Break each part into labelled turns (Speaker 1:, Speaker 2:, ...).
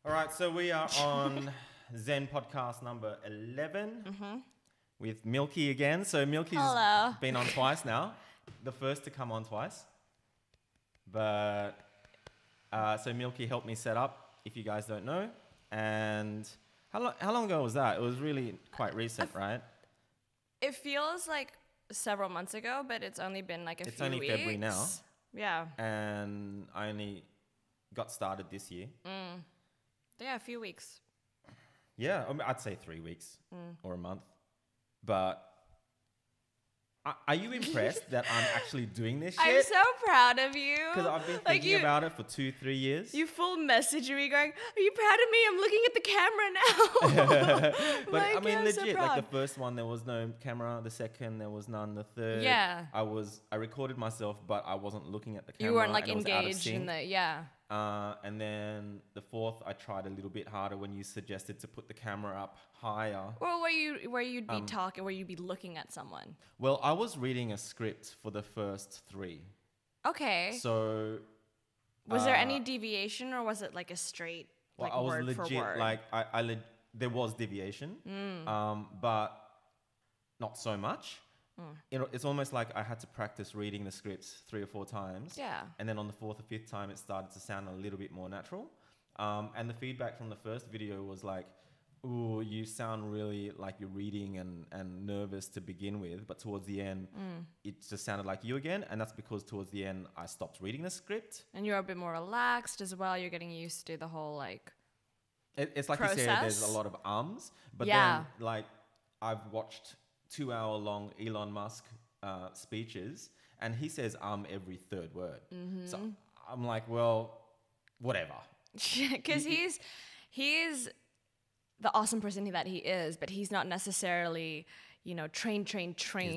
Speaker 1: All right, so we are on Zen podcast number 11 with Milky again. So Milky's been on twice now. The first to come on twice. But so Milky helped me set up, if you guys don't know. And how long ago was that? It was really quite recent, right?
Speaker 2: It feels like several months ago, but it's only been like a few weeks.
Speaker 1: It's only February now.
Speaker 2: Yeah.
Speaker 1: And I only got started this year.
Speaker 2: Yeah, a few weeks.
Speaker 1: Yeah, I mean, I'd say 3 weeks or a month. But are you impressed that I'm actually doing this shit?
Speaker 2: I'm so proud of you.
Speaker 1: Because I've been thinking about it for 2-3 years.
Speaker 2: You full message me going, are you proud of me? I'm looking at the camera now.
Speaker 1: But
Speaker 2: like,
Speaker 1: I mean,
Speaker 2: I'm
Speaker 1: legit,
Speaker 2: so
Speaker 1: like the first one, there was no camera. The second, there was none. The third, I recorded myself, but I wasn't looking at the camera.
Speaker 2: You weren't like engaged in the,
Speaker 1: and then the fourth, I tried a little bit harder when you suggested to put the camera up higher.
Speaker 2: Or where you'd be talking, where you'd be looking at someone.
Speaker 1: Well, I was reading a script for the first 3.
Speaker 2: Okay.
Speaker 1: So
Speaker 2: was there any deviation, or was it like a straight
Speaker 1: well,
Speaker 2: like
Speaker 1: I was
Speaker 2: word
Speaker 1: legit,
Speaker 2: for word?
Speaker 1: like there was deviation, but not so much. It's almost like I had to practice reading the scripts 3 or 4 times.
Speaker 2: Yeah.
Speaker 1: And then on the 4th or 5th time, it started to sound a little bit more natural. And the feedback from the first video was like, ooh, you sound really like you're reading and nervous to begin with. But towards the end, it just sounded like you again. And that's because towards the end, I stopped reading the script.
Speaker 2: And you're a bit more relaxed as well. You're getting used to the whole like
Speaker 1: It's like
Speaker 2: process.
Speaker 1: You said, there's a lot of ums. But then like I've watched 2-hour-long Elon Musk speeches, and he says every third word. So I'm like, well, whatever.
Speaker 2: Because he's the awesome person that he is, but he's not necessarily, trained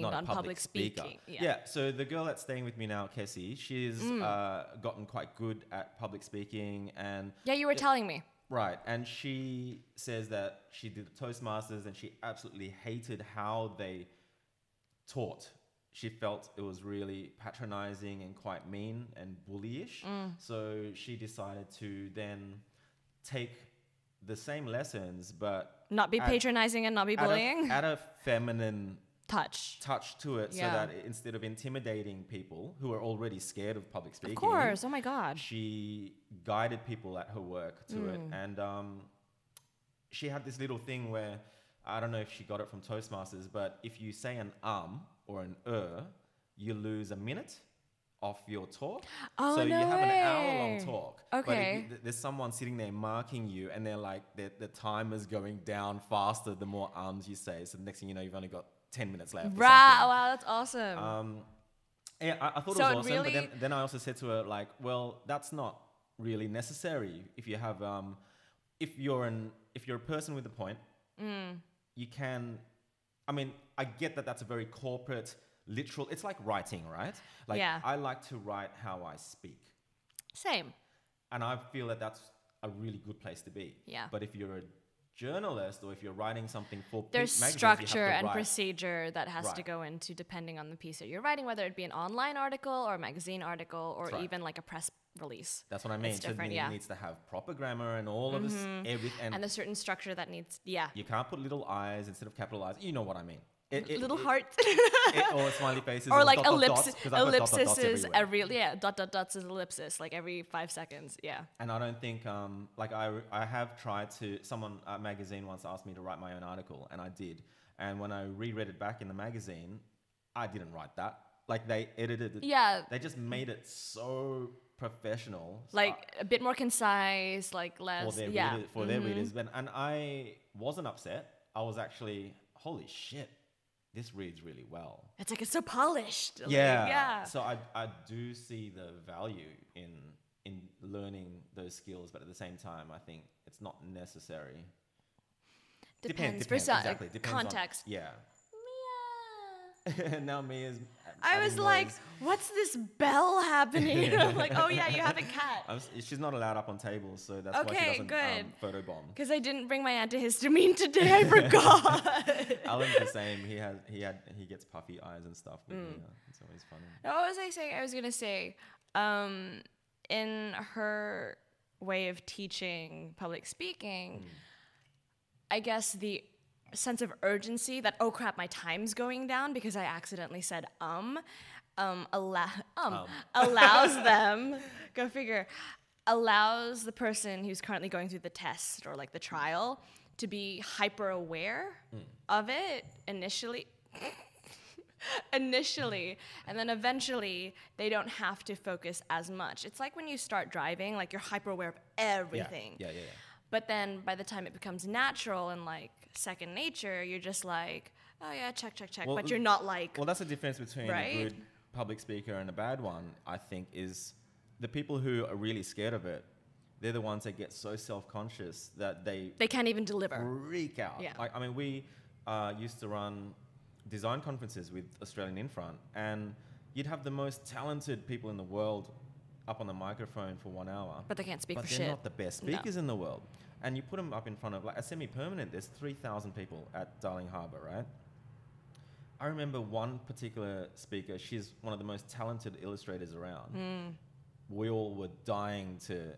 Speaker 2: on public speaking.
Speaker 1: Yeah, so the girl that's staying with me now, Kessie, she's gotten quite good at public speaking. And
Speaker 2: yeah, you were telling me.
Speaker 1: Right, and she says that she did Toastmasters and she absolutely hated how they taught. She felt it was really patronizing and quite mean and bullyish. So she decided to then take the same lessons, but
Speaker 2: not be patronizing and not be bullying.
Speaker 1: Add a feminine touch to it, so that instead of intimidating people who are already scared of public speaking,
Speaker 2: of course, oh my god,
Speaker 1: she guided people at her work to it. And she had this little thing where, I don't know if she got it from Toastmasters, but if you say an or an you lose a minute off your talk.
Speaker 2: Oh,
Speaker 1: so
Speaker 2: no
Speaker 1: you have
Speaker 2: way.
Speaker 1: an hour-long talk.
Speaker 2: Okay.
Speaker 1: But there's someone sitting there marking you, and they're like, the timer's going down faster the more you say. So the next thing you know, you've only got 10 minutes left.
Speaker 2: Right. Wow, that's awesome.
Speaker 1: Yeah, I thought it was awesome, really, but then I also said to her, like, well, that's not really necessary. If you have, if you're a person with a point, you can. I mean, I get that that's a very corporate, literal. It's like writing, right? Like, I like to write how I speak.
Speaker 2: Same.
Speaker 1: And I feel that that's a really good place to be.
Speaker 2: Yeah.
Speaker 1: But if you're a journalist, or if you're writing something for
Speaker 2: there's structure and procedure that has
Speaker 1: right.
Speaker 2: to go into depending on the piece that you're writing, whether it be an online article or a magazine article or
Speaker 1: right.
Speaker 2: even like a press release.
Speaker 1: That's what I mean.
Speaker 2: It's
Speaker 1: so
Speaker 2: different,
Speaker 1: it needs to have proper grammar and all of this, everything.
Speaker 2: And the certain structure that needs,
Speaker 1: You can't put little I's instead of capital I's. You know what I mean.
Speaker 2: Little hearts.
Speaker 1: Or smiley faces.
Speaker 2: Or like
Speaker 1: ellipses
Speaker 2: dots is ellipsis, like every 5 seconds. Yeah.
Speaker 1: And I don't think, like I have tried to, a magazine once asked me to write my own article, and I did. And when I reread it back in the magazine, I didn't write that. Like they edited it.
Speaker 2: Yeah.
Speaker 1: They just made it so professional.
Speaker 2: Like a bit more concise, like less.
Speaker 1: For their readers. And I wasn't upset. I was actually, holy shit. This reads really well.
Speaker 2: It's like it's so polished.
Speaker 1: Yeah. So I do see the value in learning those skills, but at the same time, I think it's not necessary.
Speaker 2: Depends.
Speaker 1: Exactly. Depends
Speaker 2: context.
Speaker 1: On, yeah.
Speaker 2: Mia.
Speaker 1: Now Mia's.
Speaker 2: I was like, what's this bell happening? I'm like, oh yeah, you have a cat.
Speaker 1: She's not allowed up on tables, so that's why she doesn't photobomb.
Speaker 2: Because I didn't bring my antihistamine today. I forgot.
Speaker 1: Alan's the same. He gets puffy eyes and stuff. With Mia. It's always funny.
Speaker 2: No, what was I saying? I was gonna say, in her way of teaching public speaking, I guess the sense of urgency that, oh crap, my time's going down because I accidentally said allows them, go figure, allows the person who's currently going through the test or like the trial to be hyper aware of it initially, and then eventually they don't have to focus as much. It's like when you start driving, like you're hyper aware of everything.
Speaker 1: Yeah.
Speaker 2: But then by the time it becomes natural and like second nature, you're just like, oh yeah, check. Well, but you're not like...
Speaker 1: Well, that's the difference between a good public speaker and a bad one, I think, is the people who are really scared of it, they're the ones that get so self-conscious that they
Speaker 2: can't even deliver.
Speaker 1: Freak out.
Speaker 2: Yeah.
Speaker 1: Like, I mean, we used to run design conferences with Australian Infront, and you'd have the most talented people in the world up on the microphone for 1 hour.
Speaker 2: But they can't speak for shit.
Speaker 1: But they're not the best speakers in the world. And you put them up in front of, like, a semi-permanent, there's 3,000 people at Darling Harbour, right? I remember one particular speaker, she's one of the most talented illustrators around. We all were dying to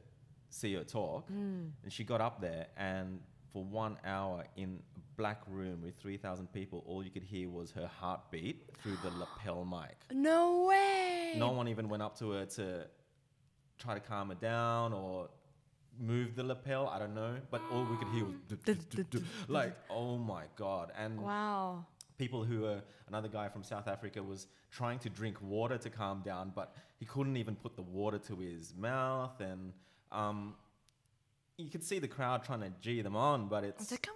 Speaker 1: see her talk. And she got up there, and for 1 hour in a black room with 3,000 people, all you could hear was her heartbeat through the lapel mic.
Speaker 2: No way!
Speaker 1: No one even went up to her to try to calm her down or move the lapel, I don't know. But all we could hear was like, oh my God. And
Speaker 2: wow.
Speaker 1: People who are, another guy from South Africa was trying to drink water to calm down, but he couldn't even put the water to his mouth. And you could see the crowd trying to G them on, but it's
Speaker 2: like,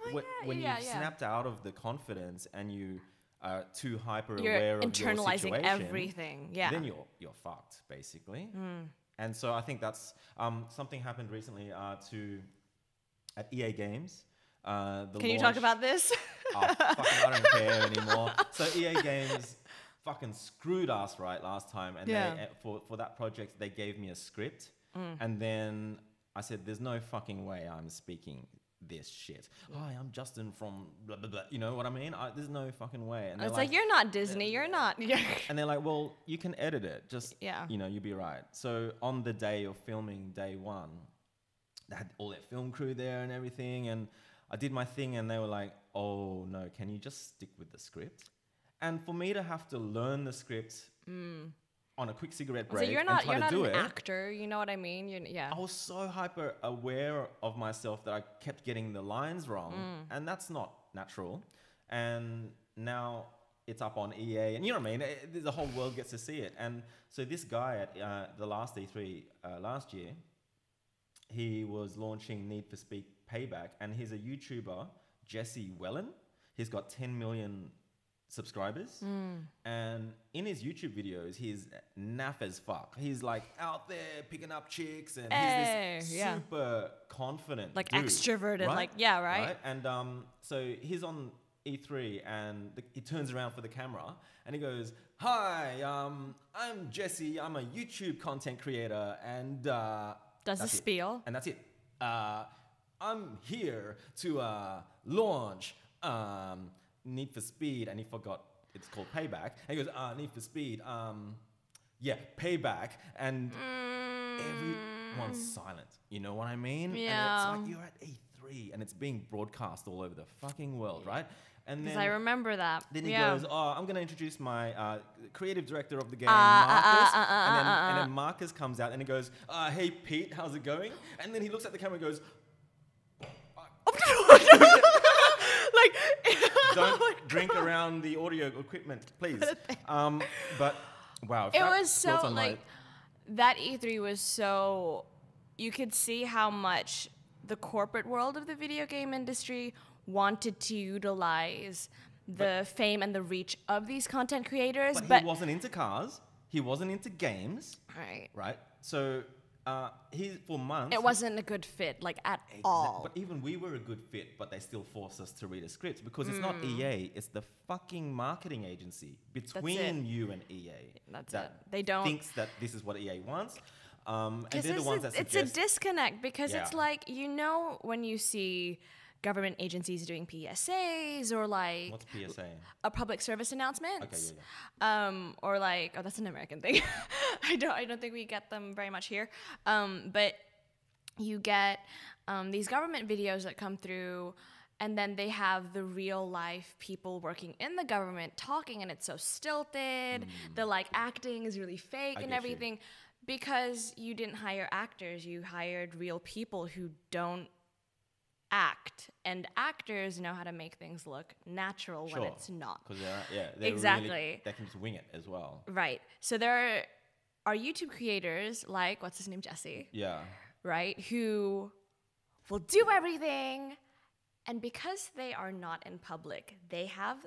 Speaker 1: when you snapped out of the confidence and you are too hyper aware of your situation,
Speaker 2: internalizing everything. Yeah.
Speaker 1: Then you're fucked, basically. And so I think that's something happened recently at EA Games. Can
Speaker 2: you talk about this?
Speaker 1: I don't care anymore. So EA Games fucking screwed us last time, and they, for that project they gave me a script, and then I said, "There's no fucking way I'm speaking this shit. Hi, I'm Justin from blah blah blah." You know what I mean? There's no fucking way. And
Speaker 2: it's like you're not Disney. You're not.
Speaker 1: And they're like, "Well, you can edit it. Just you'll be right." So on the day of filming, day one, they had all their film crew there and everything, and I did my thing, and they were like, "Oh no, can you just stick with the script?" And for me to have to learn the script on a quick cigarette break,
Speaker 2: so you're not an actor, you know what I mean?
Speaker 1: I was so hyper aware of myself that I kept getting the lines wrong, and that's not natural. And now it's up on EA, and you know what I mean? The whole world gets to see it. And so this guy at the last E3 last year, he was launching Need for Speed Payback, and he's a YouTuber, Jesse Wellen. He's got 10 million subscribers, and in his YouTube videos, he's naff as fuck. He's like out there picking up chicks, and he's this super confident,
Speaker 2: like
Speaker 1: dude,
Speaker 2: extroverted,
Speaker 1: right?
Speaker 2: right?
Speaker 1: And so he's on E3, and he turns around for the camera, and he goes, "Hi, I'm Jesse. I'm a YouTube content creator," and
Speaker 2: does a spiel,
Speaker 1: and that's it. I'm here to launch Need for Speed, and he forgot it's called Payback. And he goes, Need for Speed, Payback, and everyone's silent. You know what I mean?
Speaker 2: Yeah.
Speaker 1: And it's like you're at E3, and it's being broadcast all over the fucking world, right? And then
Speaker 2: I remember that.
Speaker 1: Then he goes, I'm going to introduce my creative director of the game, Marcus. And then Marcus comes out, and he goes, hey, Pete, how's it going? And then he looks at the camera and goes, don't drink around the audio equipment, please. But wow,
Speaker 2: it was so like that E3 was so, you could see how much the corporate world of the video game industry wanted to utilize the fame and the reach of these content creators.
Speaker 1: But he wasn't into cars. He wasn't into games. Right. So for months,
Speaker 2: it wasn't a good fit, like at all.
Speaker 1: But even we were a good fit, but they still forced us to read a script because it's not EA, it's the fucking marketing agency between you and EA.
Speaker 2: They don't
Speaker 1: thinks that this is what EA wants. And they're the ones that suggest.
Speaker 2: It's a disconnect because it's like, when you see government agencies doing PSAs or like...
Speaker 1: What's PSA?
Speaker 2: A public service announcement.
Speaker 1: Okay, yeah.
Speaker 2: Or like, that's an American thing. I don't think we get them very much here. But you get these government videos that come through, and then they have the real life people working in the government talking, and it's so stilted. The like acting is really fake and everything. Because you didn't hire actors, you hired real people who don't act. And actors know how to make things look natural when it's not.
Speaker 1: Because exactly. They can just wing it as well.
Speaker 2: Right. So there are YouTube creators like, what's his name, Jesse?
Speaker 1: Yeah.
Speaker 2: Right? Who will do everything. And because they are not in public, they have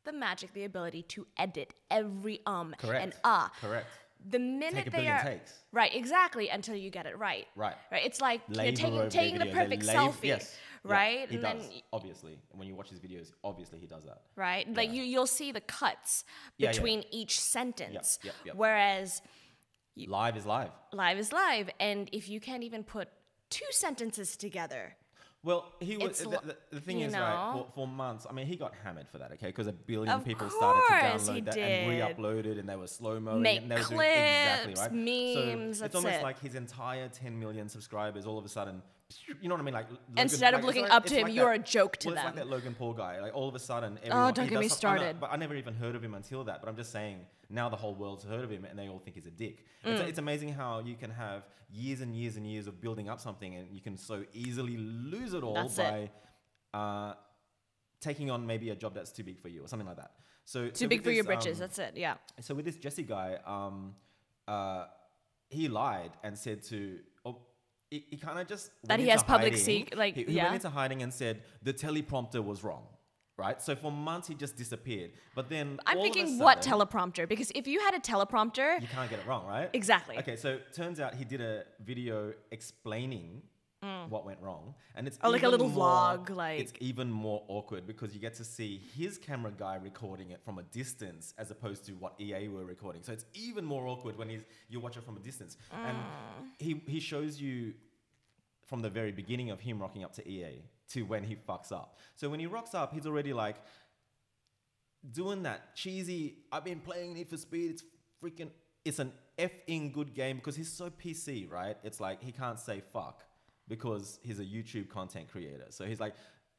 Speaker 2: the magic, the ability to edit every
Speaker 1: Correct.
Speaker 2: And
Speaker 1: Correct.
Speaker 2: The minute
Speaker 1: they are takes.
Speaker 2: Right, exactly, until you get it right.
Speaker 1: Right.
Speaker 2: It's like taking the perfect selfie.
Speaker 1: Yes.
Speaker 2: Right?
Speaker 1: Yeah, he does, obviously. When you watch his videos, obviously he does that.
Speaker 2: Right? Yeah. Like you'll see the cuts between each sentence.
Speaker 1: Yep.
Speaker 2: Whereas
Speaker 1: live is live.
Speaker 2: Live is live. And if you can't even put two sentences together.
Speaker 1: Well, he was. The thing is, right, for months, I mean, he got hammered for that, okay? Because 1 billion people started to download that and re-uploaded, and they were slow-mo.
Speaker 2: Make
Speaker 1: and they were
Speaker 2: clips,
Speaker 1: doing, exactly, right?
Speaker 2: memes,
Speaker 1: so it's almost like his entire 10 million subscribers all of a sudden, you know what I mean? Like
Speaker 2: instead of looking up to him, you're a joke to them.
Speaker 1: It's like that Logan Paul guy. Like all of a sudden,
Speaker 2: don't get me started.
Speaker 1: But I never even heard of him until that. But I'm just saying, now the whole world's heard of him, and they all think he's a dick. It's amazing how you can have years and years and years of building up something, and you can so easily lose it all by taking on maybe a job that's too big for you or something like that. So
Speaker 2: too big for your britches. That's it. Yeah.
Speaker 1: So with this Jesse guy, he lied and said to. He kind of just
Speaker 2: that he has public
Speaker 1: he went into hiding and said the teleprompter was wrong, right? So for months he just disappeared. But then
Speaker 2: I'm thinking, what teleprompter? Because if you had a teleprompter,
Speaker 1: you can't get it wrong, right?
Speaker 2: Exactly.
Speaker 1: Okay, so turns out he did a video explaining what went wrong, and it's
Speaker 2: like a little vlog. Like
Speaker 1: it's even more awkward because you get to see his camera guy recording it from a distance as opposed to what EA were recording. So it's even more awkward when you watch it from a distance, and he shows you from the very beginning of him rocking up to EA to when he fucks up. So when he rocks up, he's already like doing that cheesy. I've been playing Need for Speed. It's an effing good game because he's so PC, right? It's like he can't say fuck. Because he's a YouTube content creator, so he's like,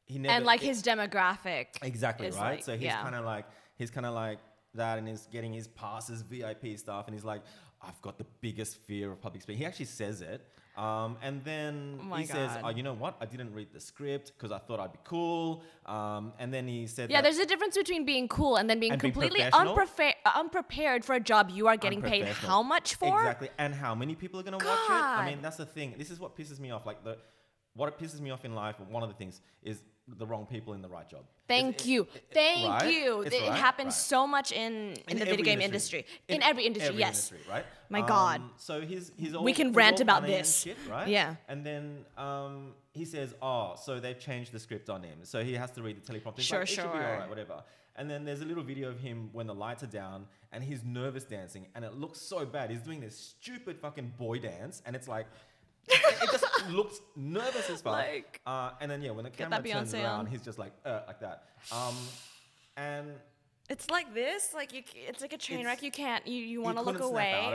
Speaker 1: his demographic
Speaker 2: exactly
Speaker 1: right. Like, so he's kind of like that, and he's getting his passes, VIP stuff, and he's like, I've got the biggest fear of public speaking. He actually says it, and then says, "Oh, you know what? I didn't read the script because I thought I'd be cool." And then he said,
Speaker 2: there's a difference between being cool and then being completely unprepared for a job you are getting paid how much for?
Speaker 1: Exactly, and how many people are going to watch it? I mean, that's the thing. This is what pisses me off. Like what pisses me off in life, one of the things is the wrong people in the right job.
Speaker 2: Thank you. It happens so much in the video game industry. In every industry, yes.
Speaker 1: Industry, right?
Speaker 2: My God.
Speaker 1: So he's all,
Speaker 2: we can rant about this.
Speaker 1: Shit, right?
Speaker 2: Yeah.
Speaker 1: And then he says, so they've changed the script on him. So he has to read the teleprompter.
Speaker 2: Sure.
Speaker 1: It should be all right, whatever. And then there's a little video of him when the lights are down and he's nervous dancing and it looks so bad. He's doing this stupid fucking boy dance and it's like, it just looks nervous as fuck. And then when the camera turns around, he's just like that. And
Speaker 2: it's like this, it's like a train wreck. You want to look away.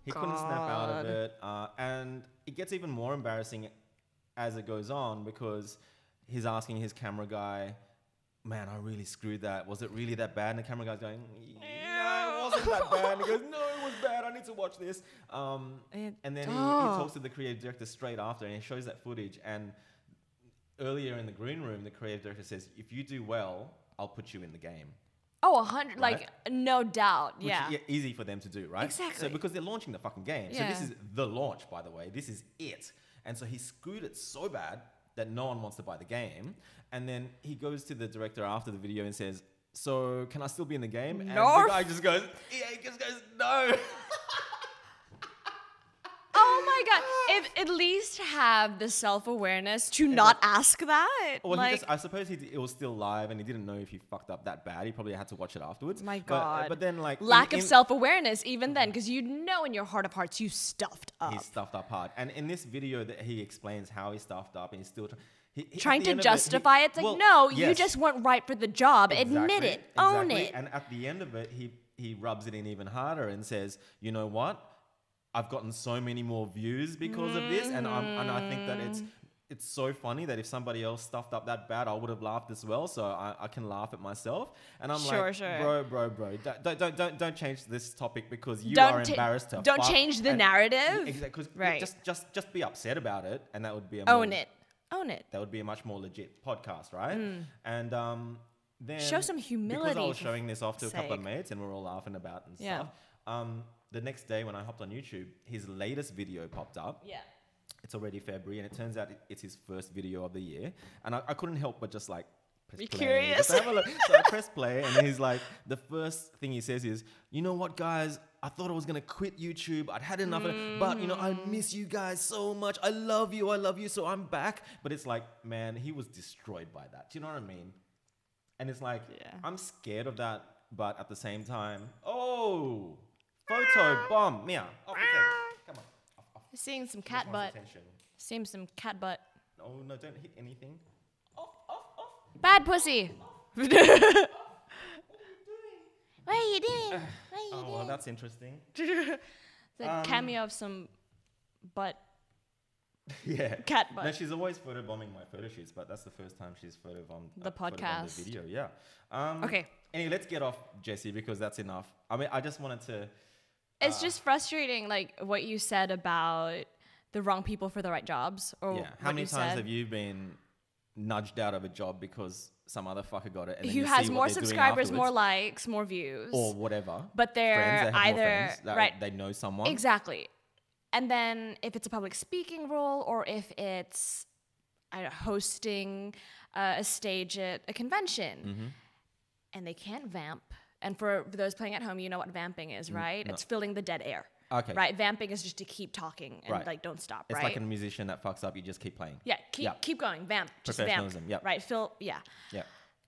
Speaker 1: He couldn't snap out of it. And it gets even more embarrassing as it goes on because he's asking his camera guy, man, I really screwed that. Was it really that bad? And the camera guy's going, no, it wasn't that bad. And he goes, no, it was bad. I need to watch this. And then he talks to the creative director straight after and he shows that footage. And earlier in the green room, the creative director says, if you do well, I'll put you in the game.
Speaker 2: Oh, 100, right? No doubt,
Speaker 1: Which is easy for them to do, right?
Speaker 2: Exactly.
Speaker 1: So because they're launching the fucking game. So this is the launch, by the way. This is it. And so he screwed it so bad that no one wants to buy the game. And then he goes to the director after the video and says, so can I still be in the game? And the guy just goes, no.
Speaker 2: Oh my God. If at least have the self-awareness to not ask that.
Speaker 1: Well, I suppose it was still live and he didn't know if he fucked up that bad. He probably had to watch it afterwards.
Speaker 2: My God.
Speaker 1: But then
Speaker 2: lack of self-awareness even then, because you know in your heart of hearts you stuffed up.
Speaker 1: He stuffed up hard. And in this video that he explains how he stuffed up and he's still
Speaker 2: trying to justify it. It's like, you just weren't right for the job.
Speaker 1: Exactly,
Speaker 2: admit it. Own it.
Speaker 1: And at the end of it, he rubs it in even harder and says, you know what? I've gotten so many more views because of this, and I think that it's so funny that if somebody else stuffed up that bad, I would have laughed as well. So I can laugh at myself, and I'm bro, don't change this topic because you are embarrassed to
Speaker 2: don't change the narrative.
Speaker 1: Exactly,
Speaker 2: right?
Speaker 1: Just be upset about it, and that would be
Speaker 2: own it.
Speaker 1: That would be a much more legit podcast, right? And then
Speaker 2: show some humility.
Speaker 1: Because I was showing this off to a couple of mates, and we're all laughing about it and stuff. The next day when I hopped on YouTube, his latest video popped up.
Speaker 2: Yeah.
Speaker 1: It's already February, and it turns out it's his first video of the year. And I couldn't help but just like press
Speaker 2: be
Speaker 1: play.
Speaker 2: Curious.
Speaker 1: Just have a look. So I press play, and he's like, the first thing he says is, you know what, guys? I thought I was going to quit YouTube. I'd had enough of it. But, you know, I miss you guys so much. I love you. So I'm back. But it's like, man, he was destroyed by that. Do you know what I mean? And it's like, I'm scared of that. But at the same time, photo bomb. Meow. Off the table. Come on.
Speaker 2: Seeing some cat butt. Seeing some cat butt.
Speaker 1: Oh, no, don't hit anything. Off.
Speaker 2: Bad pussy.
Speaker 1: What are you doing?
Speaker 2: What are you doing?
Speaker 1: Well, that's interesting.
Speaker 2: The cameo of some butt.
Speaker 1: Yeah.
Speaker 2: Cat butt.
Speaker 1: No, she's always photobombing my photo shoots, but that's the first time she's photobombed
Speaker 2: the podcast.
Speaker 1: The video, yeah.
Speaker 2: Okay.
Speaker 1: Anyway, let's get off Jessie because that's enough. I mean, I just wanted to...
Speaker 2: It's just frustrating, like, what you said about the wrong people for the right jobs. Or
Speaker 1: how many times have you been nudged out of a job because some other fucker got it? And then
Speaker 2: who has more subscribers, more likes, more views.
Speaker 1: Or whatever.
Speaker 2: But they're either...
Speaker 1: They know someone.
Speaker 2: Exactly. And then if it's a public speaking role or if it's hosting a stage at a convention and they can't vamp. And for those playing at home, you know what vamping is, right? No. It's filling the dead air.
Speaker 1: Okay.
Speaker 2: Right? Vamping is just to keep talking and like don't stop,
Speaker 1: it's
Speaker 2: right?
Speaker 1: like a musician that fucks up, you just keep playing.
Speaker 2: Yeah, keep going. Vamp. Just
Speaker 1: Professionalism,
Speaker 2: vamp. Right?
Speaker 1: Yeah.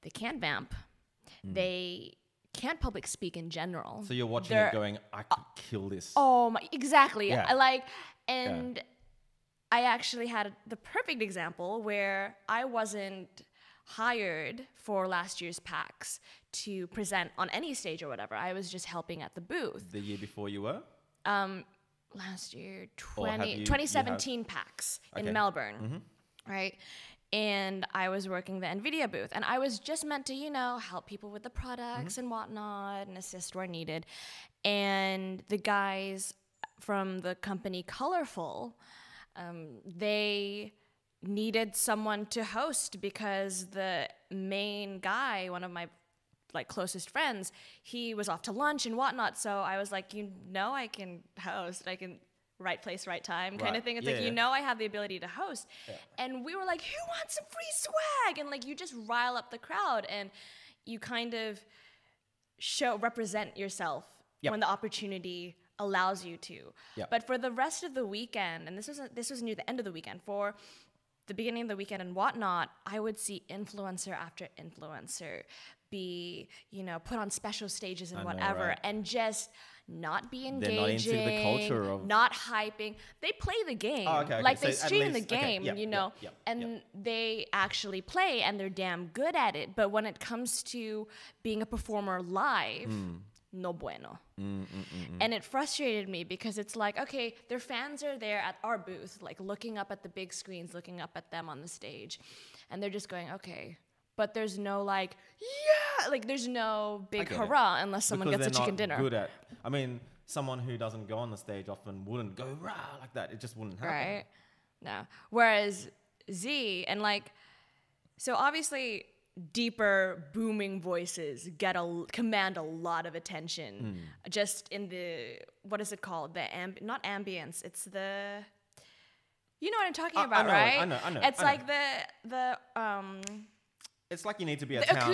Speaker 2: They can't vamp. They can't public speak in general.
Speaker 1: So you're watching it going, I could kill this.
Speaker 2: Oh my, exactly.
Speaker 1: Yeah.
Speaker 2: I actually had the perfect example where I wasn't hired for last year's PAX to present on any stage or whatever. I was just helping at the booth.
Speaker 1: The year before you were?
Speaker 2: Last year, 2017 PAX in Melbourne, right? And I was working the NVIDIA booth. And I was just meant to, help people with the products and whatnot and assist where needed. And the guys from the company Colorful, they needed someone to host because the main guy, one of my closest friends, he was off to lunch and whatnot. So I was like, I can host. I can right place, right time kind of thing. It's I have the ability to host. Yeah. And we were like, who wants some free swag? And you just rile up the crowd and you kind of represent yourself when the opportunity allows you to. Yep. But for the rest of the weekend, and this was near the end of the weekend, for the beginning of the weekend and whatnot, I would see influencer after influencer be, put on special stages and whatever, and just not be engaging. They're not into the culture of... Not hyping. They play the game. Oh, okay. They stream the game, and they actually play, and they're damn good at it. But when it comes to being a performer live... no bueno. And it frustrated me because it's like, okay, their fans are there at our booth, looking up at the big screens, looking up at them on the stage. And they're just going, okay. But there's no there's no big hurrah unless someone gets a chicken dinner.
Speaker 1: Good at, someone who doesn't go on the stage often wouldn't go rah like that. It just wouldn't happen.
Speaker 2: Right? No. Whereas Z and so obviously deeper booming voices command a lot of attention just in the, what is it called, not ambience, it's the, you know what I'm talking about, right?
Speaker 1: I know.
Speaker 2: It's the
Speaker 1: it's like you need to be a town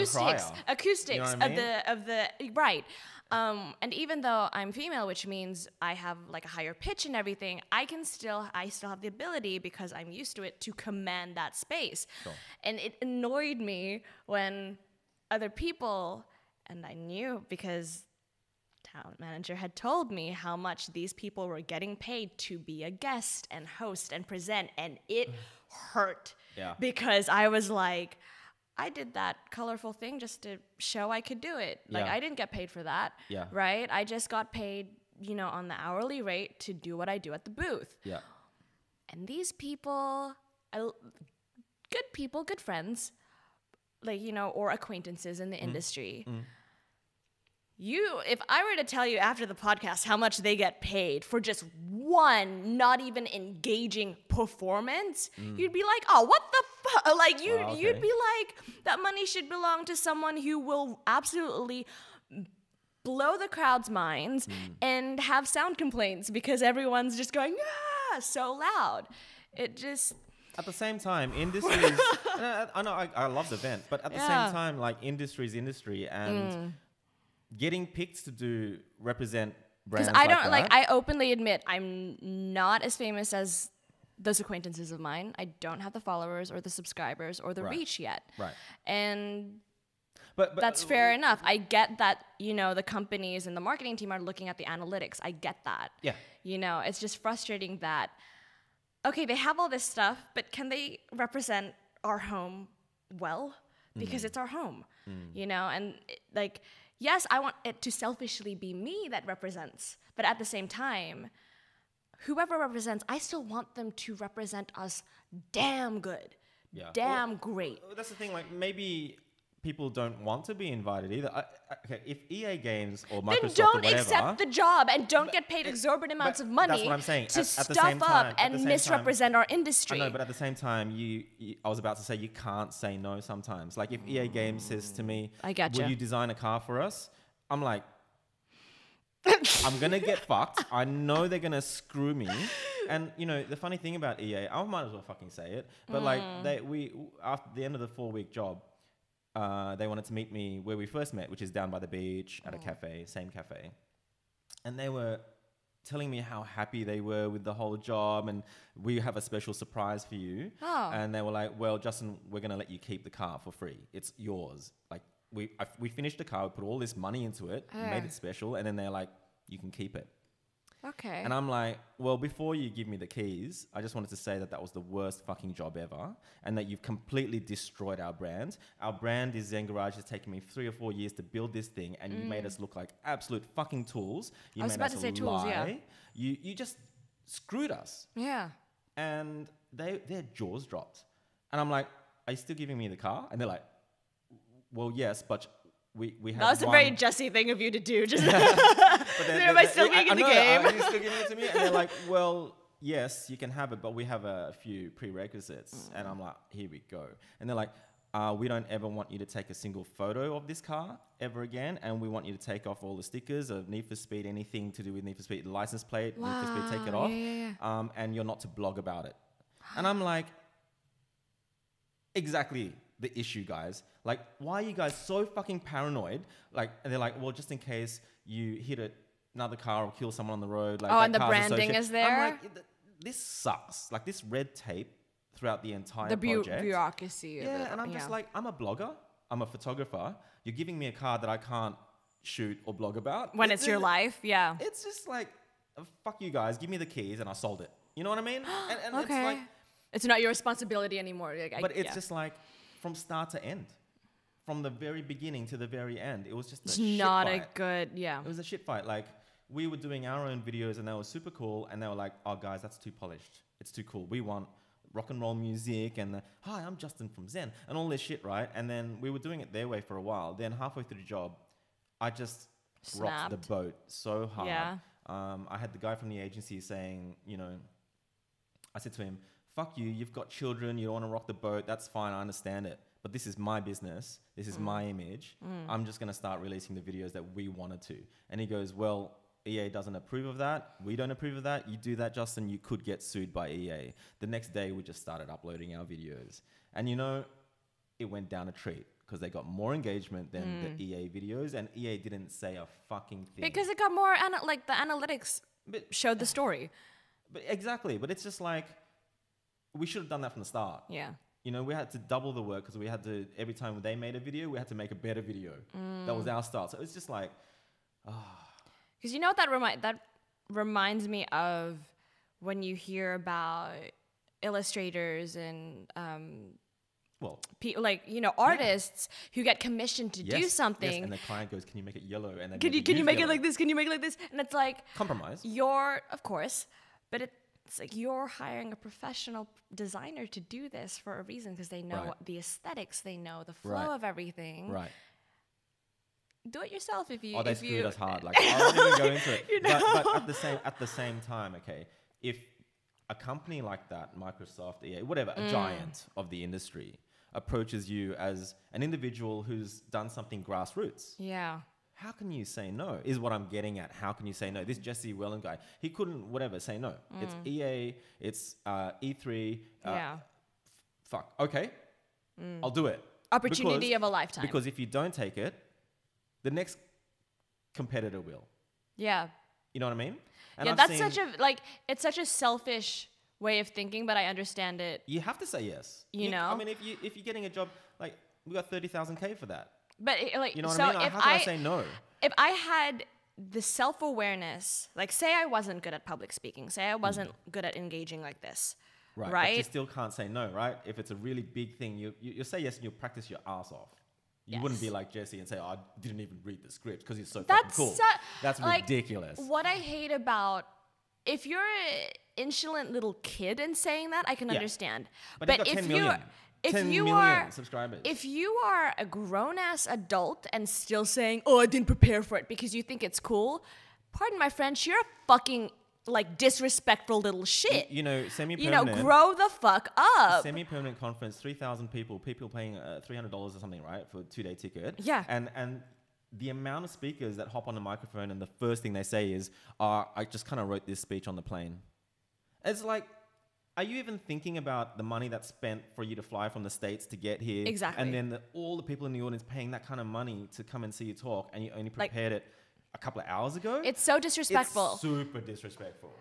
Speaker 2: acoustics
Speaker 1: you know what I mean?
Speaker 2: of the right. And even though I'm female, which means I have a higher pitch and everything, I still have the ability, because I'm used to it, to command that space. Sure. And it annoyed me when other people, and I knew because talent manager had told me how much these people were getting paid to be a guest and host and present, and it hurt because I was like, I did that colorful thing just to show I could do it. I didn't get paid for that, right? I just got paid on the hourly rate to do what I do at the booth.
Speaker 1: Yeah.
Speaker 2: And these people, good people, good friends, like, or acquaintances in the industry. If I were to tell you after the podcast how much they get paid for just one not even engaging performance, you'd be like, oh, what the fuck? Like, you'd be like, that money should belong to someone who will absolutely blow the crowd's minds and have sound complaints because everyone's just going, so loud. It just...
Speaker 1: At the same time, industries... I know I love the event, but at the same time, like, industry's industry, and getting picked to represent brands
Speaker 2: because I openly admit I'm not as famous as those acquaintances of mine. I don't have the followers or the subscribers or the reach yet. Right. And... But that's fair enough. I get that, the companies and the marketing team are looking at the analytics. I get that. Yeah. It's just frustrating that, okay, they have all this stuff, but can they represent our home well? Because it's our home, and yes, I want it to selfishly be me that represents, but at the same time, whoever represents, I still want them to represent us damn good, damn great.
Speaker 1: That's the thing, like, maybe... people don't want to be invited either. Okay, if EA Games or Microsoft
Speaker 2: then don't
Speaker 1: or whatever,
Speaker 2: accept the job and don't get paid exorbitant amounts of money.
Speaker 1: That's what I'm saying.
Speaker 2: To stuff up and misrepresent our industry.
Speaker 1: I know, but at the same time, I was about to say you can't say no sometimes. Like if EA Games says to me,
Speaker 2: I gotcha.
Speaker 1: Will you design a car for us? I'm like, I'm gonna get fucked. I know they're gonna screw me. And the funny thing about EA, I might as well fucking say it. But after the end of the 4-week job. They wanted to meet me where we first met, which is down by the beach at a cafe, same cafe. And they were telling me how happy they were with the whole job and we have a special surprise for you. Oh. And they were like, well, Justin, we're going to let you keep the car for free. It's yours. Like we finished the car, we put all this money into it, made it special. And then they're like, you can keep it.
Speaker 2: Okay.
Speaker 1: And I'm like, well, before you give me the keys, I just wanted to say that was the worst fucking job ever and that you've completely destroyed our brand. Our brand is ZEN Garage. It's taken me 3 or 4 years to build this thing and you made us look like absolute fucking tools. You made us lie. Tools, yeah. You just screwed us.
Speaker 2: Yeah.
Speaker 1: And their jaws dropped. And I'm like, are you still giving me the car? And they're like, well, yes, but... We have
Speaker 2: that was a very Jesse thing of you to do. Just am I still being in the game?
Speaker 1: Are you still giving it to me? And they're like, well, yes, you can have it, but we have a few prerequisites. And I'm like, here we go. And they're like, we don't ever want you to take a single photo of this car ever again. And we want you to take off all the stickers of Need for Speed, anything to do with Need for Speed, license plate, Need for Speed, take it off. Yeah. And you're not to blog about it. And I'm like, exactly the issue, guys. Like, why are you guys so fucking paranoid? Like, and they're like, well, just in case you hit another car or kill someone on the road. Like,
Speaker 2: and the branding is there?
Speaker 1: I'm like, this sucks. Like, this red tape throughout the entire project.
Speaker 2: The bureaucracy.
Speaker 1: Yeah, and I'm just like, I'm a blogger. I'm a photographer. You're giving me a car that I can't shoot or blog about.
Speaker 2: When it's your life, yeah.
Speaker 1: It's just like, fuck you guys. Give me the keys and I sold it. You know what I mean? And
Speaker 2: okay.
Speaker 1: It's like...
Speaker 2: It's not your responsibility anymore.
Speaker 1: But it's just like, from start to end. From the very beginning to the very end. It was just a shit
Speaker 2: not
Speaker 1: fight.
Speaker 2: A good, yeah.
Speaker 1: It was a shit fight. Like, we were doing our own videos and they were super cool. And they were like, oh, guys, that's too polished. It's too cool. We want rock and roll music and hi, I'm Justin from ZEN and all this shit, right? And then we were doing it their way for a while. Then halfway through the job, I just rocked the boat so hard. Yeah. I had the guy from the agency saying, I said to him, fuck you, you've got children, you don't want to rock the boat, that's fine, I understand it. But this is my business, this is my image. I'm just going to start releasing the videos that we wanted to. And he goes, well, EA doesn't approve of that. We don't approve of that. You do that, Justin, you could get sued by EA. The next day, we just started uploading our videos. And it went down a treat because they got more engagement than the EA videos. And EA didn't say a fucking thing.
Speaker 2: Because it got more, the analytics showed the story.
Speaker 1: But exactly. But it's just like, we should have done that from the start.
Speaker 2: Yeah.
Speaker 1: We had to double the work because we had to, every time they made a video, we had to make a better video. That was our style. So it's just like,
Speaker 2: Because you know what that reminds me of when you hear about illustrators and
Speaker 1: Well,
Speaker 2: like, you know, artists who get commissioned to do something.
Speaker 1: Yes, and the client goes, can you make it yellow? And then
Speaker 2: can you make it like this? Can you make it like this? And it's like
Speaker 1: compromise.
Speaker 2: Of course, but it's like you're hiring a professional designer to do this for a reason, because they know the aesthetics, they know the flow of everything.
Speaker 1: Right.
Speaker 2: Do it yourself if you.
Speaker 1: Oh, they screwed us hard. Like, I wasn't even go into it. You know? But at the same time, okay, if a company like that, Microsoft, EA, whatever, a giant of the industry, approaches you as an individual who's done something grassroots.
Speaker 2: Yeah.
Speaker 1: How can you say no? Is what I'm getting at. How can you say no? This Jesse Wellen guy, he couldn't, whatever, say no. It's EA, it's E3. Fuck. Okay. I'll do it.
Speaker 2: Opportunity of a lifetime.
Speaker 1: Because if you don't take it, the next competitor will.
Speaker 2: Yeah.
Speaker 1: You know what I mean? And
Speaker 2: yeah, that's such a, like, it's such a selfish way of thinking, but I understand it.
Speaker 1: You have to say yes.
Speaker 2: You know?
Speaker 1: I mean, if you're getting a job, like, we got 30,000K for that.
Speaker 2: But like,
Speaker 1: you know what I mean? Like, how can I say no?
Speaker 2: If I had the self-awareness, like, say I wasn't good at public speaking, say I wasn't good at engaging like this, right?
Speaker 1: But you still can't say no, right? If it's a really big thing, you say yes and you'll practice your ass off. You wouldn't be like Jesse and say, oh, I didn't even read the script because he's so fucking cool. That's ridiculous.
Speaker 2: What I hate about, if you're an insolent little kid and saying that, I can understand.
Speaker 1: But if you are subscribers.
Speaker 2: If you are a grown-ass adult and still saying, oh, I didn't prepare for it because you think it's cool, pardon my French, you're a fucking, like, disrespectful little shit.
Speaker 1: You know, semi-permanent.
Speaker 2: You know, grow the fuck up.
Speaker 1: Semi-permanent conference, 3,000 people paying $300 or something, right, for a 2-day ticket.
Speaker 2: Yeah.
Speaker 1: And the amount of speakers that hop on the microphone and the first thing they say is, I just kind of wrote this speech on the plane. It's like, are you even thinking about the money that's spent for you to fly from the States to get here?
Speaker 2: Exactly.
Speaker 1: And then all the people in the audience paying that kind of money to come and see you talk, and you only prepared it a couple of hours ago?
Speaker 2: It's so disrespectful.
Speaker 1: It's super disrespectful.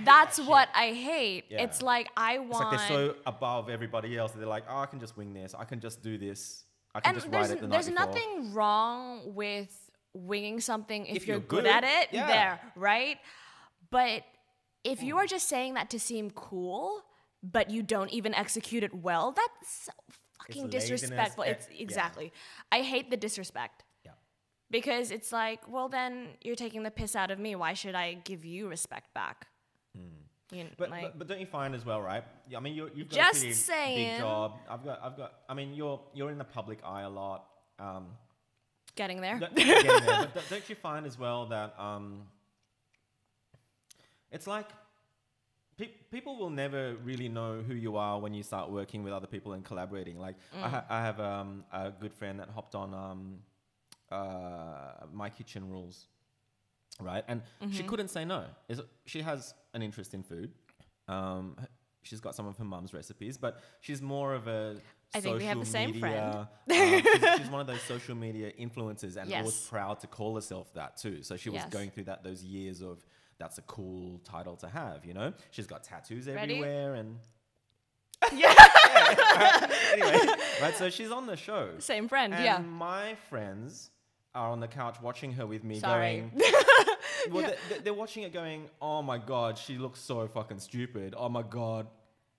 Speaker 2: That's what I hate. Yeah. It's like,
Speaker 1: It's like they're so above everybody else that they're like, oh, I can just wing this. I can just do this. I can just write it the night before.
Speaker 2: There's nothing wrong with winging something if you're good at it. Yeah. There, right? But if you are just saying that to seem cool, but you don't even execute it well, that's so fucking disrespectful. It's exactly. I hate the disrespect. Yeah. Because it's like, well, then you're taking the piss out of me. Why should I give you respect back? You know,
Speaker 1: but don't you find as well, right? I mean, you've got
Speaker 2: just
Speaker 1: a pretty big job. I've got. I mean, you're in the public eye a lot.
Speaker 2: Getting there.
Speaker 1: But don't you find as well that it's like people will never really know who you are when you start working with other people and collaborating. Like I have a good friend that hopped on My Kitchen Rules, right? And she couldn't say no. She has an interest in food. She's got some of her mum's recipes, but she's more of a
Speaker 2: I think we have the same friend.
Speaker 1: She's one of those social media influencers and was proud to call herself that too. So she was going through those years of, that's a cool title to have, you know? She's got tattoos everywhere and... Anyway, right, so she's on the show.
Speaker 2: Same friend,
Speaker 1: and my friends are on the couch watching her with me going... they're watching it going, oh my God, she looks so fucking stupid. Oh my God,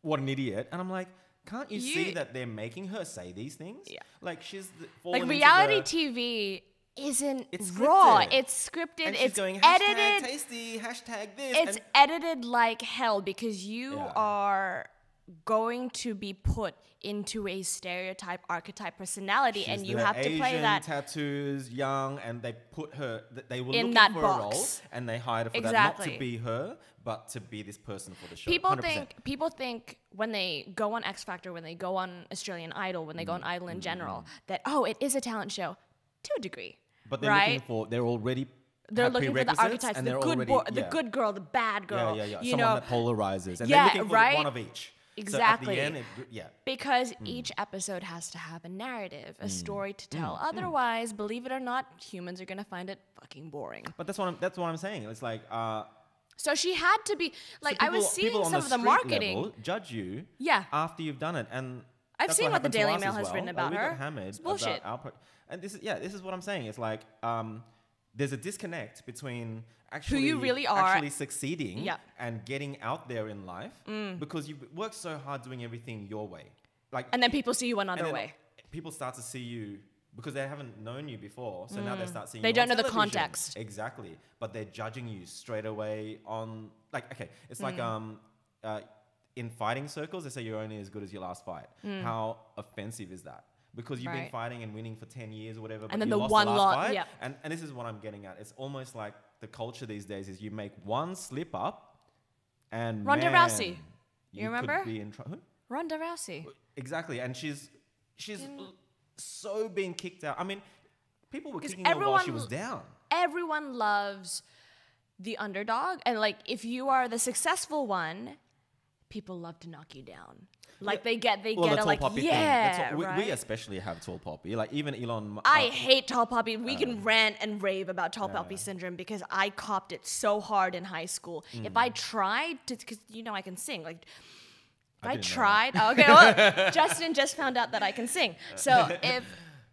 Speaker 1: what an idiot. And I'm like... Can't you see that they're making her say these things? Yeah. Like she's
Speaker 2: like reality TV isn't raw. It's scripted.
Speaker 1: And
Speaker 2: it's
Speaker 1: going,
Speaker 2: edited.
Speaker 1: Tasty, hashtag this.
Speaker 2: It's edited like hell because you are going to be put into a stereotype, archetype personality, and you have to play that.
Speaker 1: Tattoos, young, and they put her. They were
Speaker 2: in
Speaker 1: looking
Speaker 2: that
Speaker 1: for
Speaker 2: box.
Speaker 1: A role, and they hired her for that, not to be her, but to be this person for the show.
Speaker 2: People think when they go on X Factor, when they go on Australian Idol, when they go on Idol in general, that it is a talent show, to a degree.
Speaker 1: But they're looking for. They're looking for the archetypes,
Speaker 2: the good girl, the bad girl. You
Speaker 1: someone that polarizes, and they're looking for one of each.
Speaker 2: Exactly.
Speaker 1: So at the end,
Speaker 2: because each episode has to have a narrative, a story to tell. Otherwise, believe it or not, humans are gonna find it fucking boring.
Speaker 1: But that's what I'm saying. It's like.
Speaker 2: So she had to be like, I was seeing some of the marketing
Speaker 1: level judge you. After you've done it, and
Speaker 2: I've seen what the Daily Mail has written about her.
Speaker 1: We got hammered. It's bullshit. And this is what I'm saying. It's like there's a disconnect between actually
Speaker 2: who you really are,
Speaker 1: actually succeeding and getting out there in life because you work so hard doing everything your way. like,
Speaker 2: and then people see you another way.
Speaker 1: People start to see you because they haven't known you before, so now they start seeing
Speaker 2: they
Speaker 1: you
Speaker 2: don't
Speaker 1: on
Speaker 2: know the
Speaker 1: television.
Speaker 2: context.
Speaker 1: Exactly, but they're judging you straight away on like, okay, it's like in fighting circles, they say you're only as good as your last fight. How offensive is that? Because you've been fighting and winning for 10 years or whatever, but
Speaker 2: and then
Speaker 1: you
Speaker 2: the
Speaker 1: lost
Speaker 2: one
Speaker 1: the last fight.
Speaker 2: Yeah.
Speaker 1: And this is what I'm getting at. It's almost like the culture these days is you make one slip up and
Speaker 2: Ronda Rousey. You remember?
Speaker 1: Could be in who?
Speaker 2: Ronda Rousey.
Speaker 1: Exactly. And she's so being kicked out. I mean, people were kicking her while she was down.
Speaker 2: Everyone loves the underdog. And like, if you are the successful one, people love to knock you down. Like they get a like, yeah,
Speaker 1: we especially have tall poppy. Like even Elon.
Speaker 2: I hate tall poppy. We can rant and rave about tall poppy syndrome because I copped it so hard in high school. If I tried to, because you know I can sing. Like if I tried. Oh, okay, well, Justin just found out that I can sing. So if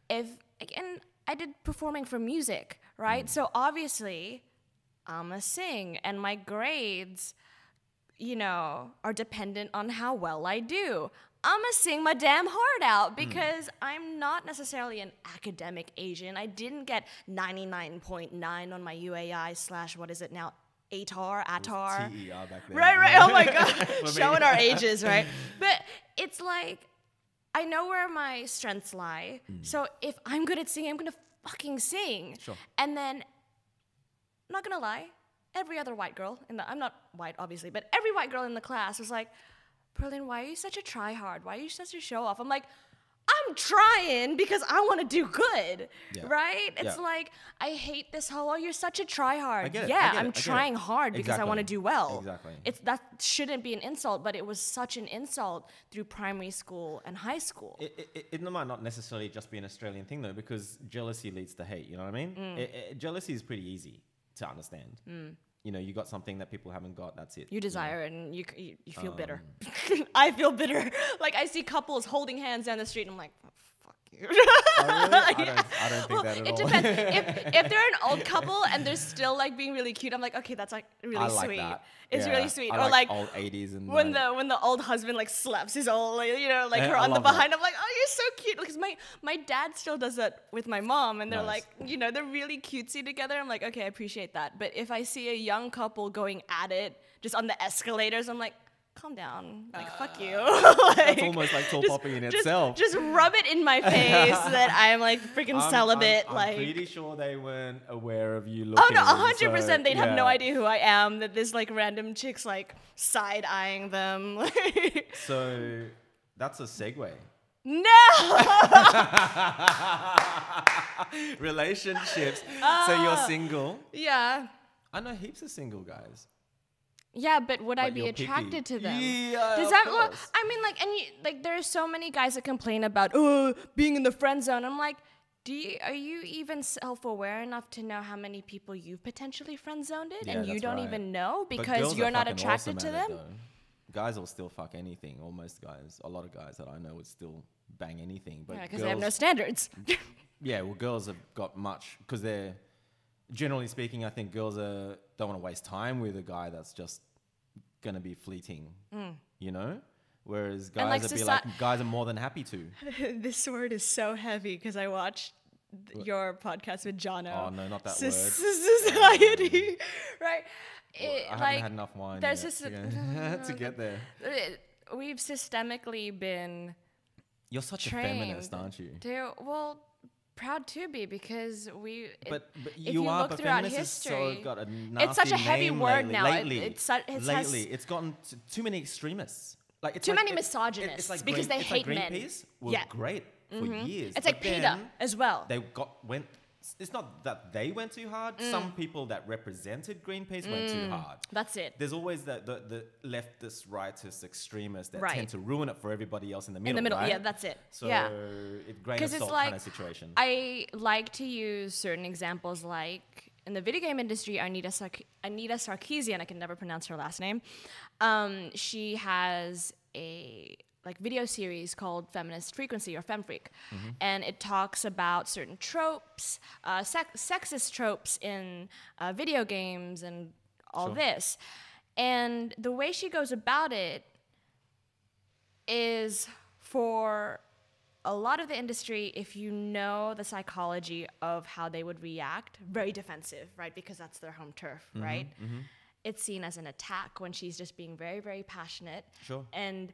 Speaker 2: and I did performing for music, right? So obviously, I'm a sing, and my grades, you know, are dependent on how well I do. I'm gonna sing my damn heart out because I'm not necessarily an academic Asian. I didn't get 99.9 on my UAI / what is it now? ATAR.
Speaker 1: TER back then.
Speaker 2: Right. Oh my God. Showing our ages, right? But it's like, I know where my strengths lie. So if I'm good at singing, I'm gonna fucking sing.
Speaker 1: Sure.
Speaker 2: And then, I'm not gonna lie, every other white girl I'm not white, obviously, but every white girl in the class was like, Perlin, why are you such a try-hard? Why are you such a show-off? I'm like, I'm trying because I want to do good, right? It's like, I hate this whole, oh, you're such a try-hard.
Speaker 1: I get it.
Speaker 2: Yeah, I'm trying hard because I want to do well.
Speaker 1: Exactly.
Speaker 2: That shouldn't be an insult, but it was such an insult through primary school and high school.
Speaker 1: It might not necessarily just be an Australian thing, though, because jealousy leads to hate, you know what I mean? Jealousy is pretty easy to understand. You know, you got something that people haven't got, that's it.
Speaker 2: You desire it and you feel bitter. I feel bitter. Like, I see couples holding hands down the street and I'm like, oh, fuck you.
Speaker 1: Oh, really? I don't think that at all.
Speaker 2: It depends. If they're an old couple and they're still like being really cute, I'm like, okay, that's like really sweet.
Speaker 1: That.
Speaker 2: It's really sweet.
Speaker 1: I
Speaker 2: or like
Speaker 1: old 80s and
Speaker 2: when the old husband like slaps his old, you know, like her on the behind. I'm like, oh, you're so cute. Because my dad still does that with my mom, and they're like, you know, they're really cutesy together. I'm like, okay, I appreciate that. But if I see a young couple going at it just on the escalators, I'm like, calm down, like fuck you. Like,
Speaker 1: that's almost like tall poppy in itself.
Speaker 2: Just rub it in my face that I'm like freaking celibate.
Speaker 1: I'm pretty sure they weren't aware of you
Speaker 2: Oh
Speaker 1: looking.
Speaker 2: no, 100%. They'd have no idea who I am. That there's like random chicks like side eyeing them.
Speaker 1: So that's a segue.
Speaker 2: No.
Speaker 1: Relationships. So you're single.
Speaker 2: Yeah.
Speaker 1: I know heaps of single guys.
Speaker 2: Yeah, but would I be attracted to them?
Speaker 1: Yeah,
Speaker 2: does that look? I mean, like, and like, there are so many guys that complain about being in the friend zone. I'm like, are you even self-aware enough to know how many people you've potentially friend zoned it, and you don't even know because you're not attracted to them?
Speaker 1: Guys will still fuck anything. Almost guys, a lot of guys that I know would still bang anything. But
Speaker 2: because they have no standards.
Speaker 1: Yeah, well, girls have got much because they're. Generally speaking, I think girls don't want to waste time with a guy that's just going to be fleeting, you know? Whereas guys guys are more than happy to.
Speaker 2: This word is so heavy because I watched your podcast with Jono.
Speaker 1: Oh, no, not that word.
Speaker 2: Society, right?
Speaker 1: I haven't had enough wine yet to get there.
Speaker 2: We've systemically been
Speaker 1: You're such
Speaker 2: trained
Speaker 1: a feminist, aren't you?
Speaker 2: Well, proud to be because
Speaker 1: but
Speaker 2: if you look throughout history,
Speaker 1: got a nasty
Speaker 2: it's such a heavy word
Speaker 1: lately.
Speaker 2: now.
Speaker 1: Lately, it's gotten too many extremists. Like it's
Speaker 2: too many misogynists
Speaker 1: it's like
Speaker 2: because they hate men.
Speaker 1: Greenpeace was great for years.
Speaker 2: It's like PETA as well.
Speaker 1: They went. It's not that they went too hard. Some people that represented Greenpeace went too hard. That's it. There's always the leftist, rightist extremists that tend to ruin it for everybody else in the middle. In the middle, right?
Speaker 2: Yeah, that's it.
Speaker 1: So it's grain of salt kind of situation.
Speaker 2: I like to use certain examples, like in the video game industry, Anita Sarkeesian. I can never pronounce her last name. She has a video series called Feminist Frequency or FemFreak. And it talks about certain tropes, sexist tropes in video games and all this. And the way she goes about it is for a lot of the industry, if you know the psychology of how they would react, very defensive, right? Because that's their home turf, right? Mm-hmm. It's seen as an attack when she's just being very, very passionate.
Speaker 1: Sure.
Speaker 2: And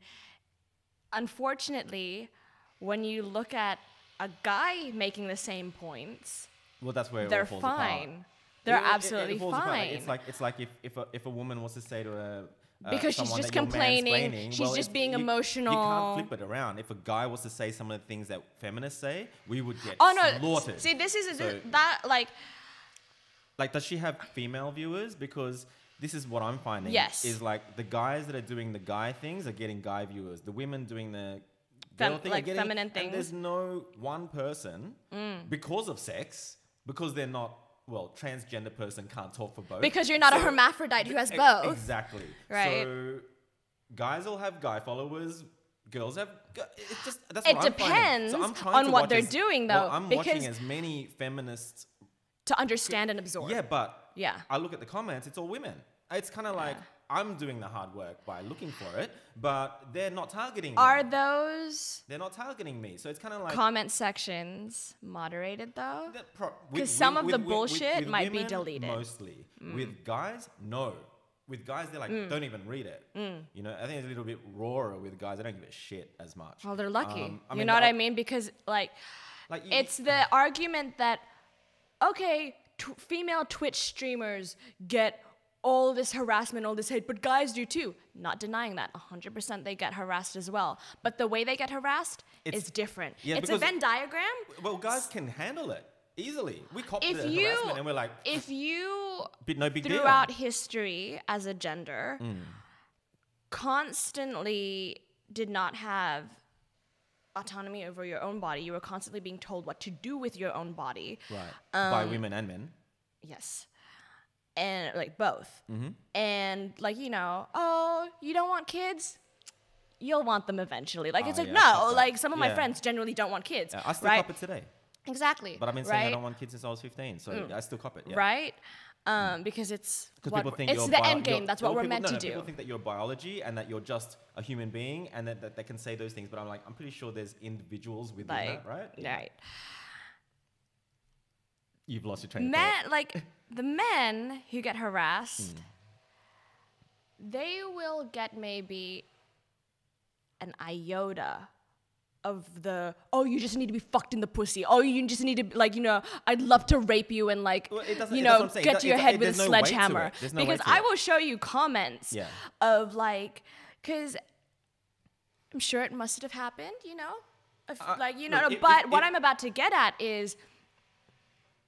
Speaker 2: unfortunately, when you look at a guy making the same points,
Speaker 1: well, that's where
Speaker 2: they're
Speaker 1: it all falls
Speaker 2: fine.
Speaker 1: apart.
Speaker 2: They're absolutely
Speaker 1: fine.
Speaker 2: apart.
Speaker 1: It's like if a woman was to say to a
Speaker 2: because she's just complaining, she's just being emotional.
Speaker 1: You can't flip it around. If a guy was to say some of the things that feminists say, we would get slaughtered.
Speaker 2: See, this is
Speaker 1: like, does she have female viewers? Because this is what I'm finding.
Speaker 2: Yes.
Speaker 1: Is like the guys that are doing the guy things are getting guy viewers. The women doing the girl thing are getting
Speaker 2: feminine things.
Speaker 1: And there's no one person because of sex, because they're not. Well, transgender person can't talk for both.
Speaker 2: Because you're not a hermaphrodite who has both.
Speaker 1: Exactly.
Speaker 2: Right.
Speaker 1: So guys will have guy followers, girls have... It's just, that's
Speaker 2: it
Speaker 1: what I'm
Speaker 2: depends
Speaker 1: finding. So
Speaker 2: on what they're doing, though.
Speaker 1: Well, I'm watching as many feminists...
Speaker 2: To understand and absorb.
Speaker 1: Yeah, but
Speaker 2: yeah.
Speaker 1: I look at the comments, it's all women. It's kind of like... I'm doing the hard work by looking for it, but they're not targeting me.
Speaker 2: Are those...
Speaker 1: They're not targeting me, so it's kind of like...
Speaker 2: Comment sections moderated, though?
Speaker 1: Because
Speaker 2: some of the bullshit might be deleted.
Speaker 1: Mostly. With guys, no. With guys, they're like, don't even read it. You know, I think it's a little bit rawer with guys. They don't give a shit as much.
Speaker 2: Well, they're lucky. You know what I mean? Because, it's the argument that, okay, female Twitch streamers get all this harassment, all this hate, but guys do too. Not denying that. 100% they get harassed as well. But the way they get harassed is different. Yeah, it's a Venn diagram.
Speaker 1: Well, guys can handle it easily. We copy the harassment and we're like...
Speaker 2: If you,
Speaker 1: no big deal.
Speaker 2: Throughout history as a gender, constantly did not have autonomy over your own body. You were constantly being told what to do with your own body.
Speaker 1: Right. By women and men.
Speaker 2: Yes. And both. And oh, you don't want kids? You'll want them eventually. Some of my friends generally don't want kids.
Speaker 1: I still cop it today.
Speaker 2: Exactly.
Speaker 1: But I've been saying I don't want kids since I was 15, so I still cop it. Yeah.
Speaker 2: Right? Because it's
Speaker 1: people think
Speaker 2: it's the end game. That's what we're meant to do.
Speaker 1: People think that you're biology and that you're just a human being and that they can say those things. But I'm pretty sure there's individuals within that, right?
Speaker 2: Right.
Speaker 1: You've lost your train of thought.
Speaker 2: The men who get harassed, they will get maybe an iota of the, oh, you just need to be fucked in the pussy. Oh, you just need to, I'd love to rape you and get to your head with a sledgehammer. Because I will show you comments of because I'm sure it must have happened, but what I'm about to get at is,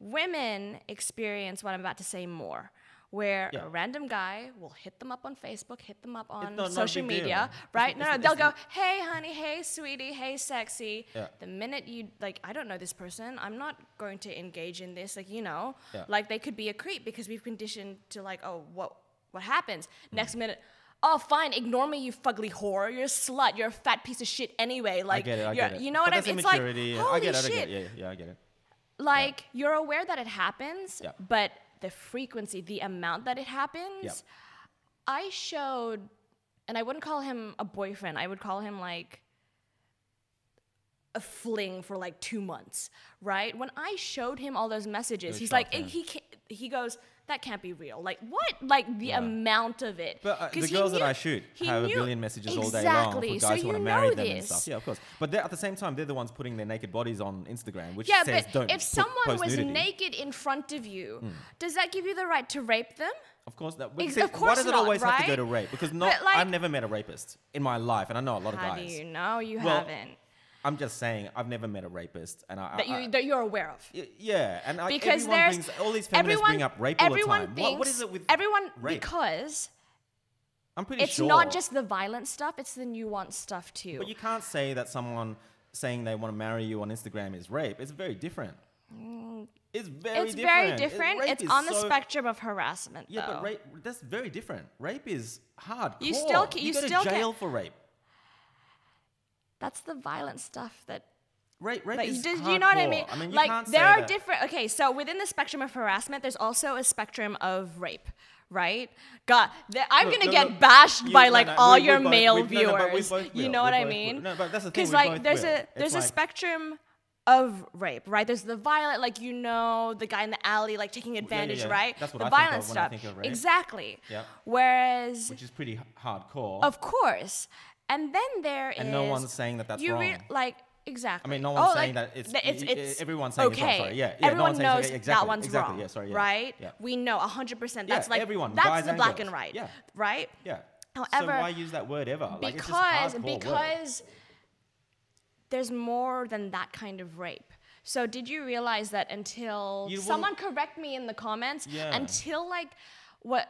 Speaker 2: women experience what I'm about to say more, where a random guy will hit them up on Facebook, hit them up on social media, right? They'll go, hey, honey, hey, sweetie, hey, sexy. Yeah. The minute you, I don't know this person, I'm not going to engage in this, they could be a creep because we've conditioned to oh, what happens? Next minute, oh, fine, ignore me, you fugly whore. You're a slut. You're a fat piece of shit anyway.
Speaker 1: I get it.
Speaker 2: You know what I mean? It's holy
Speaker 1: I get it.
Speaker 2: shit.
Speaker 1: Yeah, I get it.
Speaker 2: You're aware that it happens, but the frequency, the amount that it happens, I showed, and I wouldn't call him a boyfriend. I would call him a fling for 2 months, right? When I showed him all those messages, he's he goes, that can't be real. What? The amount of it.
Speaker 1: But the girls that I shoot have a billion messages all day long for guys who want to marry them and stuff. Yeah, of course. But at the same time, they're the ones putting their naked bodies on Instagram, which says don't
Speaker 2: if someone was naked in front of you, does that give you the right to rape them?
Speaker 1: Of course not. Why does it always have to go to rape? Because I've never met a rapist in my life, and I know a lot of guys.
Speaker 2: How do you know you haven't?
Speaker 1: I'm just saying, I've never met a rapist, and
Speaker 2: that you're aware of.
Speaker 1: Yeah, and because all these feminists bring up rape all the time. What is it with rape?
Speaker 2: Because
Speaker 1: I'm pretty sure
Speaker 2: it's not just the violent stuff; it's the nuanced stuff too.
Speaker 1: But you can't say that someone saying they want to marry you on Instagram is rape. It's very different. It's very different. It's on the spectrum of harassment.
Speaker 2: Yeah,
Speaker 1: but rape, that's very different. Rape is hardcore.
Speaker 2: You go
Speaker 1: to jail for rape.
Speaker 2: That's the violent stuff that...
Speaker 1: Rape is hardcore.
Speaker 2: Do you know what I mean?
Speaker 1: I mean, you can't say
Speaker 2: there are
Speaker 1: that.
Speaker 2: different... Okay, so within the spectrum of harassment, there's also a spectrum of rape, right? God, I'm gonna get bashed by like all your male viewers. You know what I mean?
Speaker 1: No, but that's the thing.
Speaker 2: Because like there's a spectrum of rape, right? There's the violent, like the guy in the alley like taking advantage, right?
Speaker 1: That's what
Speaker 2: the
Speaker 1: I
Speaker 2: violent
Speaker 1: think of when I
Speaker 2: stuff,
Speaker 1: think of rape.
Speaker 2: exactly.
Speaker 1: Yeah.
Speaker 2: Whereas,
Speaker 1: which is pretty hardcore.
Speaker 2: of course, and then there
Speaker 1: and no one's saying that that's wrong.
Speaker 2: Exactly.
Speaker 1: I mean, no one's saying that it's everyone's saying
Speaker 2: okay.
Speaker 1: It's wrong. Sorry. Yeah,
Speaker 2: everyone
Speaker 1: no
Speaker 2: knows
Speaker 1: saying,
Speaker 2: that one's wrong.
Speaker 1: Yeah, sorry. Yeah,
Speaker 2: right?
Speaker 1: Yeah.
Speaker 2: We know 100%. That's like
Speaker 1: everyone.
Speaker 2: That's the black
Speaker 1: girls.
Speaker 2: and white.
Speaker 1: Yeah.
Speaker 2: Right?
Speaker 1: Yeah.
Speaker 2: However,
Speaker 1: so why use that word ever? Like, it's just hardcore
Speaker 2: because there's more than that kind of rape. So did you realize that until someone correct me in the comments, until like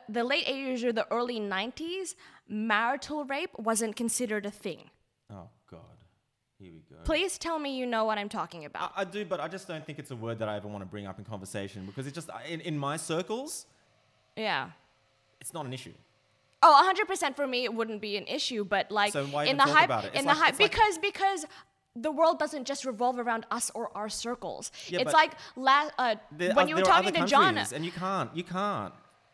Speaker 2: the late 80s or the early 90s, marital rape wasn't considered a thing.
Speaker 1: Oh God. Here we go.
Speaker 2: Please tell me you know what I'm talking about.
Speaker 1: I do, but I just don't think it's a word that I ever want to bring up in conversation because it's just in my circles.
Speaker 2: Yeah.
Speaker 1: It's not an issue.
Speaker 2: Oh, 100% for me it wouldn't be an issue, but like
Speaker 1: so why
Speaker 2: in
Speaker 1: even
Speaker 2: the
Speaker 1: talk
Speaker 2: hype,
Speaker 1: about it?
Speaker 2: in the hype, because the world doesn't just revolve around us or our circles.
Speaker 1: Yeah,
Speaker 2: it's like when you were talking to John,
Speaker 1: and you can't.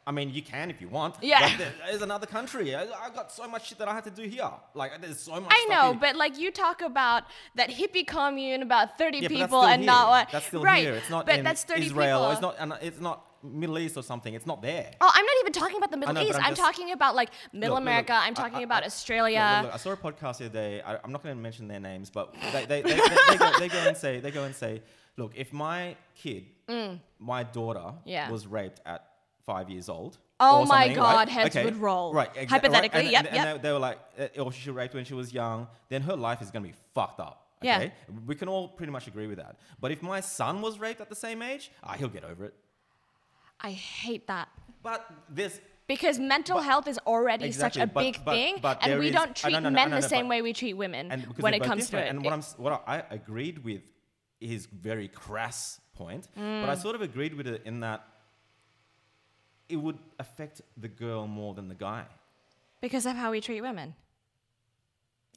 Speaker 1: I mean, you can if you want.
Speaker 2: Yeah.
Speaker 1: But there's another country. I got so much shit that I have to do here. Like, there's so much
Speaker 2: I
Speaker 1: stuff
Speaker 2: know,
Speaker 1: here.
Speaker 2: but like you talk about that hippie commune, about 30
Speaker 1: but
Speaker 2: people, and
Speaker 1: here.
Speaker 2: not what.
Speaker 1: That's still
Speaker 2: right.
Speaker 1: here. It's not
Speaker 2: but
Speaker 1: in
Speaker 2: that's 30
Speaker 1: Israel.
Speaker 2: People.
Speaker 1: It's not Middle East or something. It's not there.
Speaker 2: Oh, I'm not even talking about the Middle East. I'm
Speaker 1: just
Speaker 2: talking about like Middle America.
Speaker 1: Look,
Speaker 2: I'm talking about Australia.
Speaker 1: Look, I saw a podcast the other day. I'm not going to mention their names, but they go and say, look, if my kid, my daughter, was raped at 5 years old.
Speaker 2: Oh my God,
Speaker 1: right?
Speaker 2: heads would roll.
Speaker 1: Right,
Speaker 2: hypothetically,
Speaker 1: right?
Speaker 2: yep.
Speaker 1: And they were like, or she raped when she was young, then her life is going to be fucked up. Okay?
Speaker 2: Yeah.
Speaker 1: We can all pretty much agree with that. But if my son was raped at the same age, he'll get over it.
Speaker 2: I hate that.
Speaker 1: But there's...
Speaker 2: Because mental health is already such a big thing, and we don't treat men the same way we treat women when it comes to it.
Speaker 1: And what I agreed with his very crass point, but I sort of agreed with it in that it would affect the girl more than the guy.
Speaker 2: Because of how we treat women.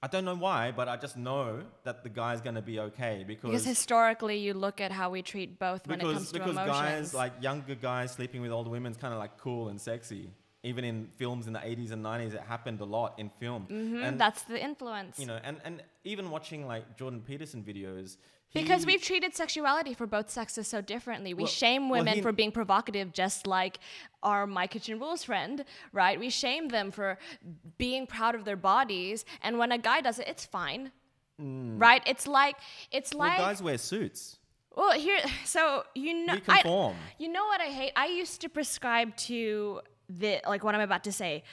Speaker 1: I don't know why, but I just know that the guy's going to be okay because
Speaker 2: historically you look at how we treat both when it comes to emotions.
Speaker 1: Because guys, like younger guys sleeping with older women is kind of like cool and sexy. Even in films in the 80s and 90s, it happened a lot in film.
Speaker 2: And that's the influence.
Speaker 1: You know, and even watching like Jordan Peterson videos.
Speaker 2: Because we've treated sexuality for both sexes so differently. We shame women for being provocative, just like our My Kitchen Rules friend, right? We shame them for being proud of their bodies, and when a guy does it, it's fine, right? It's like
Speaker 1: guys wear suits.
Speaker 2: Well, we
Speaker 1: conform.
Speaker 2: You know what I hate? I used to prescribe to like what I'm about to say,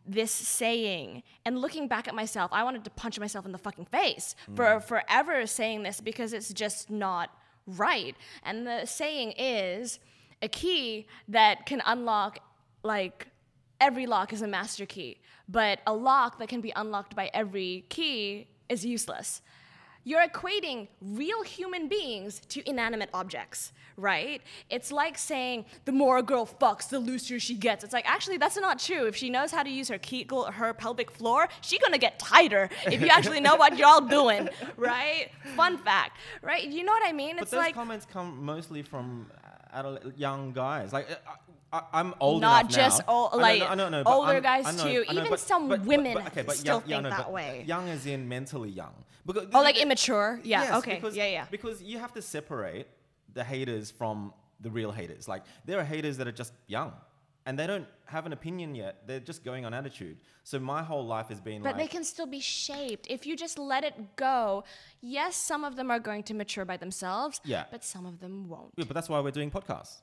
Speaker 2: this saying, and looking back at myself, I wanted to punch myself in the fucking face for forever saying this because it's just not right. And the saying is, a key that can unlock, like, every lock is a master key, but a lock that can be unlocked by every key is useless. You're equating real human beings to inanimate objects, right? It's like saying the more a girl fucks, the looser she gets. It's like, actually, that's not true. If she knows how to use her Kegel, her pelvic floor, she's gonna get tighter if you actually know what y'all doing, right? Fun fact, right? You know what I mean?
Speaker 1: But
Speaker 2: it's
Speaker 1: those
Speaker 2: like
Speaker 1: comments come mostly from young guys. Like, I'm old
Speaker 2: not
Speaker 1: enough
Speaker 2: just
Speaker 1: now.
Speaker 2: Older guys too. Even some women still think
Speaker 1: young,
Speaker 2: that way.
Speaker 1: Young as in mentally young. Because,
Speaker 2: like immature. Yeah.
Speaker 1: Yes,
Speaker 2: okay. Yeah.
Speaker 1: Because you have to separate the haters from the real haters. Like, there are haters that are just young, and they don't have an opinion yet. They're just going on attitude. So my whole life has been
Speaker 2: But they can still be shaped if you just let it go. Yes, some of them are going to mature by themselves.
Speaker 1: Yeah.
Speaker 2: But some of them won't.
Speaker 1: Yeah, but that's why we're doing podcasts.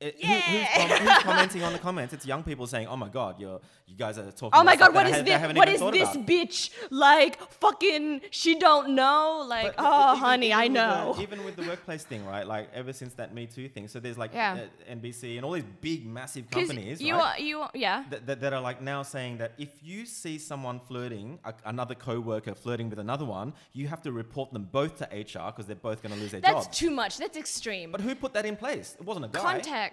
Speaker 2: Yeah.
Speaker 1: Who's commenting on the comments? It's young people saying, "Oh my God, you guys are talking."
Speaker 2: Oh my God,
Speaker 1: what is this?
Speaker 2: What is this bitch? Like, fucking, she don't know. Like, honey, I know.
Speaker 1: Even with the workplace thing, right? Like, ever since that Me Too thing, so there's like NBC and all these big, massive companies, that are like now saying that if you see someone flirting, another co-worker flirting with another one, you have to report them both to HR because they're both going to lose their jobs.
Speaker 2: That's too much. That's extreme.
Speaker 1: But who put that in place? It wasn't a guy.
Speaker 2: Context.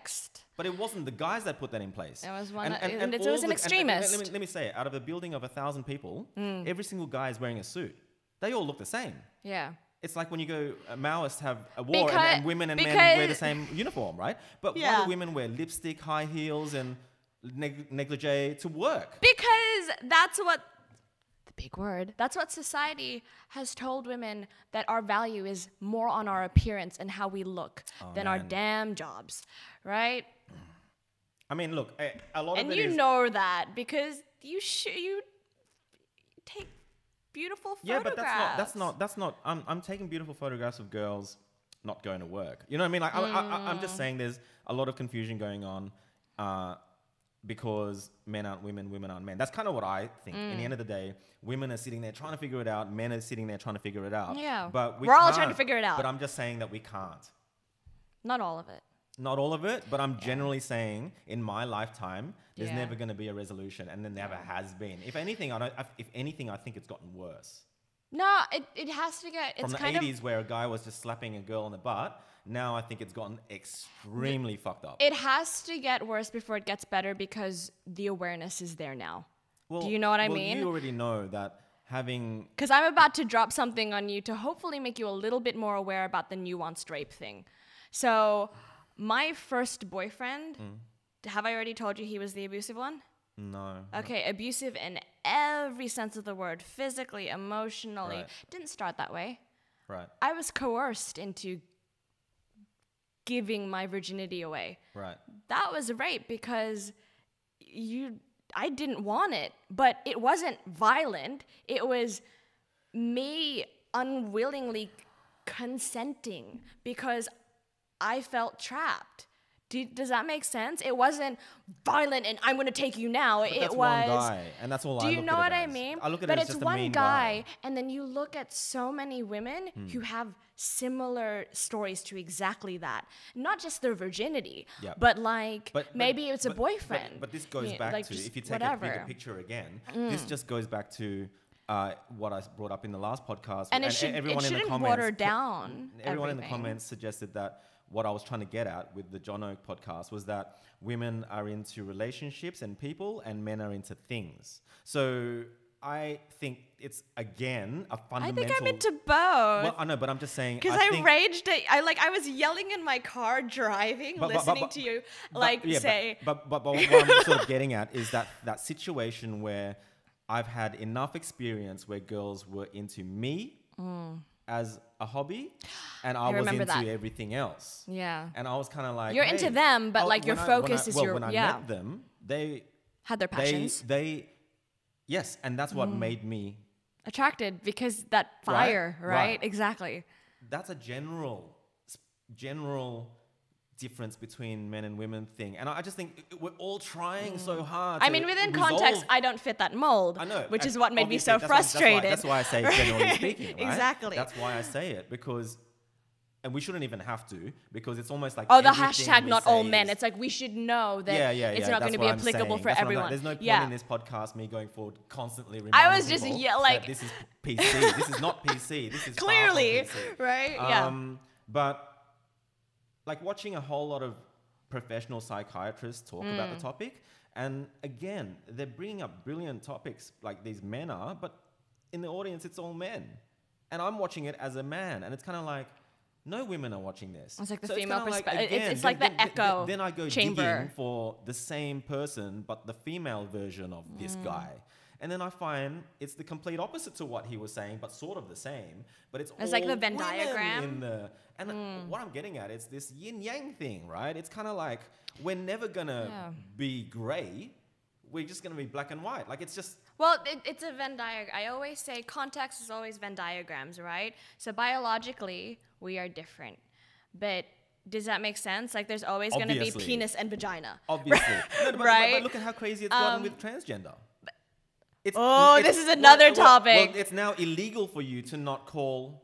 Speaker 1: But it wasn't the guys that put that in place.
Speaker 2: It was one. And it was an extremist.
Speaker 1: Let me say it. Out of a building of 1,000 people, every single guy is wearing a suit. They all look the same.
Speaker 2: Yeah.
Speaker 1: It's like when you go, Maoists have a war and women and men wear the same uniform, right? But why do women wear lipstick, high heels, and negligee to work.
Speaker 2: Because that's what, the big word, that's what society has told women, that our value is more on our appearance and how we look than our damn jobs, right?
Speaker 1: I mean, look, a lot
Speaker 2: and
Speaker 1: of it is...
Speaker 2: And you know that because you take beautiful photographs.
Speaker 1: Yeah, but that's not. I'm taking beautiful photographs of girls not going to work. You know what I mean? Like, I'm just saying there's a lot of confusion going on because men aren't women, women aren't men. That's kind of what I think. In the end of the day, women are sitting there trying to figure it out. Men are sitting there trying to figure it out.
Speaker 2: Yeah.
Speaker 1: But
Speaker 2: we're all trying to figure it out.
Speaker 1: But I'm just saying that we can't.
Speaker 2: Not all of it.
Speaker 1: Not all of it, but I'm generally saying in my lifetime, there's never going to be a resolution, and there never has been. If anything, I think it's gotten worse.
Speaker 2: No, it has to get...
Speaker 1: From the 80s where a guy was just slapping a girl on the butt, now I think it's gotten extremely fucked up.
Speaker 2: It has to get worse before it gets better because the awareness is there now.
Speaker 1: Well,
Speaker 2: do you know what I mean?
Speaker 1: You already know that having...
Speaker 2: Because I'm about to drop something on you to hopefully make you a little bit more aware about the nuanced rape thing. So... my first boyfriend, have I already told you he was the abusive one?
Speaker 1: No.
Speaker 2: Okay, abusive in every sense of the word, physically, emotionally.
Speaker 1: Right.
Speaker 2: Didn't start that way.
Speaker 1: Right.
Speaker 2: I was coerced into giving my virginity away.
Speaker 1: Right.
Speaker 2: That was rape because I didn't want it, but it wasn't violent. It was me unwillingly consenting because I felt trapped. Does that make sense? It wasn't violent and I'm going to take you now.
Speaker 1: But that's one guy, and that's all I look at it as.
Speaker 2: Do you know what I mean?
Speaker 1: I look at
Speaker 2: but
Speaker 1: it as
Speaker 2: it's
Speaker 1: just
Speaker 2: one
Speaker 1: a mean
Speaker 2: guy, and then you look at so many women who have similar stories to exactly that. Not just their virginity, but like maybe it's a boyfriend.
Speaker 1: But this goes back like to, if you take a bigger picture again, this just goes back to what I brought up in the last podcast.
Speaker 2: And it shouldn't water down
Speaker 1: everyone in the comments suggested that what I was trying to get at with the John Oak podcast was that women are into relationships and people and men are into things. So I think it's, again, a fundamental... I think I'm
Speaker 2: into both.
Speaker 1: Well, I know, but I'm just saying...
Speaker 2: Because I raged... I was yelling in my car driving, listening to you, say...
Speaker 1: But what I'm sort of getting at is that situation where I've had enough experience where girls were into me... as a hobby, and I was into everything else.
Speaker 2: Yeah.
Speaker 1: And I was kind of like...
Speaker 2: You're into them, but like your focus is your...
Speaker 1: When I met them, they...
Speaker 2: had their passions.
Speaker 1: Yes, and that's what made me...
Speaker 2: attracted, because that fire, right? Exactly.
Speaker 1: That's a general difference between men and women thing. And I just think we're all trying so hard to
Speaker 2: within context, I don't fit that mold.
Speaker 1: I know.
Speaker 2: Which is what made me so frustrated.
Speaker 1: That's why I say generally speaking, right?
Speaker 2: Exactly.
Speaker 1: That's why I say it, because... and we shouldn't even have to, because it's almost like...
Speaker 2: oh, the hashtag not all men. It's like we should know that it's not going to be applicable for everyone.
Speaker 1: There's no point in this podcast me going forward constantly reminding people that this is PC. This is not PC. This is
Speaker 2: clearly,
Speaker 1: PC.
Speaker 2: Right?
Speaker 1: But... like watching a whole lot of professional psychiatrists talk about the topic, and again, they're bringing up brilliant topics like these men are, but in the audience, it's all men. And I'm watching it as a man, and it's kind of like, no women are watching this.
Speaker 2: It's like the female perspective. It's like the echo
Speaker 1: Then I go
Speaker 2: chamber.
Speaker 1: digging for the same person, but the female version of this guy. And then I find it's the complete opposite to what he was saying, but sort of the same. But it's all
Speaker 2: like the Venn diagram
Speaker 1: in the... and what I'm getting at is this yin-yang thing, right? It's kind of like, we're never going to be grey. We're just going to be black and white. Like, it's just...
Speaker 2: well, it's a Venn diagram. I always say context is always Venn diagrams, right? So biologically, we are different. But does that make sense? Like, there's always going to be penis and vagina.
Speaker 1: Obviously.
Speaker 2: Right?
Speaker 1: But look at how crazy it's gotten with transgender.
Speaker 2: This is another topic.
Speaker 1: Well, it's now illegal for you to not call...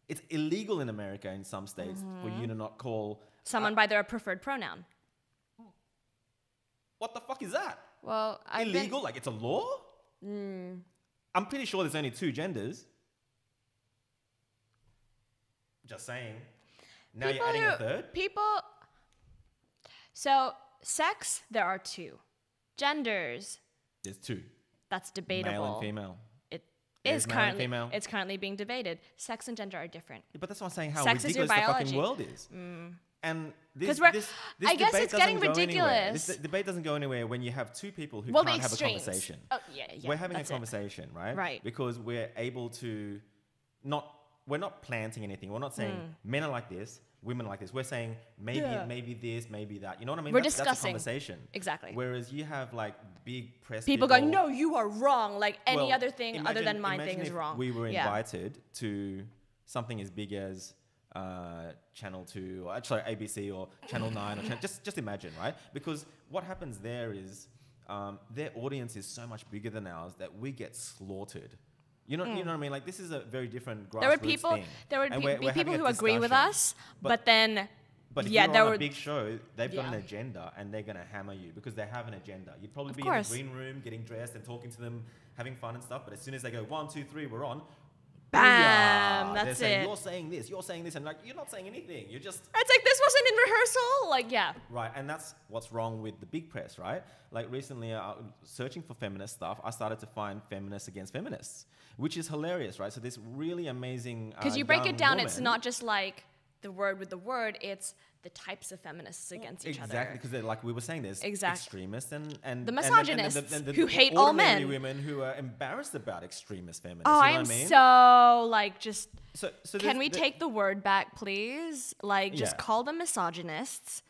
Speaker 1: it's illegal in America in some states for you to not call...
Speaker 2: someone by their preferred pronoun.
Speaker 1: What the fuck is that?
Speaker 2: Well,
Speaker 1: illegal? Like, it's a law? I'm pretty sure there's only 2 genders. Just saying. Now you're adding a third?
Speaker 2: So, sex, there are 2. Genders...
Speaker 1: there's 2.
Speaker 2: That's debatable.
Speaker 1: Male and female.
Speaker 2: It's currently being debated. Sex and gender are different.
Speaker 1: Yeah, but that's what I'm saying, how
Speaker 2: sex
Speaker 1: ridiculous the fucking world is. And
Speaker 2: because
Speaker 1: this
Speaker 2: I guess
Speaker 1: debate
Speaker 2: it's getting
Speaker 1: doesn't go anywhere.
Speaker 2: ridiculous.
Speaker 1: This debate doesn't go anywhere when you have two people who
Speaker 2: Well,
Speaker 1: can't
Speaker 2: the
Speaker 1: have a
Speaker 2: extremes.
Speaker 1: conversation.
Speaker 2: Oh, yeah,
Speaker 1: We're having a
Speaker 2: that's it.
Speaker 1: conversation, right?
Speaker 2: Right.
Speaker 1: Because we're able to we're not planting anything. We're not saying men are like this, women are like this. We're saying maybe this, maybe that. You know what I mean?
Speaker 2: We're
Speaker 1: That's a
Speaker 2: discussing.
Speaker 1: conversation.
Speaker 2: Exactly.
Speaker 1: Whereas you have like big press
Speaker 2: People going, no, you are wrong. Like any
Speaker 1: Well,
Speaker 2: other thing other than my
Speaker 1: imagine
Speaker 2: thing is
Speaker 1: if
Speaker 2: wrong.
Speaker 1: we were
Speaker 2: Yeah.
Speaker 1: invited to something as big as Channel 2, or actually ABC or Channel 9, or just imagine, right? Because what happens there is their audience is so much bigger than ours that we get slaughtered. You know what I mean? Like, this is a very different grassroots
Speaker 2: There would be people who agree with us, but then
Speaker 1: But if you're on a big show, they've got an agenda and they're going to hammer you because they have an agenda. You'd probably be in the green room getting dressed and talking to them, having fun and stuff. But as soon as they go 1, 2, 3, we're on.
Speaker 2: Bam!
Speaker 1: They're
Speaker 2: That's
Speaker 1: saying,
Speaker 2: it.
Speaker 1: you're saying this, and like, you're not saying anything. You're just
Speaker 2: It's like, this wasn't in rehearsal. Like, yeah.
Speaker 1: right, and that's what's wrong with the big press, right? Like recently, searching for feminist stuff, I started to find feminists against feminists, which is hilarious, right? So this really amazing
Speaker 2: Because you break it down,
Speaker 1: woman,
Speaker 2: it's not just like the word with the word, it's the types of feminists against each other.
Speaker 1: Exactly, because like we were saying, there's extremists and
Speaker 2: the misogynists
Speaker 1: and
Speaker 2: who hate all
Speaker 1: ordinary
Speaker 2: men.
Speaker 1: women who are embarrassed about extremist feminists.
Speaker 2: Oh,
Speaker 1: you know
Speaker 2: I'm
Speaker 1: what I mean?
Speaker 2: so like just.
Speaker 1: So
Speaker 2: can we take the word back, please? Like, just call them misogynists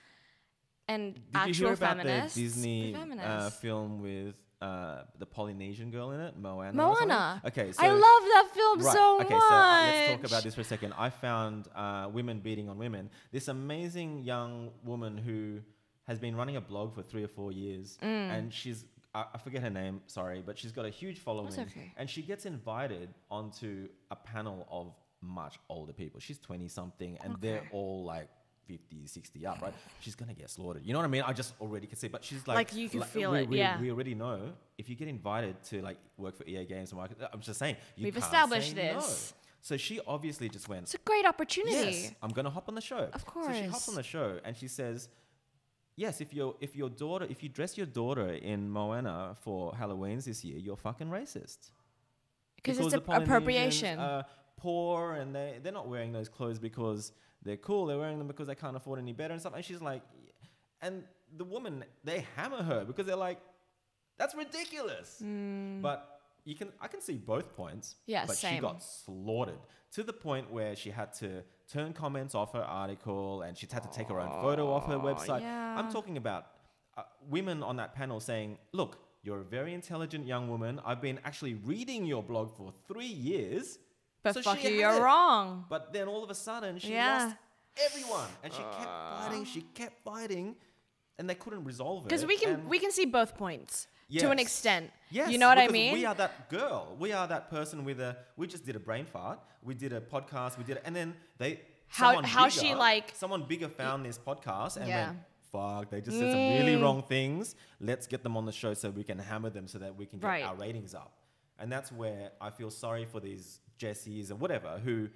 Speaker 2: and
Speaker 1: Did you hear about
Speaker 2: feminists.
Speaker 1: the Disney film with the Polynesian girl in it, Moana? Okay, so
Speaker 2: I love that film so much.
Speaker 1: Okay, so let's talk about this for a second. I found women beating on women. This amazing young woman who has been running a blog for 3 or 4 years, and she's I forget her name, sorry, but she's got a huge following.
Speaker 2: That's okay.
Speaker 1: And she gets invited onto a panel of much older people. She's 20-something, and they're all like 50, 60 up, right? She's going to get slaughtered. You know what I mean? I just already can see. But she's like
Speaker 2: you can feel it, yeah.
Speaker 1: We already know if you get invited to like work for EA Games, I'm just saying,
Speaker 2: We've
Speaker 1: can't
Speaker 2: established
Speaker 1: say
Speaker 2: this.
Speaker 1: No. So she obviously just went,
Speaker 2: it's a great opportunity.
Speaker 1: yes, I'm going to hop on the show.
Speaker 2: Of course.
Speaker 1: So she hops on the show and she says, yes, if you dress your daughter in Moana for Halloween's this year, you're fucking racist.
Speaker 2: Because it's
Speaker 1: the Polynesians
Speaker 2: appropriation.
Speaker 1: are poor and they're not wearing those clothes because they're cool. They're wearing them because they can't afford any better and stuff. And she's like, and the woman, they hammer her because they're like, that's ridiculous. But I can see both points.
Speaker 2: Yeah,
Speaker 1: but
Speaker 2: same.
Speaker 1: she got slaughtered to the point where she had to turn comments off her article and she had to take her own photo off her website.
Speaker 2: Yeah.
Speaker 1: I'm talking about women on that panel saying, look, you're a very intelligent young woman. I've been actually reading your blog for 3 years.
Speaker 2: But
Speaker 1: so
Speaker 2: fuck
Speaker 1: she
Speaker 2: you,
Speaker 1: had
Speaker 2: you're
Speaker 1: it.
Speaker 2: wrong.
Speaker 1: But then all of a sudden, she
Speaker 2: Yeah.
Speaker 1: lost everyone. And she kept fighting, and they couldn't resolve it.
Speaker 2: Because we can see both points to an
Speaker 1: Yes.
Speaker 2: extent.
Speaker 1: Yes,
Speaker 2: You know what I
Speaker 1: because
Speaker 2: mean?
Speaker 1: we are that girl. We are that person we just did a brain fart. We did a podcast. And then someone bigger found this podcast and went, fuck, they just said some really wrong things. Let's get them on the show so we can hammer them so that we can get our ratings up. And that's where I feel sorry for these Jessies or whatever who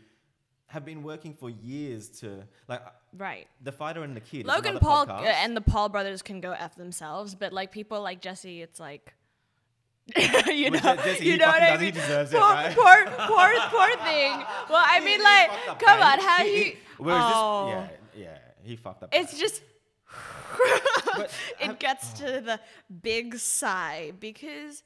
Speaker 1: have been working for years to the fighter and the kid.
Speaker 2: Logan Paul and the Paul brothers can go F themselves, but like people like Jesse, it's like you know what I mean?
Speaker 1: He deserves
Speaker 2: poor,
Speaker 1: it, right?
Speaker 2: poor thing. Well, I mean, like, come on, how
Speaker 1: he fucked up.
Speaker 2: It's just it gets to the big sigh because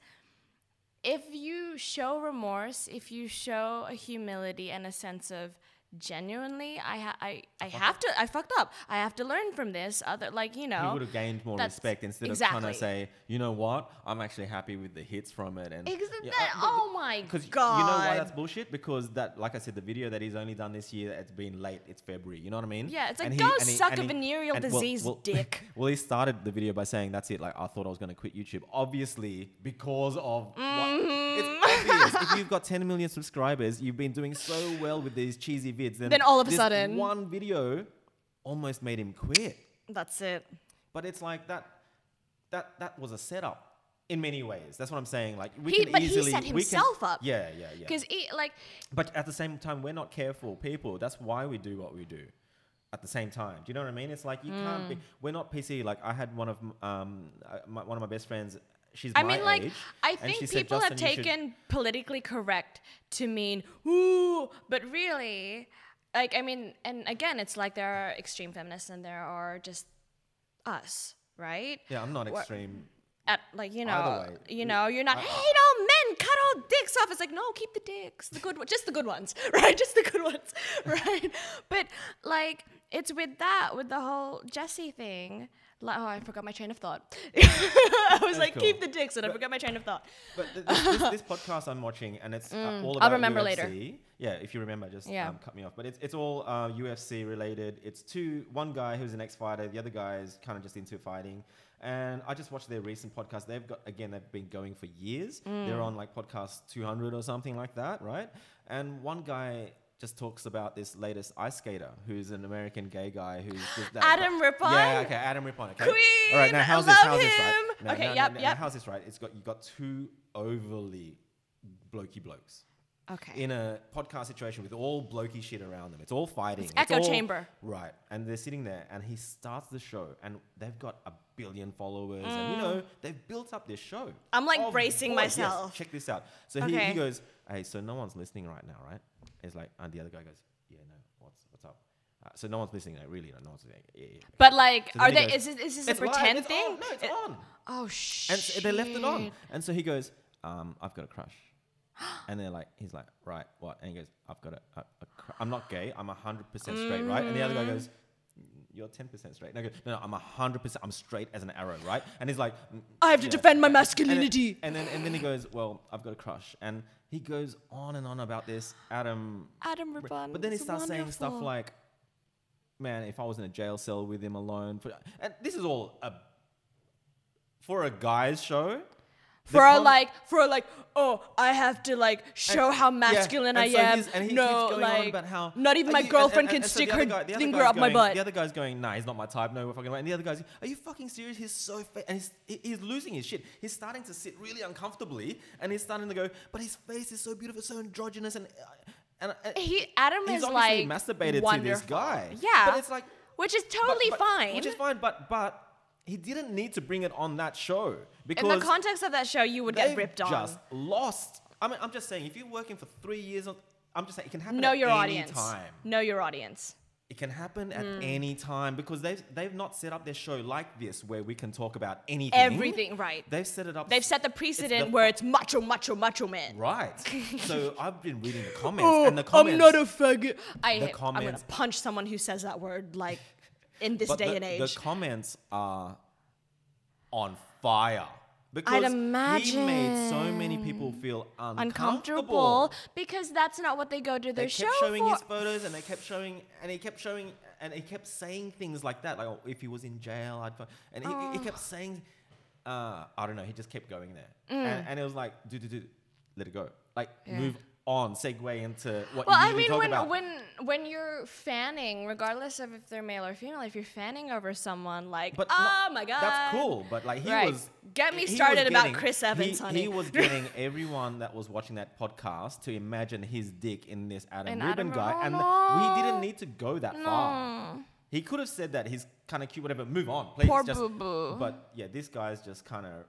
Speaker 2: if you show remorse, if you show a humility and a sense of genuinely, I fucked up. I have to learn from this.
Speaker 1: He would have gained more respect instead of trying to say, you know what, I'm actually happy with the hits from it. And
Speaker 2: oh my god!
Speaker 1: Because you know why that's bullshit? Because that, like I said, the video that he's only done this year, it's been late. It's February. You know what I mean?
Speaker 2: Yeah, it's like go suck a venereal disease, dick.
Speaker 1: Well, he started the video by saying, "That's it. Like I thought I was going to quit YouTube." Obviously, because of it's obvious. If you've got 10 million subscribers, you've been doing so well with these cheesy vids.
Speaker 2: Then all of a sudden,
Speaker 1: one video almost made him quit.
Speaker 2: That's it.
Speaker 1: But it's like that was a setup in many ways. That's what I'm saying. Like
Speaker 2: he set himself up.
Speaker 1: Yeah.
Speaker 2: Because
Speaker 1: But at the same time, we're not careful people. That's why we do what we do. At the same time, do you know what I mean? It's like you can't be. We're not PC. Like I had one of my best friends. She's my age.
Speaker 2: I think people have taken politically correct to mean ooh, but really, Like, I mean, and again, it's like there are extreme feminists and there are just us, right?
Speaker 1: Yeah, I'm not extreme.
Speaker 2: At, like, you
Speaker 1: Either
Speaker 2: know,
Speaker 1: way.
Speaker 2: you're not, hey, no, men, cut all dicks off. It's like, no, keep the dicks, the good ones, just the good ones, right? Just the good ones, right? But, like, it's with the whole Jessie thing. Like, oh, I forgot my train of thought. I was like, cool. Keep the dicks, and I forgot my train of thought.
Speaker 1: But this podcast I'm watching, and it's all about
Speaker 2: I'll remember
Speaker 1: UFC.
Speaker 2: Later.
Speaker 1: Yeah, if you remember, just cut me off. But it's all UFC related. It's one guy who's an ex-fighter, the other guy is kind of just into fighting. And I just watched their recent podcast. They've been going for years. They're on like podcast 200 or something like that, right? And one guy just talks about this latest ice skater who's an American gay guy who's just
Speaker 2: Adam Rippon.
Speaker 1: Yeah, okay, Adam Rippon. Okay.
Speaker 2: Queen.
Speaker 1: All right, now how's
Speaker 2: I
Speaker 1: this?
Speaker 2: love
Speaker 1: How's this,
Speaker 2: him.
Speaker 1: right? Now,
Speaker 2: Okay,
Speaker 1: now, how's this, right? You got two overly blokey blokes.
Speaker 2: Okay.
Speaker 1: In a podcast situation with all blokey shit around them. It's all fighting.
Speaker 2: It's echo chamber.
Speaker 1: Right. And they're sitting there and he starts the show and they've got 1 billion followers and, you know, they've built up this show.
Speaker 2: I'm like bracing myself.
Speaker 1: Yes, check this out. So he goes, hey, so no one's listening right now, right? It's like, and the other guy goes, yeah, no, what's up? So no one's listening, like, really, no one's listening. Yeah.
Speaker 2: But like,
Speaker 1: So
Speaker 2: are
Speaker 1: then
Speaker 2: they,
Speaker 1: he goes,
Speaker 2: is this a pretend thing?
Speaker 1: On. No, it's on.
Speaker 2: Oh, shit.
Speaker 1: And so they left it on. And so he goes, I've got a crush. And they're like, he's like, right, what? And he goes, I've got I'm not gay. I'm 100% straight, right? And the other guy goes, you're 10% straight. And I go, no, I'm 100%. I'm straight as an arrow, right? And he's like,
Speaker 2: I have to defend my masculinity.
Speaker 1: And then he goes, well, I've got a crush. And he goes on and on about this Adam
Speaker 2: Rippon.
Speaker 1: But then he starts saying stuff like, man, if I was in a jail cell with him alone, and this is all for a guy's show. For
Speaker 2: oh, I have to like show how masculine I am.
Speaker 1: And he keeps going on about how
Speaker 2: not even my girlfriend can stick her finger up my butt.
Speaker 1: The other guy's going, nah, he's not my type. No, we're fucking right. And the other guy's, are you fucking serious? He's so fake, and he's losing his shit. He's starting to sit really uncomfortably, and he's starting to go, but his face is so beautiful, so androgynous, and
Speaker 2: Adam
Speaker 1: he's
Speaker 2: is
Speaker 1: obviously
Speaker 2: like
Speaker 1: masturbated
Speaker 2: wonderful.
Speaker 1: to this guy.
Speaker 2: Yeah,
Speaker 1: but it's like,
Speaker 2: which is totally fine.
Speaker 1: Which is fine, but. He didn't need to bring it on that show because
Speaker 2: in the context of that show, you would get ripped on.
Speaker 1: Just lost. I mean, I'm just saying, if you're working for 3 years, I'm just saying it can happen
Speaker 2: Know
Speaker 1: at
Speaker 2: your
Speaker 1: any
Speaker 2: audience.
Speaker 1: time.
Speaker 2: Know your audience.
Speaker 1: It can happen at any time because they've not set up their show like this where we can talk about anything.
Speaker 2: Everything, right?
Speaker 1: They've set it up.
Speaker 2: They've set the precedent where it's macho man.
Speaker 1: Right. So I've been reading the comments and the comments.
Speaker 2: I'm not a faggot. I'm
Speaker 1: comments,
Speaker 2: gonna punch someone who says that word like in this day and age.
Speaker 1: The comments are on fire because
Speaker 2: I'd imagine
Speaker 1: he made so many people feel uncomfortable
Speaker 2: because that's not what they go to their show for.
Speaker 1: They kept showing his photos and he kept saying things like that, like, oh, if he was in jail, he kept saying, I don't know, he just kept going there, and it was like, dude, let it go, like move on, segue into what you usually talk about.
Speaker 2: When you're fanning, regardless of if they're male or female, if you're fanning over someone, like, my God.
Speaker 1: That's cool, but like he was...
Speaker 2: Get me started about Chris Evans, honey.
Speaker 1: He was getting everyone that was watching that podcast to imagine his dick in this Adam Rippon guy, and we didn't need to go that far. He could have said that he's kind of cute, whatever, move on, please.
Speaker 2: Poor boo-boo.
Speaker 1: But yeah, this guy's just kind of...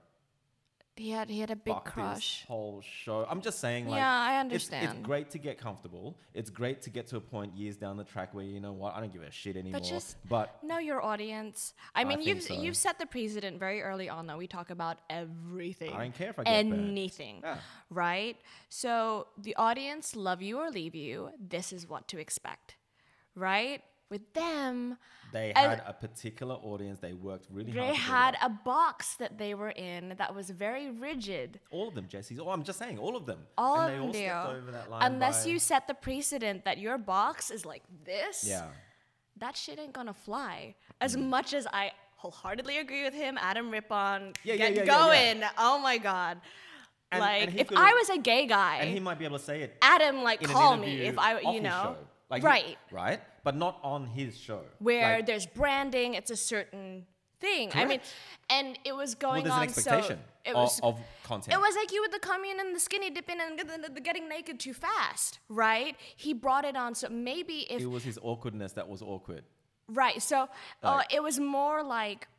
Speaker 2: He had a big crush.
Speaker 1: This whole show. I'm just saying, like,
Speaker 2: yeah, I understand.
Speaker 1: It's great to get comfortable. It's great to get to a point years down the track where, you know what, I don't give a shit anymore.
Speaker 2: But know your audience. I mean, you've set the precedent very early on. Though we talk about everything.
Speaker 1: I don't care if I get
Speaker 2: anything, right? So the audience, love you or leave you. This is what to expect, right? With them,
Speaker 1: they had a particular audience. They worked really hard.
Speaker 2: They had a box that they were in that was very rigid.
Speaker 1: All of them, Jessie. Oh, I'm just saying, all of them.
Speaker 2: All
Speaker 1: and
Speaker 2: of them
Speaker 1: they all stepped over that line.
Speaker 2: Unless you set the precedent that your box is like this,
Speaker 1: yeah,
Speaker 2: that shit ain't gonna fly. As much as I wholeheartly agree with him, Adam Rippon, get going. Yeah. Oh my God. And if I was a gay guy,
Speaker 1: and he might be able to say it.
Speaker 2: Adam, like, call me if I, you know.
Speaker 1: Like right? But not on his show.
Speaker 2: Where there's branding, it's a certain thing.
Speaker 1: Correct.
Speaker 2: I mean, and it was going on.
Speaker 1: There's an expectation of content.
Speaker 2: It was like you with the commune and the skinny dipping and the getting naked too fast, right? He brought it on, so maybe if...
Speaker 1: It was his awkwardness that was awkward.
Speaker 2: Right, so it was more like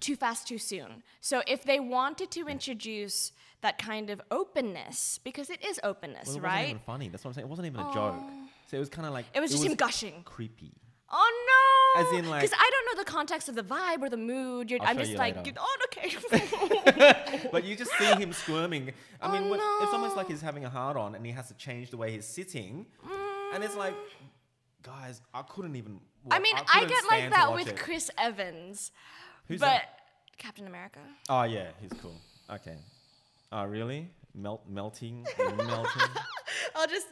Speaker 2: too fast, too soon. So if they wanted to introduce that kind of openness, because it is openness,
Speaker 1: well, it
Speaker 2: right?
Speaker 1: wasn't even funny. That's what I'm saying. It wasn't even a joke. So it was kind of like...
Speaker 2: It was just him gushing.
Speaker 1: Creepy.
Speaker 2: Oh, no.
Speaker 1: As in, like...
Speaker 2: Because I don't know the context of the vibe or the mood. I'm just like, okay.
Speaker 1: But you just see him squirming. I mean, it's almost like he's having a hard-on and he has to change the way he's sitting. And it's like, guys, I couldn't even...
Speaker 2: I mean, I get like that with Chris Evans.
Speaker 1: Who's
Speaker 2: but
Speaker 1: that?
Speaker 2: Captain America.
Speaker 1: Oh, yeah, he's cool. Okay. Oh, really? Melting?
Speaker 2: I'll just...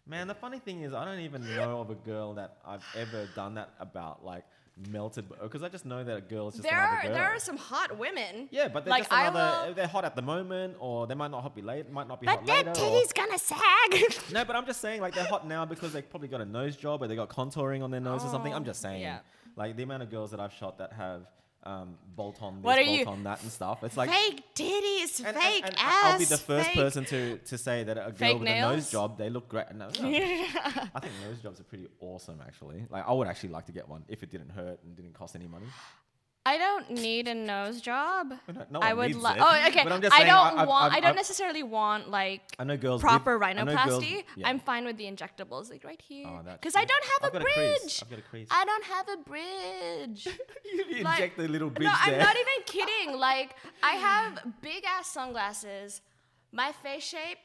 Speaker 1: Man, the funny thing is I don't even know of a girl that I've ever done that about, like, melted... Because I just know that a girl is just another girl.
Speaker 2: There are some hot women.
Speaker 1: Yeah, but they're
Speaker 2: like,
Speaker 1: just another... They're hot at the moment, or they might not be late, might not be hot later.
Speaker 2: But their titty's gonna sag.
Speaker 1: No, but I'm just saying, like, they're hot now because they probably got a nose job or they got contouring on their nose or something. I'm just saying. Yeah. Like, the amount of girls that I've shot that have... bolt on this, bolt on that and stuff. It's like
Speaker 2: fake titties, fake ass.
Speaker 1: I'll be the first person to say that a girl with a nose job, they look great. No. I think nose jobs are pretty awesome, actually. Like, I would actually like to get one if it didn't hurt and didn't cost any money.
Speaker 2: I don't need a nose job.
Speaker 1: No one needs it.
Speaker 2: Oh, okay.
Speaker 1: But I'm just saying,
Speaker 2: I don't necessarily want like
Speaker 1: I know girls
Speaker 2: proper rhinoplasty.
Speaker 1: Yeah.
Speaker 2: I'm fine with the injectables, like right here. Because
Speaker 1: Oh,
Speaker 2: I don't have a bridge.
Speaker 1: I've got a crease.
Speaker 2: I don't have a bridge.
Speaker 1: You inject the little bridge
Speaker 2: there.
Speaker 1: there.
Speaker 2: I'm not even kidding. Like, I have big ass sunglasses. My face shape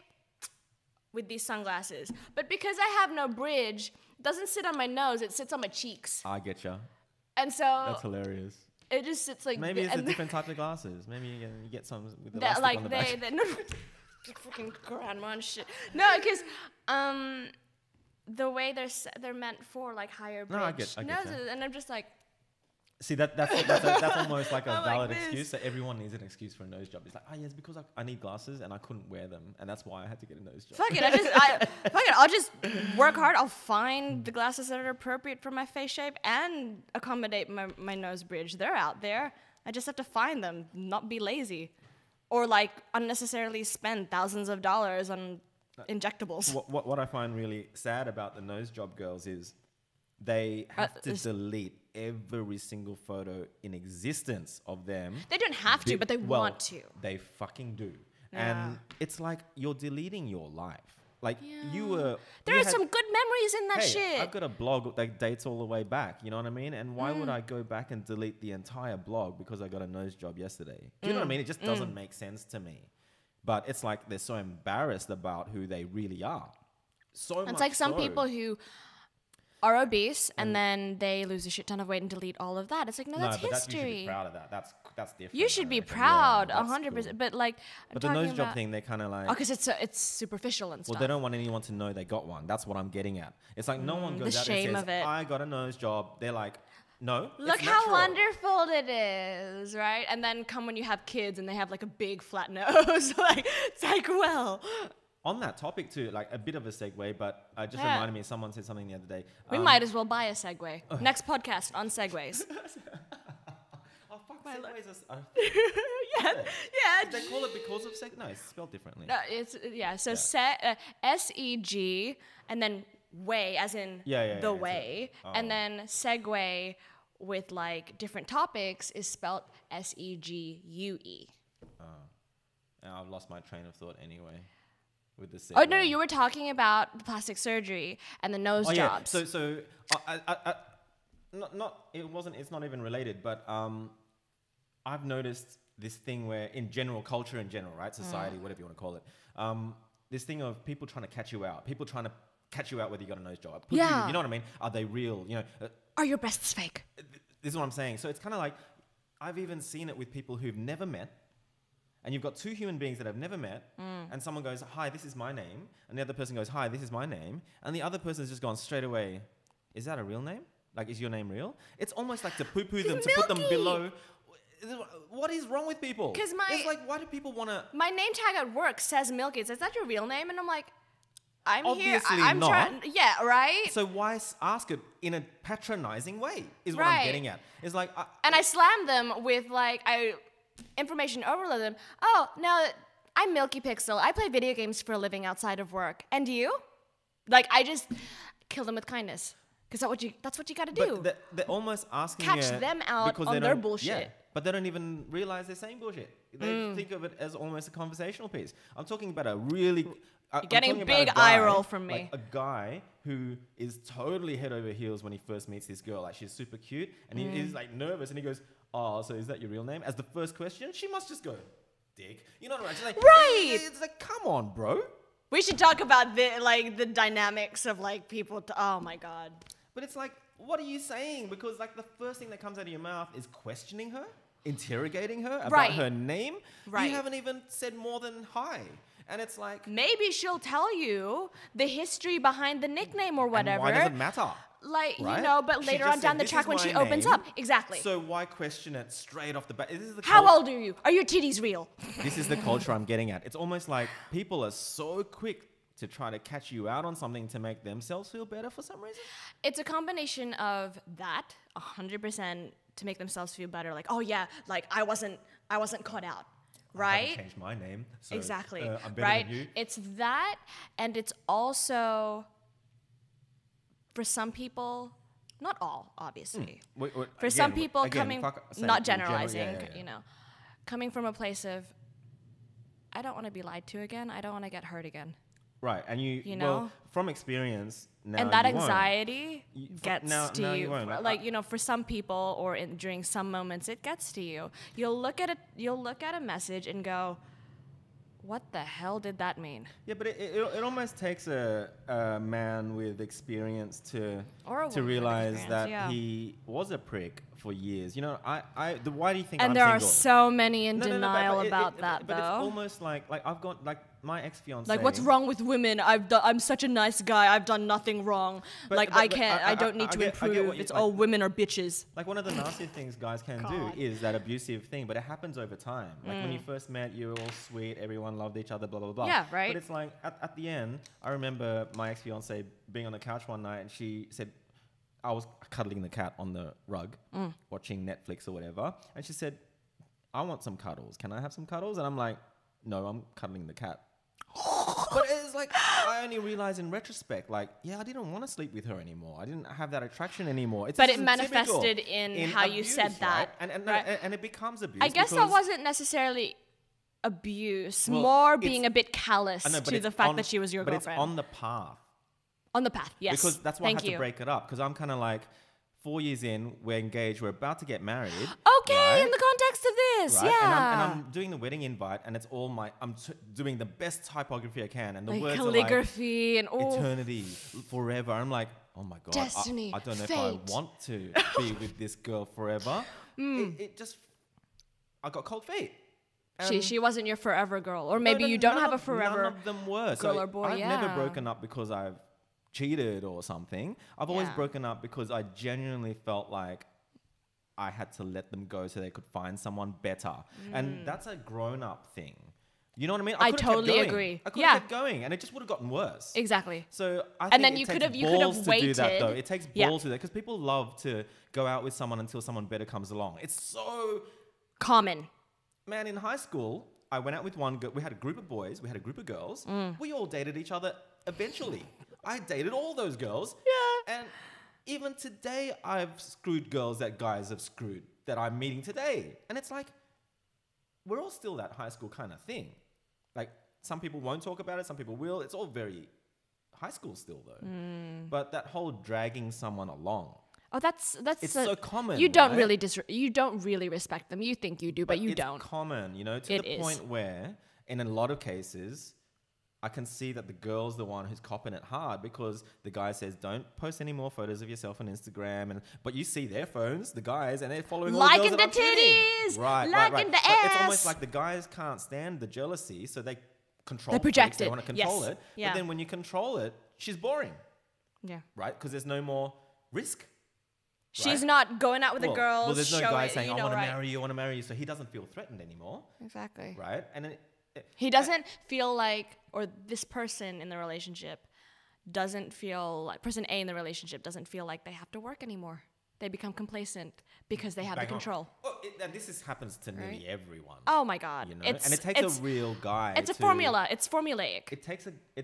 Speaker 2: with these sunglasses, but because I have no bridge, it doesn't sit on my nose. It sits on my cheeks.
Speaker 1: I get you.
Speaker 2: And so
Speaker 1: that's hilarious.
Speaker 2: It just sits like...
Speaker 1: Maybe it's a different type of glasses. Maybe you get some with the elastic on the back.
Speaker 2: No, fucking grandma and shit. No, because the way they're meant for like higher bridge
Speaker 1: I get
Speaker 2: noses, and I'm just like...
Speaker 1: See, that's almost like a valid excuse. So everyone needs an excuse for a nose job. It's like, it's because I need glasses and I couldn't wear them, and that's why I had to get a nose job.
Speaker 2: Fuck it, I'll just work hard. I'll find the glasses that are appropriate for my face shape and accommodate my nose bridge. They're out there. I just have to find them, not be lazy, or like unnecessarily spend thousands of dollars on injectables.
Speaker 1: What I find really sad about the nose job girls is they have to delete every single photo in existence of them.
Speaker 2: They don't have to, but they want to.
Speaker 1: They fucking do. Yeah. And it's like you're deleting your life. Like
Speaker 2: there are some good memories in that shit.
Speaker 1: I've got a blog that dates all the way back, you know what I mean? And why would I go back and delete the entire blog because I got a nose job yesterday? Do you know what I mean? It just doesn't make sense to me. But it's like they're so embarrassed about who they really are.
Speaker 2: It's like some people who are obese and then they lose a shit ton of weight and delete all of that. It's like, no, that's history. You should be
Speaker 1: proud of that. That's different.
Speaker 2: You should be proud, 100%. Cool. But like,
Speaker 1: but the nose job thing, they kind of like...
Speaker 2: Oh, because it's superficial and stuff.
Speaker 1: Well, they don't want anyone to know they got one. That's what I'm getting at. It's like no one goes out and says, I got a nose job. They're like, no,
Speaker 2: look how wonderful it is, right? And then come when you have kids and they have like a big flat nose. Like, it's like, well...
Speaker 1: On that topic too, like a bit of a segue, but just reminded me, someone said something the other day.
Speaker 2: We might as well buy a Segway. Next podcast on Segways.
Speaker 1: Oh, fuck, Segways are...
Speaker 2: yeah.
Speaker 1: Did they call it because of Seg? No, it's spelled differently.
Speaker 2: No, so S-E-G, and then way, as in the way. And then Segway with like different topics is spelled S-E-G-U-E.
Speaker 1: I've lost my train of thought anyway. With the
Speaker 2: oh no, you were talking about the plastic surgery and the nose jobs.
Speaker 1: Yeah. So it's not even related, but I've noticed this thing where in general culture in general, right, society, whatever you want to call it, this thing of people trying to catch you out, whether you got a nose job. You know what I mean? Are they real? You know,
Speaker 2: are your breasts fake?
Speaker 1: This is what I'm saying. So it's kind of like I've even seen it with people who've never met. And you've got two human beings that have never met, and someone goes, hi, this is my name. And the other person goes, hi, this is my name. And the other person has just gone straight away, is that a real name? Like, is your name real? It's almost like to poo-poo them, to put them below. What is wrong with people?
Speaker 2: It's
Speaker 1: like, why do people want to...
Speaker 2: My name tag at work says Milky. It says, is that your real name? And I'm like, I'm
Speaker 1: obviously
Speaker 2: here. I'm
Speaker 1: not.
Speaker 2: trying. Yeah, right?
Speaker 1: So why ask it in a patronizing way is what I'm getting at. It's like...
Speaker 2: and I slam them with, like, information overload them. Oh, no, I'm Milky Pixel. I play video games for a living outside of work. And you? Like, I just kill them with kindness. Because that's what you got to do.
Speaker 1: But they're almost asking
Speaker 2: catch them out on their bullshit.
Speaker 1: Yeah, but they don't even realize they're saying bullshit. They think of it as almost a conversational piece. I'm talking about a really...
Speaker 2: You're getting big eye roll from me.
Speaker 1: Like a guy who is totally head over heels when he first meets this girl. Like, she's super cute, and he's like nervous, and he goes, "Oh, so is that your real name?" As the first question, she must just go, "Dick." You know what I mean? She's like,
Speaker 2: right.
Speaker 1: It's like, come on, bro.
Speaker 2: We should talk about the dynamics of like people. Oh my god.
Speaker 1: But it's like, what are you saying? Because like the first thing that comes out of your mouth is questioning her, interrogating her about her name. Right. You haven't even said more than hi. And it's like...
Speaker 2: Maybe she'll tell you the history behind the nickname or whatever.
Speaker 1: And why does it matter?
Speaker 2: Like, right? You know, but later on down the track when she opens up. Exactly.
Speaker 1: So why question it straight off the bat?
Speaker 2: How old are you? Are your titties real?
Speaker 1: This is the culture I'm getting at. It's almost like people are so quick to try to catch you out on something to make themselves feel better for some reason.
Speaker 2: It's a combination of that, 100%, to make themselves feel better. Like, oh yeah, like I wasn't caught out. Right?
Speaker 1: I haven't changed my name. So,
Speaker 2: exactly.
Speaker 1: I'm better than you.
Speaker 2: It's that, and it's also, for some people, not all, obviously. For some people, not generalizing, you know, coming from a place of, I don't want to be lied to again. I don't want to get hurt again.
Speaker 1: Right, and you know, well, from experience, now
Speaker 2: and that anxiety gets to
Speaker 1: now
Speaker 2: you. Like, you know, for some people, or during some moments, it gets to you. You'll look at a message and go, "What the hell did that mean?"
Speaker 1: Yeah, but it almost takes a man with experience to realize that he was a prick for years. You know, why do you think?
Speaker 2: And there are so many in denial about that, though.
Speaker 1: But it's almost like I've got like my ex-fiance.
Speaker 2: Like, what's wrong with women? I'm such a nice guy. I've done nothing wrong. I don't need to improve. It's all women are bitches.
Speaker 1: Like, one of the nasty things guys can do is that abusive thing, but it happens over time. Like, when you first met, you were all sweet, everyone loved each other, blah, blah, blah.
Speaker 2: Yeah, right.
Speaker 1: But it's like, at the end, I remember my ex-fiance being on the couch one night, and she said, I was cuddling the cat on the rug, watching Netflix or whatever, and she said, "I want some cuddles. Can I have some cuddles?" And I'm like, "No, I'm cuddling the cat." But it's like, I only realized in retrospect, like, yeah, I didn't want to sleep with her anymore. I didn't have that attraction anymore.
Speaker 2: But it manifested in how you said that.
Speaker 1: Right? And it becomes abuse.
Speaker 2: I guess that wasn't necessarily abuse, more being a bit callous to the fact that she was your girlfriend.
Speaker 1: But it's on the path.
Speaker 2: On the path, yes.
Speaker 1: Because that's why I had to break it up. Because I'm kind of like, 4 years in, we're engaged, we're about to get married.
Speaker 2: Okay, right? In the context of this,
Speaker 1: right?
Speaker 2: yeah.
Speaker 1: And I'm doing the wedding invite, and it's all I'm doing the best typography I can, and the
Speaker 2: like
Speaker 1: words
Speaker 2: calligraphy
Speaker 1: are like
Speaker 2: and
Speaker 1: eternity, forever. I'm like, oh my god,
Speaker 2: destiny,
Speaker 1: I don't know
Speaker 2: fate.
Speaker 1: If I want to be with this girl forever. It just, I got cold feet.
Speaker 2: She wasn't your forever girl, or maybe you don't have a forever.
Speaker 1: None of them were.
Speaker 2: Girl or boy.
Speaker 1: I've never broken up because I've cheated or something. I've always broken up because I genuinely felt like I had to let them go so they could find someone better. And that's a grown-up thing. You know what I mean?
Speaker 2: I totally agree.
Speaker 1: I could have kept going, and it just would have gotten worse.
Speaker 2: Exactly.
Speaker 1: So I think it takes balls to do that, though. It takes balls to do that, because people love to go out with someone until someone better comes along. It's so
Speaker 2: common. Man,
Speaker 1: in high school, I went out with one girl. We had a group of boys. We had a group of girls. We all dated each other eventually. I dated all those girls. Yeah. And even today, I've screwed girls that guys have screwed that I'm meeting today. And it's like, we're all still that high school kind of thing. Like, some people won't talk about it. Some people will. It's all very high school still, though. But that whole dragging someone along. Oh, that's it's so common. You don't really you don't really respect them. You think you do, but you don't. It's common, you know, to the point where in a lot of cases, I can see that the girl's the one who's copping it hard, because the guy says, "Don't post any more photos of yourself on Instagram," but you see their phones, the guys, and they're following all the girls that I'm titties, right? Liking the ass. But it's almost like the guys can't stand the jealousy, so they control. They project it. They want to control it. Yeah. But then when you control it, she's boring. Yeah. Right? Because there's no more risk. She's not going out with the girls. Well, there's no guy saying, "I want to marry you, I want to marry you," so he doesn't feel threatened anymore. Exactly. Right? And he doesn't feel like, or this person in the relationship doesn't feel like, person A in the relationship doesn't feel like they have to work anymore. They become complacent because they have the control. And this happens to nearly everyone. Oh my God. You know? And it takes a real guy. It's a formula. It's formulaic. It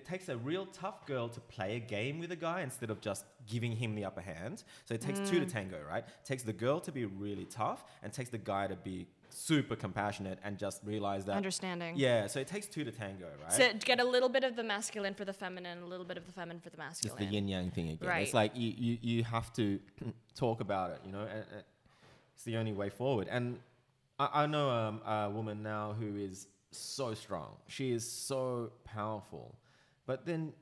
Speaker 1: takes a real tough girl to play a game with a guy instead of just giving him the upper hand. So it takes two to tango, right? It takes the girl to be really tough, and it takes the guy to be super compassionate and just realize that.
Speaker 2: Understanding.
Speaker 1: Yeah, so it takes two to tango, right?
Speaker 2: So get a little bit of the masculine for the feminine, a little bit of the feminine for the masculine.
Speaker 1: It's the yin yang thing again.
Speaker 2: Right.
Speaker 1: It's like you have to talk about it, you know, and it's the only way forward. And I know a woman now who is so strong. She is so powerful. But then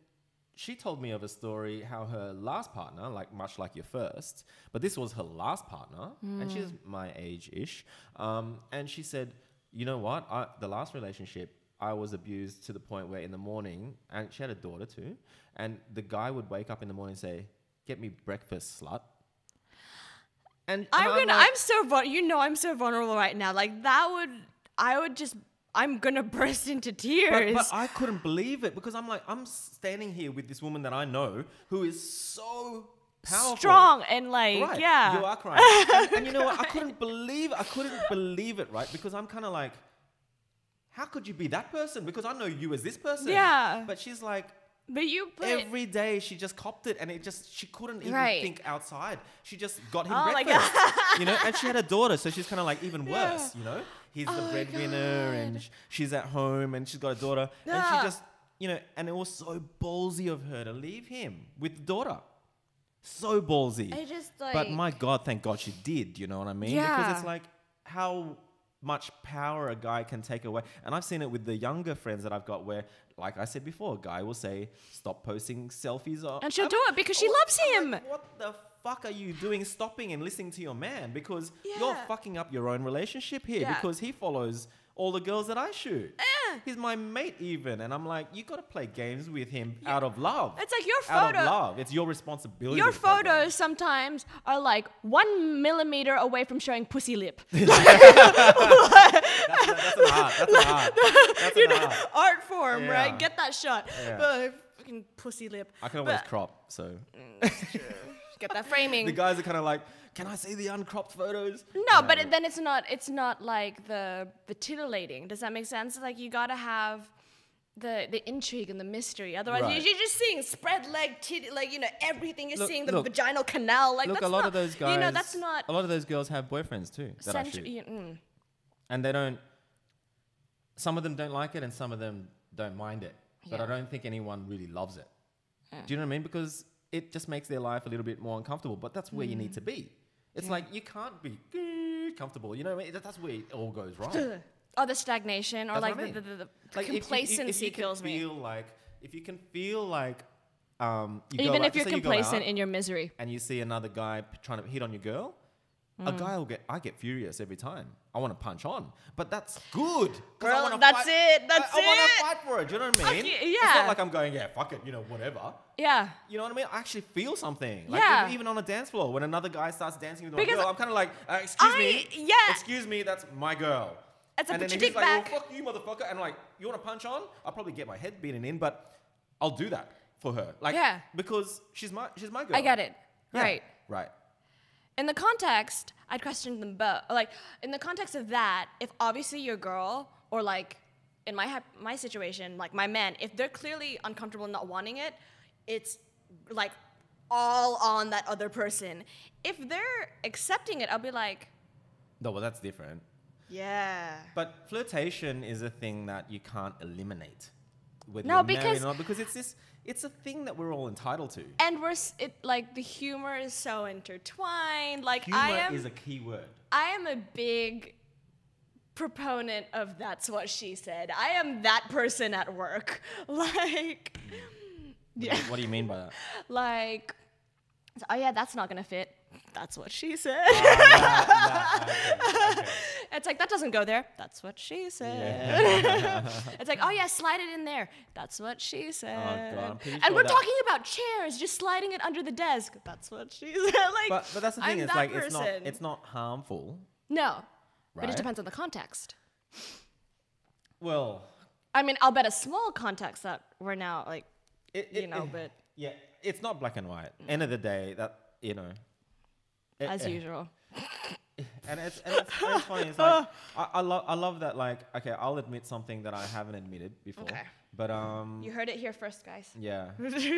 Speaker 1: she told me of a story how her last partner, like much like your first, but this was her last partner, and she's my age-ish, and she said, you know what, the last relationship, I was abused to the point where in the morning, and she had a daughter too, and the guy would wake up in the morning and say, get me breakfast, slut. And
Speaker 2: I'm so vulnerable right now. Like I'm gonna burst into tears.
Speaker 1: But I couldn't believe it because I'm standing here with this woman that I know who is so powerful,
Speaker 2: strong, and like,
Speaker 1: right,
Speaker 2: yeah.
Speaker 1: you are crying, and you know what? I couldn't believe it, right? Because I'm kind of like, how could you be that person? Because I know you as this person.
Speaker 2: Yeah.
Speaker 1: But she's like,
Speaker 2: but
Speaker 1: every day she just copped it, and she couldn't even think outside. She just got him breakfast,
Speaker 2: my God.
Speaker 1: you know. And she had a daughter, so she's kind of like even worse, you know. He's the breadwinner, and she's at home, and she's got a daughter, and she just, you know, and it was so ballsy of her to leave him with the daughter. So ballsy.
Speaker 2: I just like.
Speaker 1: But my God, thank God she did. You know what I mean?
Speaker 2: Yeah.
Speaker 1: Because it's like how much power a guy can take away. And I've seen it with the younger friends that I've got where, like I said before, a guy will say, stop posting selfies.
Speaker 2: And she'll do it because she loves him.
Speaker 1: Like, what the fuck are you doing stopping and listening to your man? Because you're fucking up your own relationship here because he follows all the girls that I shoot. He's my mate even. And I'm like, you got to play games with him out of love.
Speaker 2: It's like your
Speaker 1: Out
Speaker 2: photo.
Speaker 1: of love. It's your responsibility.
Speaker 2: Your
Speaker 1: to play games.
Speaker 2: photos sometimes are like 1 millimeter away from showing pussy lip.
Speaker 1: That's an art. That's an art. That's an art.
Speaker 2: Art form,
Speaker 1: Yeah.
Speaker 2: right? Get that shot.
Speaker 1: Yeah.
Speaker 2: But fucking pussy lip.
Speaker 1: I can always crop, so.
Speaker 2: Get that framing.
Speaker 1: The guys are kind of like, can I see the uncropped photos?
Speaker 2: No, but then it's not like the titillating. Does that make sense? Like you gotta have the intrigue and the mystery. Otherwise, you're just seeing spread leg, like you know everything. You're seeing the vaginal canal. Like
Speaker 1: look,
Speaker 2: that's
Speaker 1: a lot
Speaker 2: not,
Speaker 1: of those guys.
Speaker 2: You know, that's not.
Speaker 1: A lot of those girls have boyfriends too. That I shoot. And they don't. Some of them don't like it, and some of them don't mind it. But I don't think anyone really loves it. Do you know what I mean? Because it just makes their life a little bit more uncomfortable. But that's where you need to be. It's like you can't be comfortable. You know what I mean? That's where it all goes wrong.
Speaker 2: Or the stagnation, or
Speaker 1: That's
Speaker 2: like
Speaker 1: what I mean.
Speaker 2: the complacency kills me.
Speaker 1: If you can feel like,
Speaker 2: Even if you're complacent in your misery,
Speaker 1: and you see another guy trying to hit on your girl, I get furious every time. I want to punch on, but that's good.
Speaker 2: Girl,
Speaker 1: I
Speaker 2: that's it.
Speaker 1: I want to fight for it. Do you know what I mean? It's not like I'm going, fuck it, whatever.
Speaker 2: Yeah.
Speaker 1: You know what I mean? I actually feel something.
Speaker 2: Yeah.
Speaker 1: Even on a dance floor, when another guy starts dancing with my
Speaker 2: Because
Speaker 1: girl, I'm kind of like, excuse me.
Speaker 2: Yeah.
Speaker 1: Excuse me, that's my girl.
Speaker 2: It's a
Speaker 1: and then
Speaker 2: put your
Speaker 1: he's
Speaker 2: dick
Speaker 1: like,
Speaker 2: back.
Speaker 1: well, fuck you, motherfucker. And like, you want to punch on? I'll probably get my head beaten in, but I'll do that for her. Like, because she's my girl.
Speaker 2: I get it.
Speaker 1: Yeah.
Speaker 2: Right. In the context, I'd question them both. Like, in the context of that, if obviously your girl, or like, in my situation, like my man, if they're clearly uncomfortable and not wanting it, it's like all on that other person. If they're accepting it, I'll be like,
Speaker 1: No, well, that's different.
Speaker 2: yeah.
Speaker 1: But flirtation is a thing that you can't eliminate. Whether
Speaker 2: No,
Speaker 1: you're
Speaker 2: because-
Speaker 1: married or not, because it's a thing that we're all entitled to.
Speaker 2: And like the humor is so intertwined. Like
Speaker 1: Humor is a key word.
Speaker 2: I am a big proponent of that's what she said. I am that person at work. Like,
Speaker 1: What do you mean by that?
Speaker 2: like, oh yeah, that's not gonna fit. That's what she said.
Speaker 1: Okay.
Speaker 2: It's like, that doesn't go there. That's what she said.
Speaker 1: Yeah.
Speaker 2: It's like, oh yeah, slide it in there. That's what she said.
Speaker 1: Oh, God, I'm pretty
Speaker 2: And
Speaker 1: sure
Speaker 2: we're
Speaker 1: that-
Speaker 2: talking about chairs, just sliding it under the desk. That's what she said. Like,
Speaker 1: But that's the thing.
Speaker 2: I'm
Speaker 1: It's
Speaker 2: that
Speaker 1: like
Speaker 2: person.
Speaker 1: it's not harmful.
Speaker 2: No, but it
Speaker 1: Right?
Speaker 2: depends on the context.
Speaker 1: Well,
Speaker 2: I mean, I'll bet a small context that we're now like, but
Speaker 1: yeah, it's not black and white. End of the day, that
Speaker 2: as usual.
Speaker 1: And it's funny. It's like I love that. Like, okay, I'll admit something that I haven't admitted before.
Speaker 2: Okay.
Speaker 1: But
Speaker 2: You heard it here first, guys.
Speaker 1: yeah.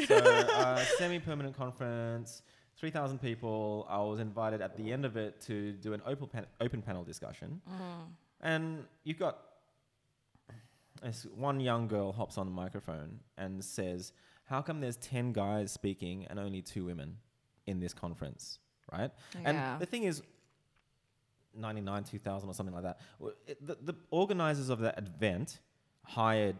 Speaker 1: So semi-permanent conference. 3,000 people. I was invited at the end of it to do an open panel discussion. And you've got this one young girl hops on the microphone and says, how come there's 10 guys speaking and only 2 women in this conference, right?
Speaker 2: Yeah.
Speaker 1: And the thing is, 99, 2000 or something like that, the organizers of that event hired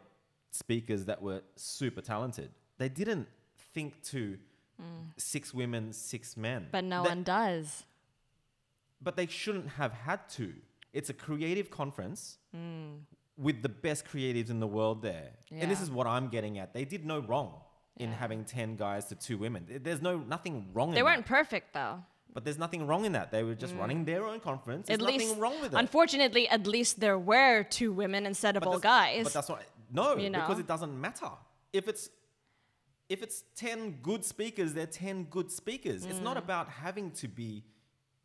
Speaker 1: speakers that were super talented. They didn't think to 6 women, 6 men.
Speaker 2: But no one does.
Speaker 1: But they shouldn't have had to. It's a creative conference with the best creatives in the world there.
Speaker 2: Yeah.
Speaker 1: And this is what I'm getting at. They did no wrong in having 10 guys to 2 women. There's nothing wrong in that.
Speaker 2: They weren't perfect, though.
Speaker 1: But there's nothing wrong in that. They were just running their own conference. There's nothing wrong with it.
Speaker 2: Unfortunately, at least there were 2 women instead of all guys.
Speaker 1: But that's what... No, because it doesn't matter. If it's 10 good speakers, they're 10 good speakers. It's not about having to be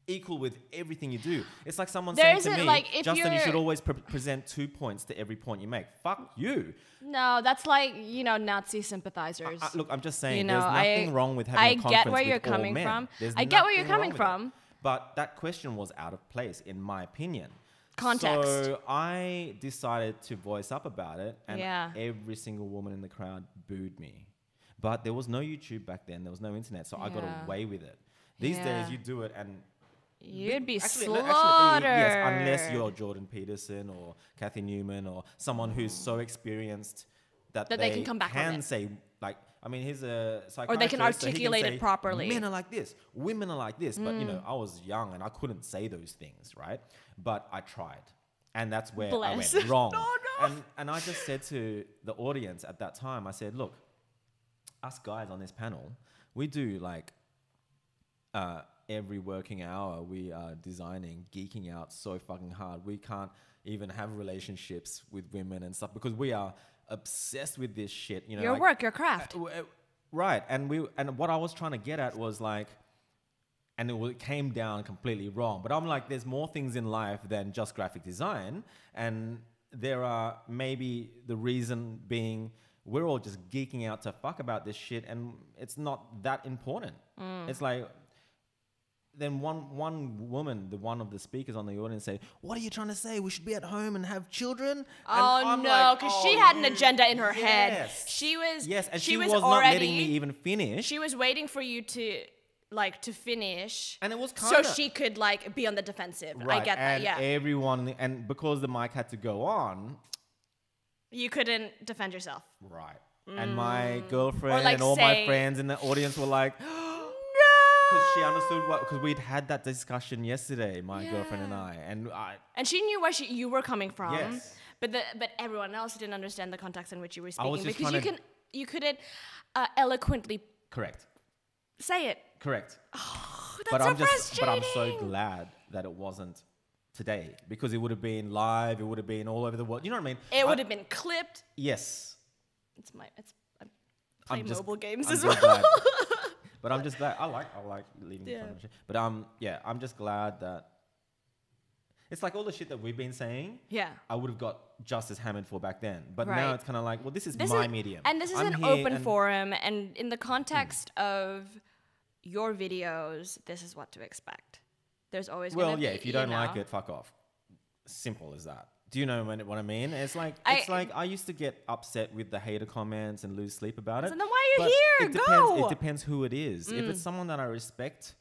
Speaker 1: equal with everything you do. It's like someone saying to me, Justin, you should always present 2 points to every point you make. Fuck you.
Speaker 2: No, that's like, Nazi sympathizers.
Speaker 1: Look, I'm just saying, there's nothing wrong with having a conference
Speaker 2: I get where you're coming from. I get where you're coming from.
Speaker 1: But that question was out of place, in my opinion.
Speaker 2: Context.
Speaker 1: So I decided to voice up about it, and every single woman in the crowd booed me. But there was no YouTube back then. There was no internet, so I got away with it. These days, you do it and...
Speaker 2: You'd be slaughtered.
Speaker 1: Yes, unless you're Jordan Peterson or Kathy Newman or someone who's so experienced that they can come back and say, like, I mean, he's a psychiatrist.
Speaker 2: Or they can articulate it properly.
Speaker 1: Men are like this, women are like this. But, I was young and I couldn't say those things, right? But I tried. And that's where I went wrong. No. And I just said to the audience at that time, I said, look, us guys on this panel, we do like... every working hour we are designing, geeking out so fucking hard. We can't even have relationships with women and stuff because we are obsessed with this shit.
Speaker 2: Your work, your craft.
Speaker 1: Right. And what I was trying to get at was like, and it came down completely wrong. But I'm like, there's more things in life than just graphic design. And there are maybe the reason being we're all just geeking out to fuck about this shit and it's not that important. It's like... Then one woman, one of the speakers on the audience said, what are you trying to say? We should be at home and have children?
Speaker 2: Oh, no, because she had an agenda in her head. She was...
Speaker 1: Yes, and she was not letting me even finish.
Speaker 2: She was waiting for you to finish.
Speaker 1: And it was kind of...
Speaker 2: So she could, be on the defensive.
Speaker 1: Right,
Speaker 2: I get that, yeah.
Speaker 1: And everyone... And because the mic had to go on...
Speaker 2: You couldn't defend yourself.
Speaker 1: Right. And my girlfriend and all my friends in the audience were like... Because she understood because we'd had that discussion yesterday, my girlfriend and I, and
Speaker 2: she knew where you were coming from.
Speaker 1: Yes.
Speaker 2: But everyone else didn't understand the context in which you were speaking.
Speaker 1: I was just
Speaker 2: because you couldn't eloquently say it.
Speaker 1: Correct.
Speaker 2: Oh, that's so frustrating.
Speaker 1: But I'm so glad that it wasn't today because it would have been live. It would have been all over the world. You know what I mean?
Speaker 2: It would have been clipped.
Speaker 1: Yes.
Speaker 2: I play mobile games as
Speaker 1: well.
Speaker 2: Glad.
Speaker 1: But I'm just glad. I like leaving fun and shit. But I'm just glad that it's like all the shit that we've been saying.
Speaker 2: Yeah.
Speaker 1: I would have got just as hammered for back then. But now it's kind of like, well, this is my medium.
Speaker 2: And this is an open forum. And in the context of your videos, this is what to expect. There's always going to be...
Speaker 1: Well, yeah, if you don't like it, fuck off. Simple as that. Do you know what I mean? It's like I used to get upset with the hater comments and lose sleep about it.
Speaker 2: So then why are you here? Go!
Speaker 1: It depends who it is. If it's someone that I respect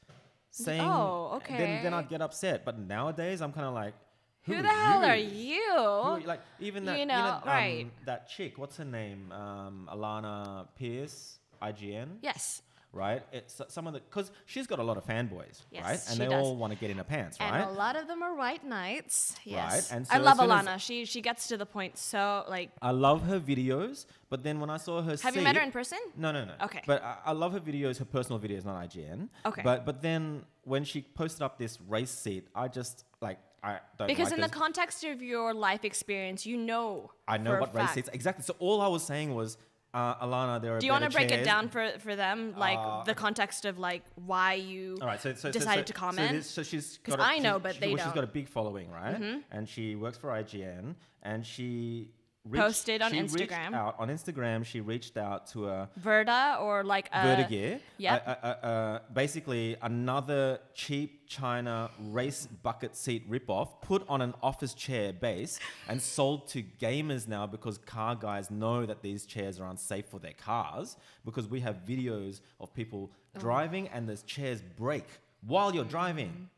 Speaker 1: saying... Oh, okay. Then I'd get upset. But nowadays, I'm kind of like...
Speaker 2: Who the hell are you?
Speaker 1: Like, even that, that chick, what's her name? Alana Pierce, IGN?
Speaker 2: Yes.
Speaker 1: Right? It's some of the... Because she's got a lot of fanboys, right? And they all want to get in her pants, right?
Speaker 2: And a lot of them are white knights. Yes. Right? And so
Speaker 1: I
Speaker 2: love Alana. She gets to the point so,
Speaker 1: I love her videos, but then when I saw her
Speaker 2: Have you met her in person?
Speaker 1: No.
Speaker 2: Okay.
Speaker 1: But I love her videos, her personal videos, not IGN.
Speaker 2: Okay.
Speaker 1: But then when she posted up this race seat, I just, I don't
Speaker 2: Because in the context of your life experience, I know what
Speaker 1: race seats... Exactly. So all I was saying was... Alana, there are.
Speaker 2: Do you want to break it down for them, the context of why you decided to comment?
Speaker 1: So she's
Speaker 2: got. She's got
Speaker 1: a big following, right? Mm-hmm. And she works for IGN, and she
Speaker 2: posted on Instagram.
Speaker 1: On Instagram, she reached out to a
Speaker 2: Verda or like a
Speaker 1: Vertigear.
Speaker 2: Yeah.
Speaker 1: Basically, another cheap China race bucket seat ripoff put on an office chair base and sold to gamers now because car guys know that these chairs are unsafe for their cars because we have videos of people driving and the chairs break while you're driving.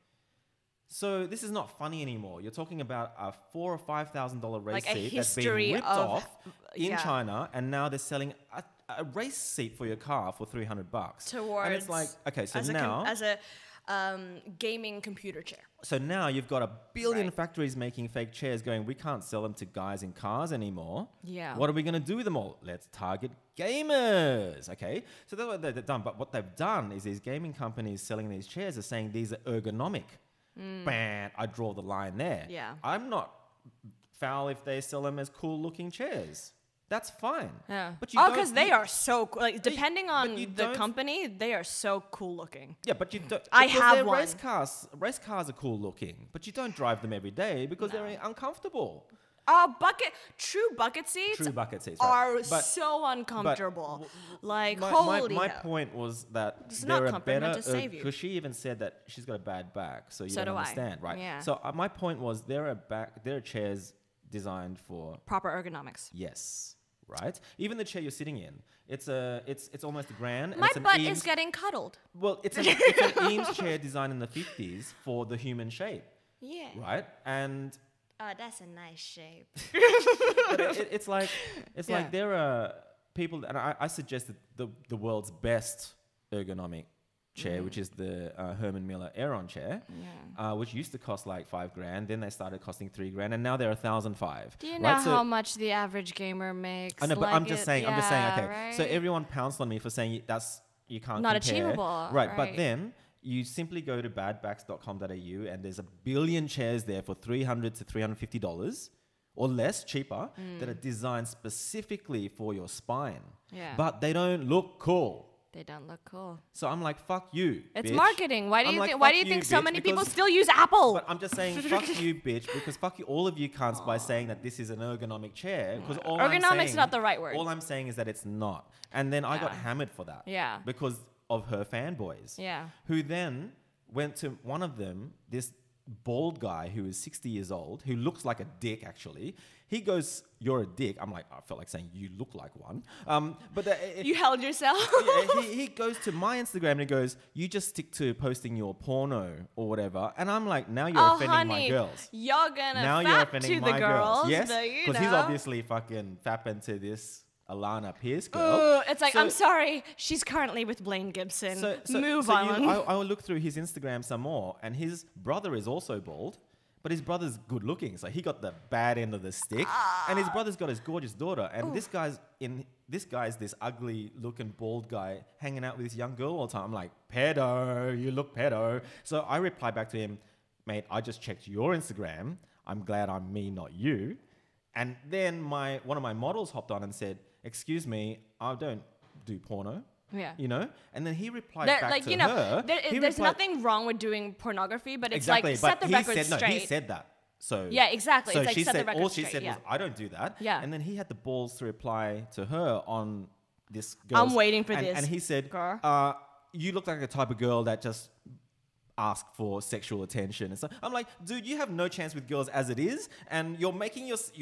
Speaker 1: So this is not funny anymore. You're talking about a $4,000 or $5,000 race seat that's been ripped off in China, and now they're selling a race seat for your car for $300. And it's like, okay, so now
Speaker 2: as a gaming computer chair.
Speaker 1: So now you've got a billion factories making fake chairs going, we can't sell them to guys in cars anymore.
Speaker 2: Yeah.
Speaker 1: What are we going to do with them all? Let's target gamers. Okay. So that's what they've done. But what they've done is these gaming companies selling these chairs are saying these are ergonomic. Bam, I draw the line there.
Speaker 2: Yeah.
Speaker 1: I'm not foul if they sell them as cool looking chairs. That's fine.
Speaker 2: Yeah.
Speaker 1: But
Speaker 2: because they are so cool. Like, depending on the company, they are so cool looking.
Speaker 1: Yeah, but you don't.
Speaker 2: I have one.
Speaker 1: Race cars are cool looking, but you don't drive them every day because they're uncomfortable.
Speaker 2: True bucket seats are so uncomfortable. My
Speaker 1: point was that
Speaker 2: it's
Speaker 1: they're
Speaker 2: not
Speaker 1: a better,
Speaker 2: because
Speaker 1: she even said that she's got a bad back, so you don't
Speaker 2: do
Speaker 1: understand, right?
Speaker 2: Yeah.
Speaker 1: So my point was they're chairs designed for
Speaker 2: proper ergonomics.
Speaker 1: Yes, right. Even the chair you're sitting in, it's almost $1,000.
Speaker 2: My butt is getting cuddled.
Speaker 1: Well, it's an Eames chair designed in the 50s for the human shape.
Speaker 2: Yeah.
Speaker 1: Right, and.
Speaker 2: Oh, that's a nice shape.
Speaker 1: It's like there are people, and I suggested the world's best ergonomic chair, which is the Herman Miller Aeron chair, which used to cost like $5,000. Then they started costing $3,000, and now they're $1,005.
Speaker 2: Do you know how much the average gamer makes?
Speaker 1: I know, but I'm just saying. Okay,
Speaker 2: right?
Speaker 1: so everyone pounced on me for saying you can't
Speaker 2: not
Speaker 1: compare.
Speaker 2: Achievable,
Speaker 1: right? But then. You simply go to badbacks.com.au and there's a billion chairs there for $300 to $350 or less, cheaper, that are designed specifically for your spine.
Speaker 2: Yeah.
Speaker 1: But they don't look cool.
Speaker 2: They don't look cool.
Speaker 1: So I'm like, fuck you,
Speaker 2: It's
Speaker 1: bitch.
Speaker 2: marketing. Why do you think so many people still use Apple?
Speaker 1: But I'm just saying, fuck you, bitch, because fuck you, all of you cunts, by saying that this is an ergonomic chair. Because
Speaker 2: ergonomic's is not the right word.
Speaker 1: All I'm saying is that it's not. And then I got hammered for that.
Speaker 2: Yeah.
Speaker 1: Because of her fanboys.
Speaker 2: Yeah.
Speaker 1: Who then went to one of them, this bald guy who is 60 years old, who looks like a dick actually. He goes, "You're a dick." I'm like, I felt like saying, "You look like one."
Speaker 2: You held yourself.
Speaker 1: he goes to my Instagram and he goes, "You just stick to posting your porno or whatever." And I'm like, now you're offending my girls.
Speaker 2: You're gonna
Speaker 1: now you're offending my
Speaker 2: girls.
Speaker 1: Yes, because he's obviously fucking fapping to this Alana Pierce girl.
Speaker 2: It's like, I'm sorry, she's currently with Blaine Gibson. Move on.
Speaker 1: I will look through his Instagram some more, and his brother is also bald, but his brother's good looking, so he got the bad end of the stick. And his brother's got his gorgeous daughter, and this guy's this ugly looking bald guy hanging out with this young girl all the time. I'm like, pedo, you look pedo. So I reply back to him, mate, I just checked your Instagram. I'm glad I'm me, not you. And then one of my models hopped on and said, "Excuse me, I don't do porno."
Speaker 2: Yeah.
Speaker 1: You know? And then he replied back to her.
Speaker 2: There's nothing wrong with doing pornography, but it's
Speaker 1: exactly,
Speaker 2: like, set the record straight.
Speaker 1: No, he said that. So
Speaker 2: yeah, exactly.
Speaker 1: So
Speaker 2: it's like,
Speaker 1: she
Speaker 2: set
Speaker 1: said,
Speaker 2: the record
Speaker 1: all she
Speaker 2: straight.
Speaker 1: said was, "I don't do that."
Speaker 2: Yeah.
Speaker 1: And then he had the balls to reply to her on this girl.
Speaker 2: I'm waiting for this.
Speaker 1: And he said, "You look like the type of girl that just ask for sexual attention." And so I'm like, dude, you have no chance with girls as it is, and you're making your stock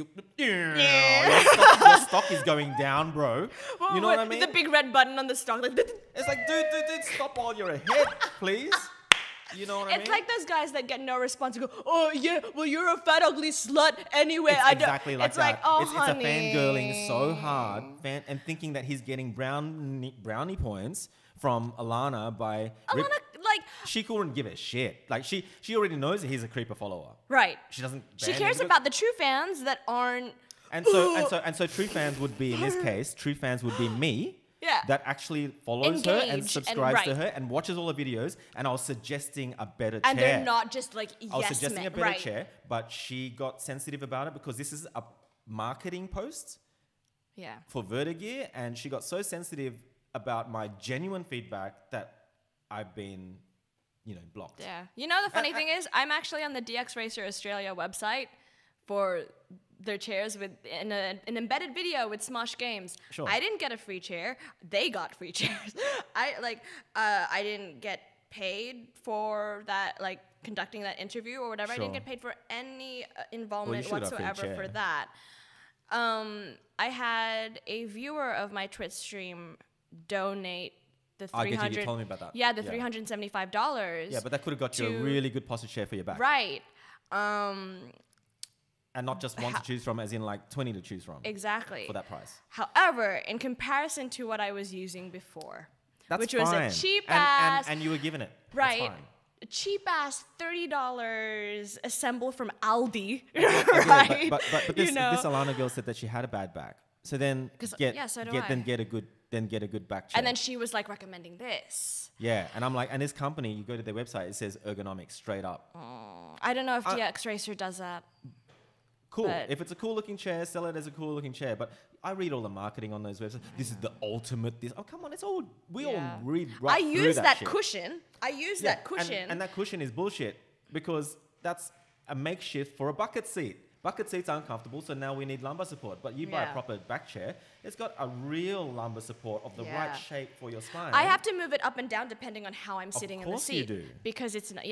Speaker 1: is going down, bro.
Speaker 2: Well,
Speaker 1: you know what I mean?
Speaker 2: The big red button on the stock. Like,
Speaker 1: it's like, dude, stop while you're ahead, please. You know what I mean?
Speaker 2: It's like those guys that get no response and go, "Oh yeah, well you're a fat ugly slut anyway."
Speaker 1: It's exactly like
Speaker 2: it's
Speaker 1: that.
Speaker 2: Like, oh,
Speaker 1: it's
Speaker 2: honey.
Speaker 1: a fangirling so hard, and thinking that he's getting brownie points from Alana by. She couldn't give a shit. Like she already knows that he's a creeper follower.
Speaker 2: Right.
Speaker 1: She doesn't.
Speaker 2: She cares about the true fans that aren't.
Speaker 1: And so true fans would be, in this case, true fans would be me.
Speaker 2: Yeah.
Speaker 1: That actually follows her and subscribes to her and watches all the videos. And I was suggesting a better chair.
Speaker 2: And they're not just like, yes,
Speaker 1: I was suggesting a better chair, but she got sensitive about it because this is a marketing post.
Speaker 2: Yeah.
Speaker 1: For Vertigear, and she got so sensitive about my genuine feedback that I've been, blocked.
Speaker 2: Yeah. You know, the funny thing is, I'm actually on the DX Racer Australia website for their chairs with in an embedded video with Smosh Games.
Speaker 1: Sure.
Speaker 2: I didn't get a free chair. They got free chairs. I didn't get paid for that, like conducting that interview or whatever.
Speaker 1: Sure.
Speaker 2: I didn't get paid for any involvement
Speaker 1: Well, you should have
Speaker 2: whatsoever
Speaker 1: free
Speaker 2: for
Speaker 1: chair.
Speaker 2: that. I had a viewer of my Twitch stream donate the
Speaker 1: I get you.
Speaker 2: 300.
Speaker 1: You told me about that.
Speaker 2: Yeah, the $375.
Speaker 1: Yeah, but that could have got you a really good posture chair for your back.
Speaker 2: Right.
Speaker 1: And not just one to choose from, as in like 20 to choose from.
Speaker 2: Exactly.
Speaker 1: For that price.
Speaker 2: However, in comparison to what I was using before,
Speaker 1: That's
Speaker 2: which
Speaker 1: fine.
Speaker 2: was a cheap ass,
Speaker 1: and you were given it.
Speaker 2: right?
Speaker 1: That's fine.
Speaker 2: Cheap ass $30 assembled from Aldi,
Speaker 1: Okay,
Speaker 2: right?
Speaker 1: but this,
Speaker 2: You know?
Speaker 1: this Alana girl said that she had a bad back. So then
Speaker 2: So do I.
Speaker 1: get a good back chair.
Speaker 2: And then she was like recommending this.
Speaker 1: yeah, and I'm like, and this company, you go to their website, it says Ergonomics straight up.
Speaker 2: I don't know if DX Racer does that.
Speaker 1: Cool.
Speaker 2: But
Speaker 1: If it's a cool looking chair, sell it as a cool looking chair. But I read all the marketing on those websites. This is the ultimate. This. Oh, come on. It's all. We all read right
Speaker 2: I
Speaker 1: through
Speaker 2: use that
Speaker 1: shit.
Speaker 2: cushion. I use that cushion.
Speaker 1: And that cushion is bullshit because that's a makeshift for a bucket seat. Bucket seats aren't comfortable, so now we need lumbar support. But you buy a proper back chair, it's got a real lumbar support of the right shape for your spine.
Speaker 2: I have to move it up and down depending on how I'm sitting in the
Speaker 1: course
Speaker 2: seat.
Speaker 1: you do.
Speaker 2: Because it's not,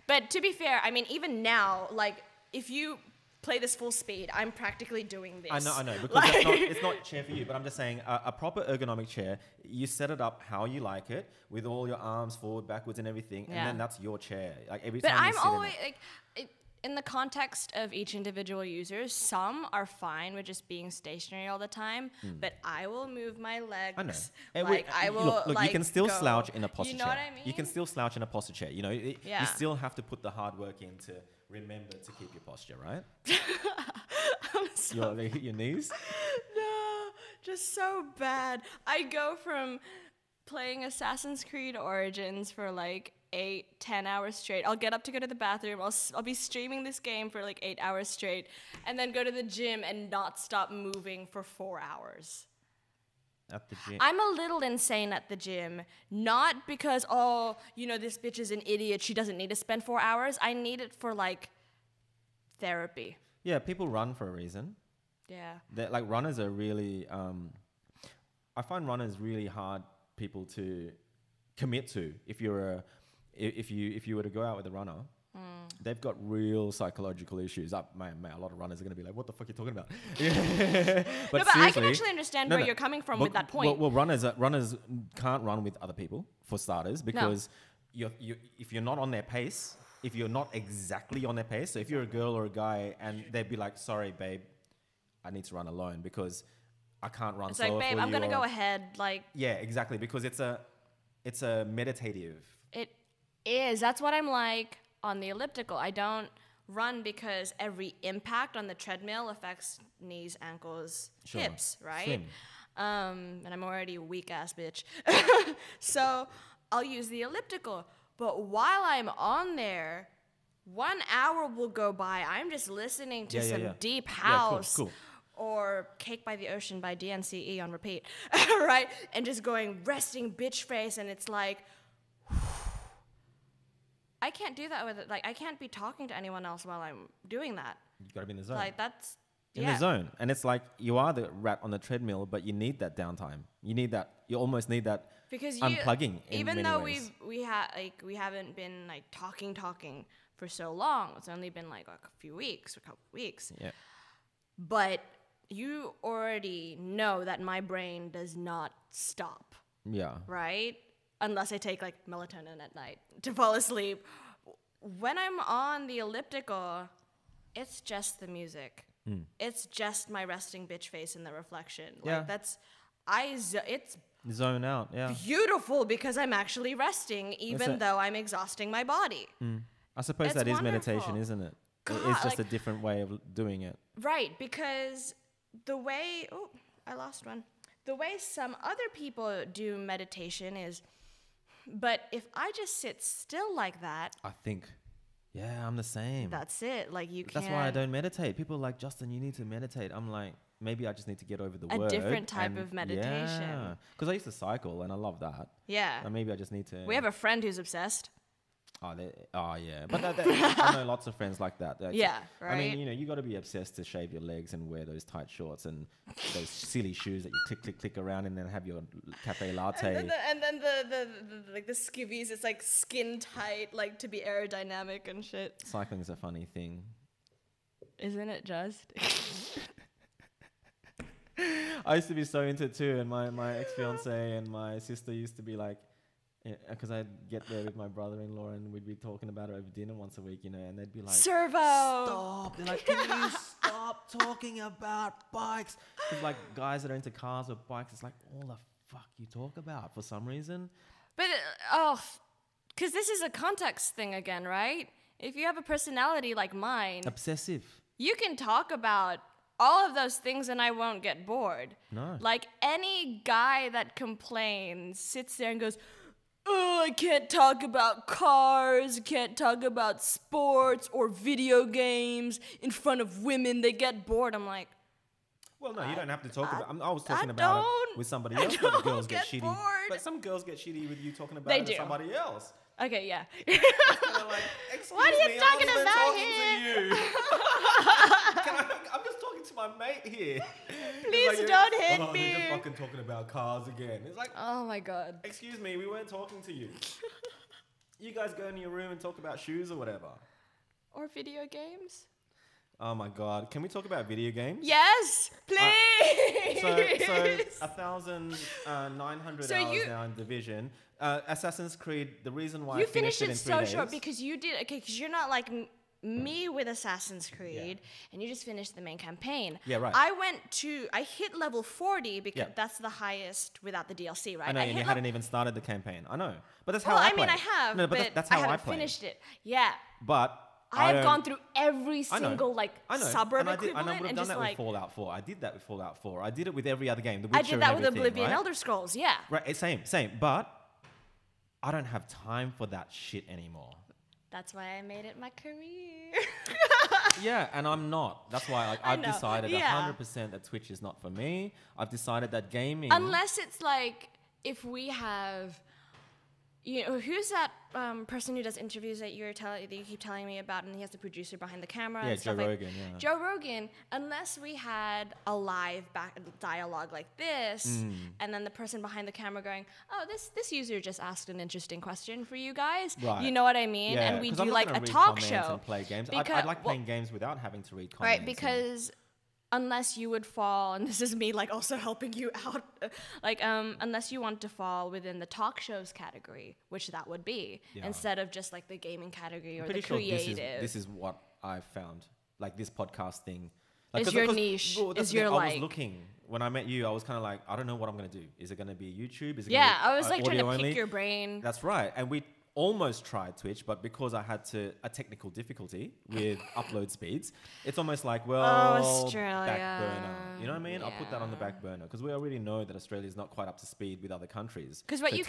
Speaker 2: But to be fair, I mean, even now, like, if you play this full speed, I'm practically doing this.
Speaker 1: I know, because it's not a chair for you, but I'm just saying a proper ergonomic chair, you set it up how you like it, with all your arms forward, backwards and everything, and then that's your chair. Like every
Speaker 2: But
Speaker 1: time you
Speaker 2: I'm
Speaker 1: sit
Speaker 2: always,
Speaker 1: in it.
Speaker 2: like, in the context of each individual user, some are fine with just being stationary all the time, but I will move my legs.
Speaker 1: I know.
Speaker 2: Like, I will,
Speaker 1: look,
Speaker 2: like,
Speaker 1: you can still
Speaker 2: go.
Speaker 1: slouch in a posture
Speaker 2: You know
Speaker 1: chair.
Speaker 2: what I mean?
Speaker 1: You can still slouch in a posture chair. You know, you
Speaker 2: Yeah.
Speaker 1: still have to put the hard work in to remember to keep your posture, right? Your knees?
Speaker 2: No, just so bad. I go from playing Assassin's Creed Origins for like 8-10 hours straight. I'll get up to go to the bathroom. I'll be streaming this game for like 8 hours straight, and then go to the gym and not stop moving for 4 hours.
Speaker 1: At the gym.
Speaker 2: I'm a little insane at the gym, not because, this bitch is an idiot, she doesn't need to spend 4 hours. I need it for like therapy.
Speaker 1: Yeah, people run for a reason.
Speaker 2: Yeah.
Speaker 1: Like runners are really, I find runners really hard people to commit to. If you were to go out with a runner, they've got real psychological issues. Man, a lot of runners are going to be like, "What the fuck are you talking about?" But
Speaker 2: But I can actually understand where you're coming from with that point.
Speaker 1: Well, runners can't run with other people for starters because if you're not on their pace, if you're not exactly on their pace, so if you're a girl or a guy and they'd be like, "Sorry, babe, I need to run alone because I can't run
Speaker 2: It's
Speaker 1: slower
Speaker 2: like, babe,
Speaker 1: for
Speaker 2: I'm
Speaker 1: you,"
Speaker 2: gonna go ahead. Like,
Speaker 1: yeah, exactly, because it's a meditative.
Speaker 2: it is. That's what I'm like on the elliptical. I don't run because every impact on the treadmill affects knees, ankles, hips, right?
Speaker 1: Slim.
Speaker 2: And I'm already a weak ass bitch. So I'll use the elliptical. But while I'm on there, 1 hour will go by. I'm just listening to some deep house.
Speaker 1: Cool.
Speaker 2: Or Cake by the Ocean by DNCE on repeat, right? And just going resting bitch face, and it's like, I can't do that with it. Like, I can't be talking to anyone else while I'm doing that.
Speaker 1: You gotta be in the zone.
Speaker 2: Like, that's
Speaker 1: in the zone, and it's like you are the rat on the treadmill, but you need that downtime. You need that. You almost need that
Speaker 2: because
Speaker 1: unplugging.
Speaker 2: Even
Speaker 1: in
Speaker 2: though
Speaker 1: many ways.
Speaker 2: we haven't been like talking for so long. It's only been like a few weeks, a couple weeks.
Speaker 1: Yeah.
Speaker 2: But you already know that my brain does not stop.
Speaker 1: Yeah.
Speaker 2: Right? Unless I take like melatonin at night to fall asleep. When I'm on the elliptical, it's just the music. It's just my resting bitch face in the reflection. Like it's
Speaker 1: Zone out. Yeah.
Speaker 2: beautiful because I'm actually resting even though I'm exhausting my body.
Speaker 1: I suppose
Speaker 2: It's
Speaker 1: that is
Speaker 2: wonderful.
Speaker 1: meditation, isn't it?
Speaker 2: God,
Speaker 1: it's just
Speaker 2: like-
Speaker 1: a different way of doing it.
Speaker 2: Right, because the way I lost one. The way some other people do meditation is, but if I just sit still like that,
Speaker 1: I think, yeah, I'm the same.
Speaker 2: that's it. Like you can't.
Speaker 1: That's why I don't meditate. People are like, Justin, you need to meditate. I'm like, maybe I just need to get over the
Speaker 2: A
Speaker 1: word.
Speaker 2: different type of meditation.
Speaker 1: Yeah, because I used to cycle and I love that.
Speaker 2: Yeah.
Speaker 1: And maybe I just need to.
Speaker 2: We have a friend who's obsessed.
Speaker 1: Yeah. But I know lots of friends like that.
Speaker 2: Yeah, right.
Speaker 1: I mean, you got to be obsessed to shave your legs and wear those tight shorts and those silly shoes that you click around and then have your cafe latte.
Speaker 2: And then the like the skivvies, it's like skin tight, like to be aerodynamic and shit.
Speaker 1: Cycling's a funny thing.
Speaker 2: Isn't it just?
Speaker 1: I used to be so into it too, and my ex-fiance and my sister used to be like, because I'd get there with my brother-in-law and we'd be talking about it over dinner once a week, and they'd be like,
Speaker 2: Servo!
Speaker 1: Stop! They're like, can you stop talking about bikes? Because like guys that are into cars or bikes, it's like all the fuck you talk about for some reason.
Speaker 2: But, because this is a context thing again, right? If you have a personality like mine...
Speaker 1: Obsessive.
Speaker 2: You can talk about all of those things and I won't get bored.
Speaker 1: No.
Speaker 2: Like any guy that complains sits there and goes... Oh, I can't talk about cars, can't talk about sports or video games in front of women. They get bored. I'm like,
Speaker 1: well, no, you don't have to talk about it. I was talking about it with somebody else, but the girls get shitty.
Speaker 2: Bored.
Speaker 1: But some girls get shitty with you talking about it to somebody else.
Speaker 2: Okay, yeah.
Speaker 1: It's kind of like, excuse
Speaker 2: what are you
Speaker 1: me,
Speaker 2: talking
Speaker 1: I'm
Speaker 2: about
Speaker 1: talking to you. I'm just talking to my mate here.
Speaker 2: Please don't hit me.
Speaker 1: They're just fucking talking about cars again. It's like,
Speaker 2: oh my God.
Speaker 1: Excuse me, we weren't talking to you. You guys go in your room and talk about shoes or whatever.
Speaker 2: Or video games.
Speaker 1: Oh my God. Can we talk about video games?
Speaker 2: Yes, please.
Speaker 1: So 1,900 hours now in Division. Assassin's Creed, the reason why I finished it in 3 days.
Speaker 2: Short because you did, because you're not like me with Assassin's Creed, and you just finished the main campaign.
Speaker 1: Yeah, right.
Speaker 2: I hit level 40 because that's the highest without the DLC, right?
Speaker 1: I know, and you hadn't even started the campaign. I know. But that's how I play.
Speaker 2: I mean, I have,
Speaker 1: no, but that's how
Speaker 2: I haven't
Speaker 1: play.
Speaker 2: Finished it. Yeah.
Speaker 1: But
Speaker 2: I have gone through every single suburb equivalent.
Speaker 1: I would have done that with Fallout 4. I did that with Fallout 4. I did it with every other game. The Witcher
Speaker 2: I did that with Oblivion,
Speaker 1: right?
Speaker 2: Elder Scrolls, yeah.
Speaker 1: Right, same. But I don't have time for that shit anymore.
Speaker 2: That's why I made it my career.
Speaker 1: Yeah, and I'm not. That's why I've decided 100% that Twitch is not for me. I've decided that gaming...
Speaker 2: Unless it's like, if we have... who's that person who does interviews that you keep telling me about, and he has the producer behind the camera?
Speaker 1: Yeah,
Speaker 2: and
Speaker 1: Joe Rogan, yeah.
Speaker 2: Joe Rogan, unless we had a live dialogue like this, and then the person behind the camera going, oh, this user just asked an interesting question for you guys.
Speaker 1: Right.
Speaker 2: You know what I mean?
Speaker 1: Yeah,
Speaker 2: and we do like a talk show.
Speaker 1: And play games. I like playing games without having to read comments.
Speaker 2: Right, because... Unless you would fall, and this is me like also helping you out, unless you want to fall within the talk shows category, which that would be, instead of just like the gaming category or the creative.
Speaker 1: Sure this is what I've found. Like this podcast thing.
Speaker 2: Is your niche. Is your like.
Speaker 1: I was looking, when I met you, I was kind of like, I don't know what I'm going to do. Is it going to be YouTube? Is it
Speaker 2: I was like trying to
Speaker 1: only?
Speaker 2: pick your brain.
Speaker 1: That's right. And we almost tried Twitch, but because I had a technical difficulty with upload speeds, it's almost like,
Speaker 2: Australia.
Speaker 1: back burner. You know what I mean?
Speaker 2: Yeah.
Speaker 1: I'll put that on the back burner because we already know that Australia is not quite up to speed with other countries.
Speaker 2: Because what you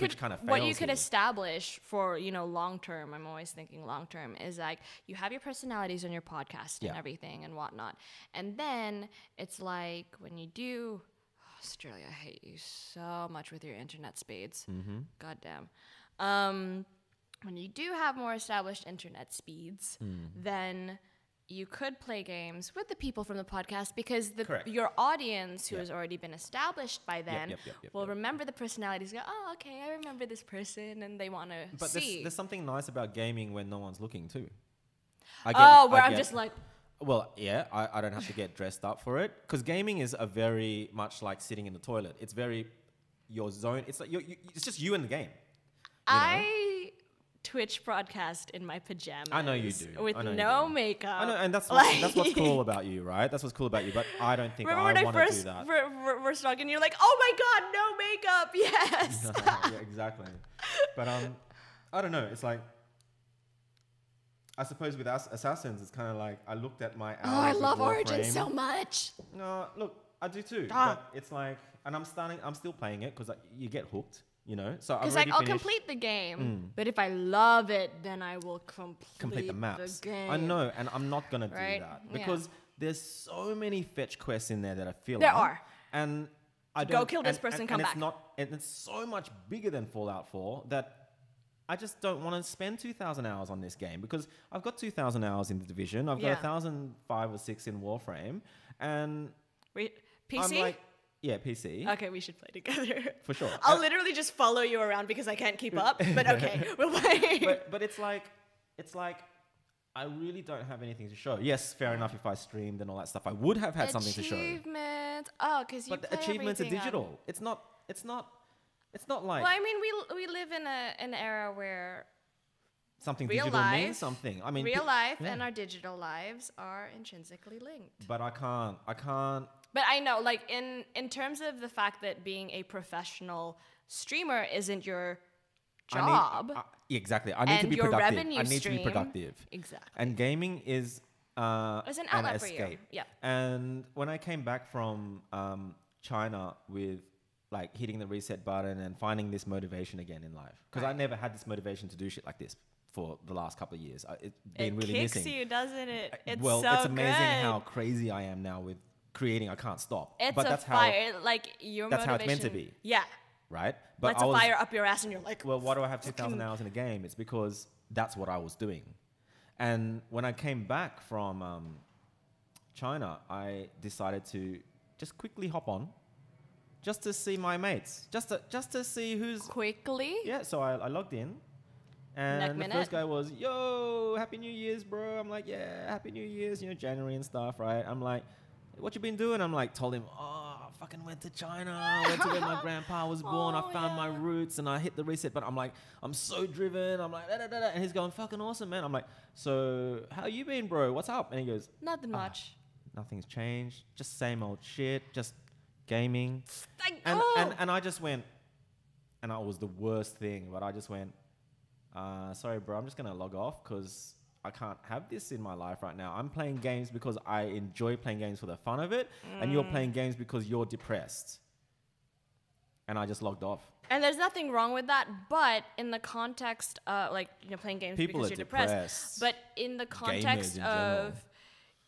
Speaker 2: could establish for long term, I'm always thinking long term, is like you have your personalities on your podcast and everything and whatnot, and then it's like when you do. Australia, I hate you so much with your internet speeds. Mm-hmm. Goddamn. When you do have more established internet speeds, then you could play games with the people from the podcast because your audience, who has already been established by then, will remember the personalities. Go, oh, okay, I remember this person, and they want to see.
Speaker 1: But there's something nice about gaming when no one's looking too.
Speaker 2: I'm just like.
Speaker 1: Well, yeah, I don't have to get dressed up for it because gaming is a very much like sitting in the toilet. It's very your zone. It's like it's just you in the game.
Speaker 2: I Twitch broadcast in my pajamas.
Speaker 1: I know you do.
Speaker 2: With no makeup.
Speaker 1: I know, and that's what's cool about you, right? That's what's cool about you. But I don't think I want to do that.
Speaker 2: We're talking, you're like, oh my God, no makeup, yes.
Speaker 1: Yeah, exactly. But I don't know. It's like, I suppose with Assassins, it's kind of like I looked at my hours.
Speaker 2: Oh, I love Origins so much.
Speaker 1: No, look, I do too. But it's like, and I'm still playing it because you get hooked. So because
Speaker 2: I'll complete the game, but if I love it, then I will complete
Speaker 1: the maps.
Speaker 2: The game.
Speaker 1: I know, and I'm not gonna do that because there's so many fetch quests in there that I feel
Speaker 2: there are,
Speaker 1: and I don't
Speaker 2: go kill this person, come back.
Speaker 1: And it's so much bigger than Fallout 4 that I just don't want to spend 2,000 hours on this game because I've got 2,000 hours in the Division. I've got 1,005 or 6 in Warframe, and
Speaker 2: PC.
Speaker 1: I'm like, yeah, PC.
Speaker 2: Okay, we should play together.
Speaker 1: For sure.
Speaker 2: I'll literally just follow you around because I can't keep up. But okay, we'll play.
Speaker 1: But it's like I really don't have anything to show. Yes, fair enough. If I streamed and all that stuff, I would have had something to show.
Speaker 2: Achievement. Oh, because you.
Speaker 1: But the achievements are digital. It's not like.
Speaker 2: Well, I mean, we live in an era where
Speaker 1: something
Speaker 2: real
Speaker 1: digital
Speaker 2: life,
Speaker 1: means something. I mean,
Speaker 2: real life and our digital lives are intrinsically linked.
Speaker 1: But I can't.
Speaker 2: But I know, like in terms of the fact that being a professional streamer isn't your job.
Speaker 1: Exactly. I need to be productive. I need to be productive.
Speaker 2: Exactly.
Speaker 1: And gaming is
Speaker 2: as an outlet
Speaker 1: escape.
Speaker 2: for you. Yeah.
Speaker 1: And when I came back from China with like hitting the reset button and finding this motivation again in life, because I never had this motivation to do shit like this for the last couple of years. It's been really missing.
Speaker 2: It kicks you, doesn't it? It's
Speaker 1: well,
Speaker 2: so
Speaker 1: it's amazing
Speaker 2: good.
Speaker 1: how crazy I am now with creating. I can't stop.
Speaker 2: It's that's fire. Like your
Speaker 1: that's
Speaker 2: motivation.
Speaker 1: how it's meant to be.
Speaker 2: Yeah.
Speaker 1: Right?
Speaker 2: But lights a fire up your ass and you're like,
Speaker 1: well, why do I have 2,000 hours in a game? It's because that's what I was doing. And when I came back from China, I decided to just quickly hop on just to see my mates, just to see who's...
Speaker 2: Quickly?
Speaker 1: Yeah, so I logged in. And the first guy was, yo, Happy New Year's, bro. I'm like, yeah, Happy New Year's, January and stuff, right? I'm like, what you been doing? I'm like, told him, I fucking went to China, went to where my grandpa was born. I found my roots and I hit the reset button. I'm like, I'm so driven. I'm like, da, da, da, da. And he's going, fucking awesome, man. I'm like, so how you been, bro? What's up? And he goes,
Speaker 2: nothing much.
Speaker 1: Nothing's changed. Just same old shit. Just gaming. And I just went, and it was the worst thing, but I just went, sorry, bro, I'm just going to log off because I can't have this in my life right now. I'm playing games because I enjoy playing games for the fun of it, and you're playing games because you're depressed. And I just logged off. And
Speaker 2: there's nothing wrong with that, but in the context of playing games because you're depressed. But in the context of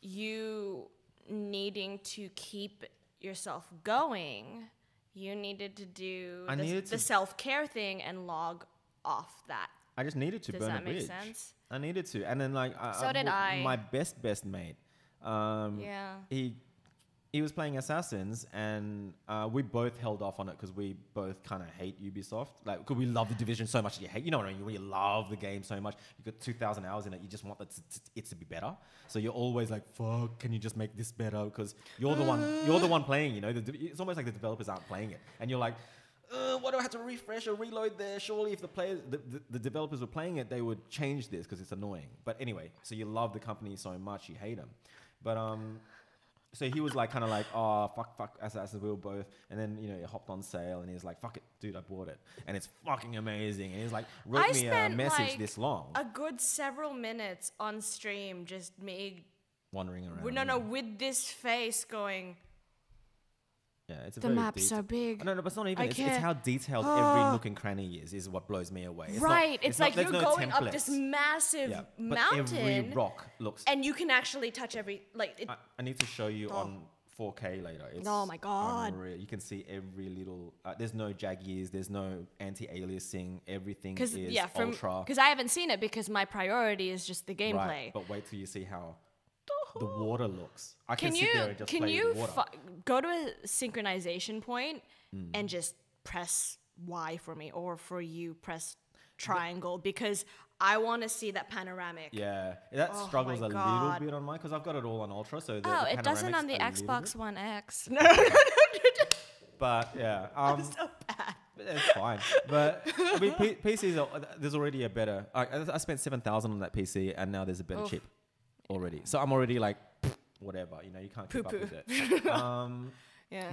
Speaker 2: you needing to keep yourself going, you needed to do the self-care thing and log off that.
Speaker 1: I just needed to burn a bridge. Does that make sense? I needed to. And then my best mate, he was playing Assassins, and we both held off on it because we both kind of hate Ubisoft. Like, because we love the Division so much that you hate. You know what I mean? You really love the game so much. You've got 2,000 hours in it. You just want it to be better. So you're always like, fuck, can you just make this better? Because you're the one playing. It's almost like the developers aren't playing it, and you're like, why do I have to refresh or reload there? Surely if the developers were playing it, they would change this because it's annoying. But anyway, so you love the company so much, you hate them. But so he was like, kind of like, oh, fuck, Assassin's we were both. And then, it hopped on sale and he was like, fuck it, dude, I bought it. And it's fucking amazing. And he's like, wrote me a message this long.
Speaker 2: A good several minutes on stream, just me
Speaker 1: wandering around.
Speaker 2: With this face going...
Speaker 1: Yeah, it's
Speaker 2: the map's so big.
Speaker 1: No, but it's not even. It's how detailed every nook and cranny is what blows me away.
Speaker 2: It's like you're going up this massive mountain.
Speaker 1: But every rock looks...
Speaker 2: And you can actually touch every...
Speaker 1: I need to show you on 4K later. It's
Speaker 2: oh my God.
Speaker 1: Unreal. You can see every little... there's no jag-ears. There's no anti-aliasing. Everything is ultra.
Speaker 2: Because I haven't seen it because my priority is just the gameplay.
Speaker 1: Right, but wait till you see how... the water looks. I can sit there and just play with water.
Speaker 2: Go to a synchronization point and just press Y for me, or for you press triangle, because I want to see that panoramic.
Speaker 1: Yeah, that struggles a little bit on mine because I've got it all on ultra. So
Speaker 2: it doesn't on the Xbox One X. No.
Speaker 1: But yeah,
Speaker 2: that's so bad.
Speaker 1: It's fine. But I mean, PCs there's already a better. I spent 7,000 on that PC, and now there's a better chip. Already. So I'm already like, whatever, you can't keep up with it.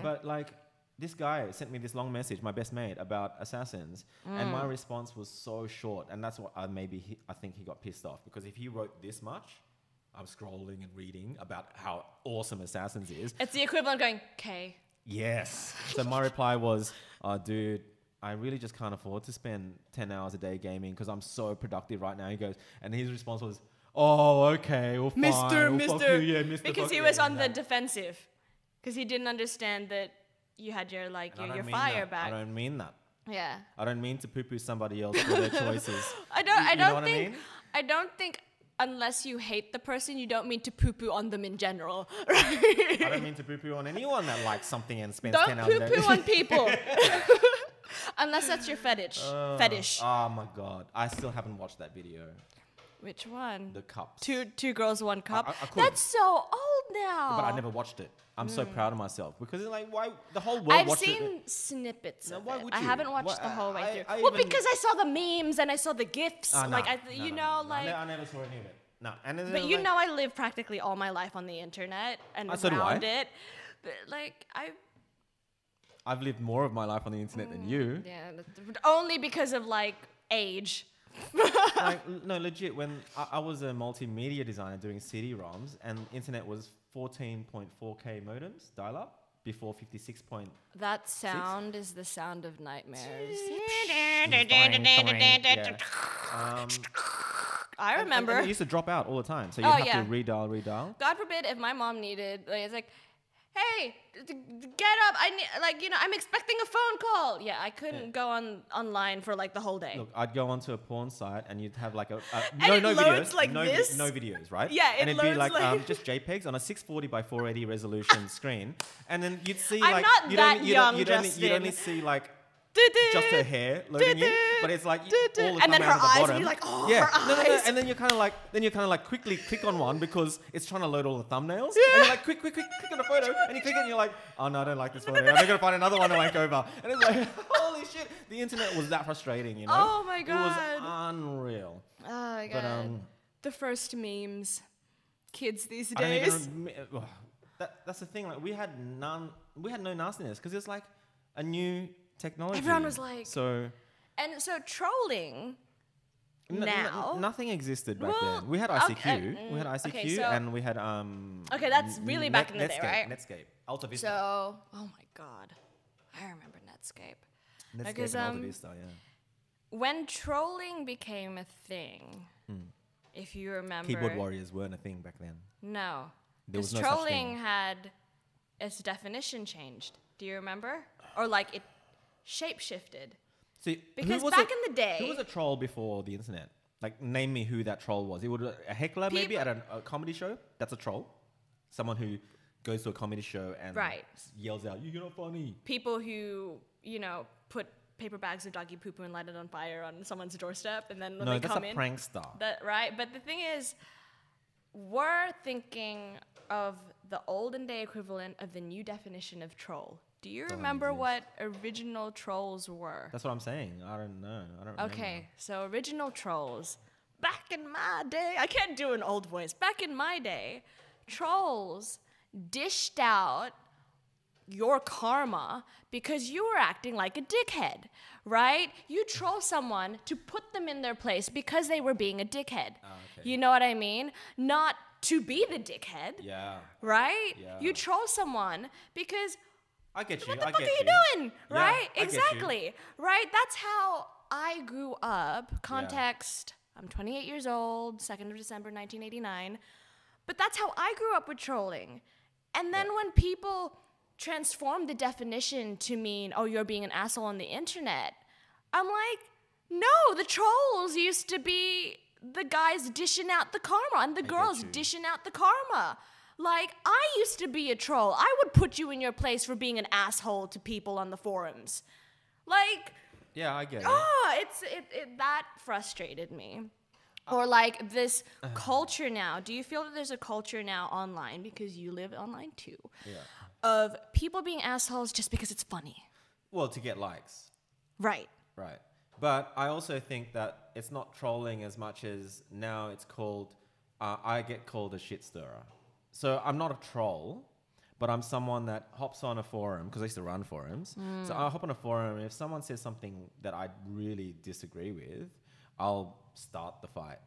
Speaker 1: But like, this guy sent me this long message, my best mate, about Assassins, and my response was so short, and that's what I think he got pissed off, because if he wrote this much, I'm scrolling and reading about how awesome Assassins is.
Speaker 2: It's the equivalent of going, okay.
Speaker 1: Yes. So my reply was, dude, I really just can't afford to spend 10 hours a day gaming because I'm so productive right now. He goes, and his response was, oh, okay, well, fine.
Speaker 2: Mr. Because he was on the defensive. Because he didn't understand that you had your fire back.
Speaker 1: I don't mean that.
Speaker 2: Yeah.
Speaker 1: I don't mean to poo-poo somebody else for their choices.
Speaker 2: I don't think unless you hate the person, you don't mean to poo-poo on them in general. Right?
Speaker 1: I don't mean to poo-poo on anyone that likes something and spends
Speaker 2: Don't
Speaker 1: 10 hours a day.
Speaker 2: poo-poo on people. Unless that's your fetish.
Speaker 1: Oh my God. I still haven't watched that video.
Speaker 2: Which one?
Speaker 1: The cups.
Speaker 2: Two girls, one cup.
Speaker 1: I could.
Speaker 2: That's so old now.
Speaker 1: But I never watched it. I'm so proud of myself because it's like, why the whole world
Speaker 2: I've
Speaker 1: watched it.
Speaker 2: seen snippets of
Speaker 1: why
Speaker 2: it.
Speaker 1: would
Speaker 2: I
Speaker 1: you?
Speaker 2: haven't watched the whole way through.
Speaker 1: Well,
Speaker 2: because I saw the memes and I saw the gifs.
Speaker 1: No.
Speaker 2: I
Speaker 1: never saw any of it. No. And
Speaker 2: but you know, I live practically all my life on the internet and
Speaker 1: so do I.
Speaker 2: around it. But
Speaker 1: I've lived more of my life on the internet than you.
Speaker 2: Yeah, only because of age.
Speaker 1: No, legit. When I was a multimedia designer doing CD-ROMs, and internet was 14.4K modems dial-up before 56.
Speaker 2: That sound is the sound of nightmares. I remember.
Speaker 1: And it used to drop out all the time, so you have to redial.
Speaker 2: God forbid if my mom needed, it's like, hey, get up! I'm expecting a phone call. Yeah, I couldn't go online for the whole day.
Speaker 1: Look, I'd go onto a porn site and you'd have no
Speaker 2: loads
Speaker 1: videos, no videos, right?
Speaker 2: Yeah,
Speaker 1: and it'd be just JPEGs on a 640 by 480 resolution screen, and then you'd see you'd only see just her hair loading in, but it's like all the
Speaker 2: and then her
Speaker 1: eyes at the bottom.
Speaker 2: And you're like, oh,
Speaker 1: yeah,
Speaker 2: her eyes.
Speaker 1: And then you're kind of like quickly click on one because it's trying to load all the thumbnails. Yeah. And you're like, quick, click on a photo, and you click it and you're like, oh no, I don't like this photo. I'm gonna find another one to wank over. And it's like, holy shit, the internet was that frustrating, you know?
Speaker 2: Oh my God.
Speaker 1: It was unreal.
Speaker 2: Oh my God.
Speaker 1: But,
Speaker 2: the first memes, kids these days.
Speaker 1: That's the thing. Like we had no nastiness because it's like a new technology.
Speaker 2: Everyone was like...
Speaker 1: So
Speaker 2: trolling now...
Speaker 1: nothing existed back then. We had ICQ. We had ICQ and we had...
Speaker 2: Okay, that's really back in the day, right?
Speaker 1: Netscape. Alta Vista.
Speaker 2: So... Oh my God. I remember Netscape.
Speaker 1: Netscape and Alta Vista, yeah.
Speaker 2: When trolling became a thing, if you remember...
Speaker 1: Keyboard warriors weren't a thing back then.
Speaker 2: No.
Speaker 1: There was no
Speaker 2: trolling
Speaker 1: such thing.
Speaker 2: had its definition changed. Do you remember? Or it shape-shifted.
Speaker 1: See,
Speaker 2: because back in the day...
Speaker 1: Who was a troll before the internet? Like, name me who that troll was. It would a heckler maybe at a comedy show? That's a troll. Someone who goes to a comedy show and yells out, "You're not funny."
Speaker 2: People who, put paper bags of doggy poo-poo and light it on fire on someone's doorstep, and then when they come in...
Speaker 1: No, that's a prankster.
Speaker 2: But the thing is, we're thinking of the olden day equivalent of the new definition of troll. Do you remember what original trolls were?
Speaker 1: That's what I'm saying. I don't know. I don't remember.
Speaker 2: Okay, so original trolls. Back in my day, I can't do an old voice. Back in my day, trolls dished out your karma because you were acting like a dickhead, right? You troll someone to put them in their place because they were being a dickhead. Okay. You know what I mean? Not to be the dickhead. Yeah. Right? Yeah. You troll someone because...
Speaker 1: I get you.
Speaker 2: What the fuck are you doing? Right? Exactly. Right? That's how I grew up. Context, I'm 28 years old, 2nd of December, 1989. But that's how I grew up with trolling. And then when people transformed the definition to mean, oh, you're being an asshole on the internet, I'm like, no, the trolls used to be the guys dishing out the karma and the girls dishing out the karma. Like, I used to be a troll. I would put you in your place for being an asshole to people on the forums. Like...
Speaker 1: Yeah, I get it.
Speaker 2: That frustrated me. Or this culture now. Do you feel that there's a culture now online, because you live online too, of people being assholes just because it's funny?
Speaker 1: Well, to get likes.
Speaker 2: Right.
Speaker 1: Right. But I also think that it's not trolling as much as now it's called... I get called a shit stirrer. So I'm not a troll, but I'm someone that hops on a forum, because I used to run forums. So I hop on a forum, and if someone says something that I really disagree with, I'll start the fight.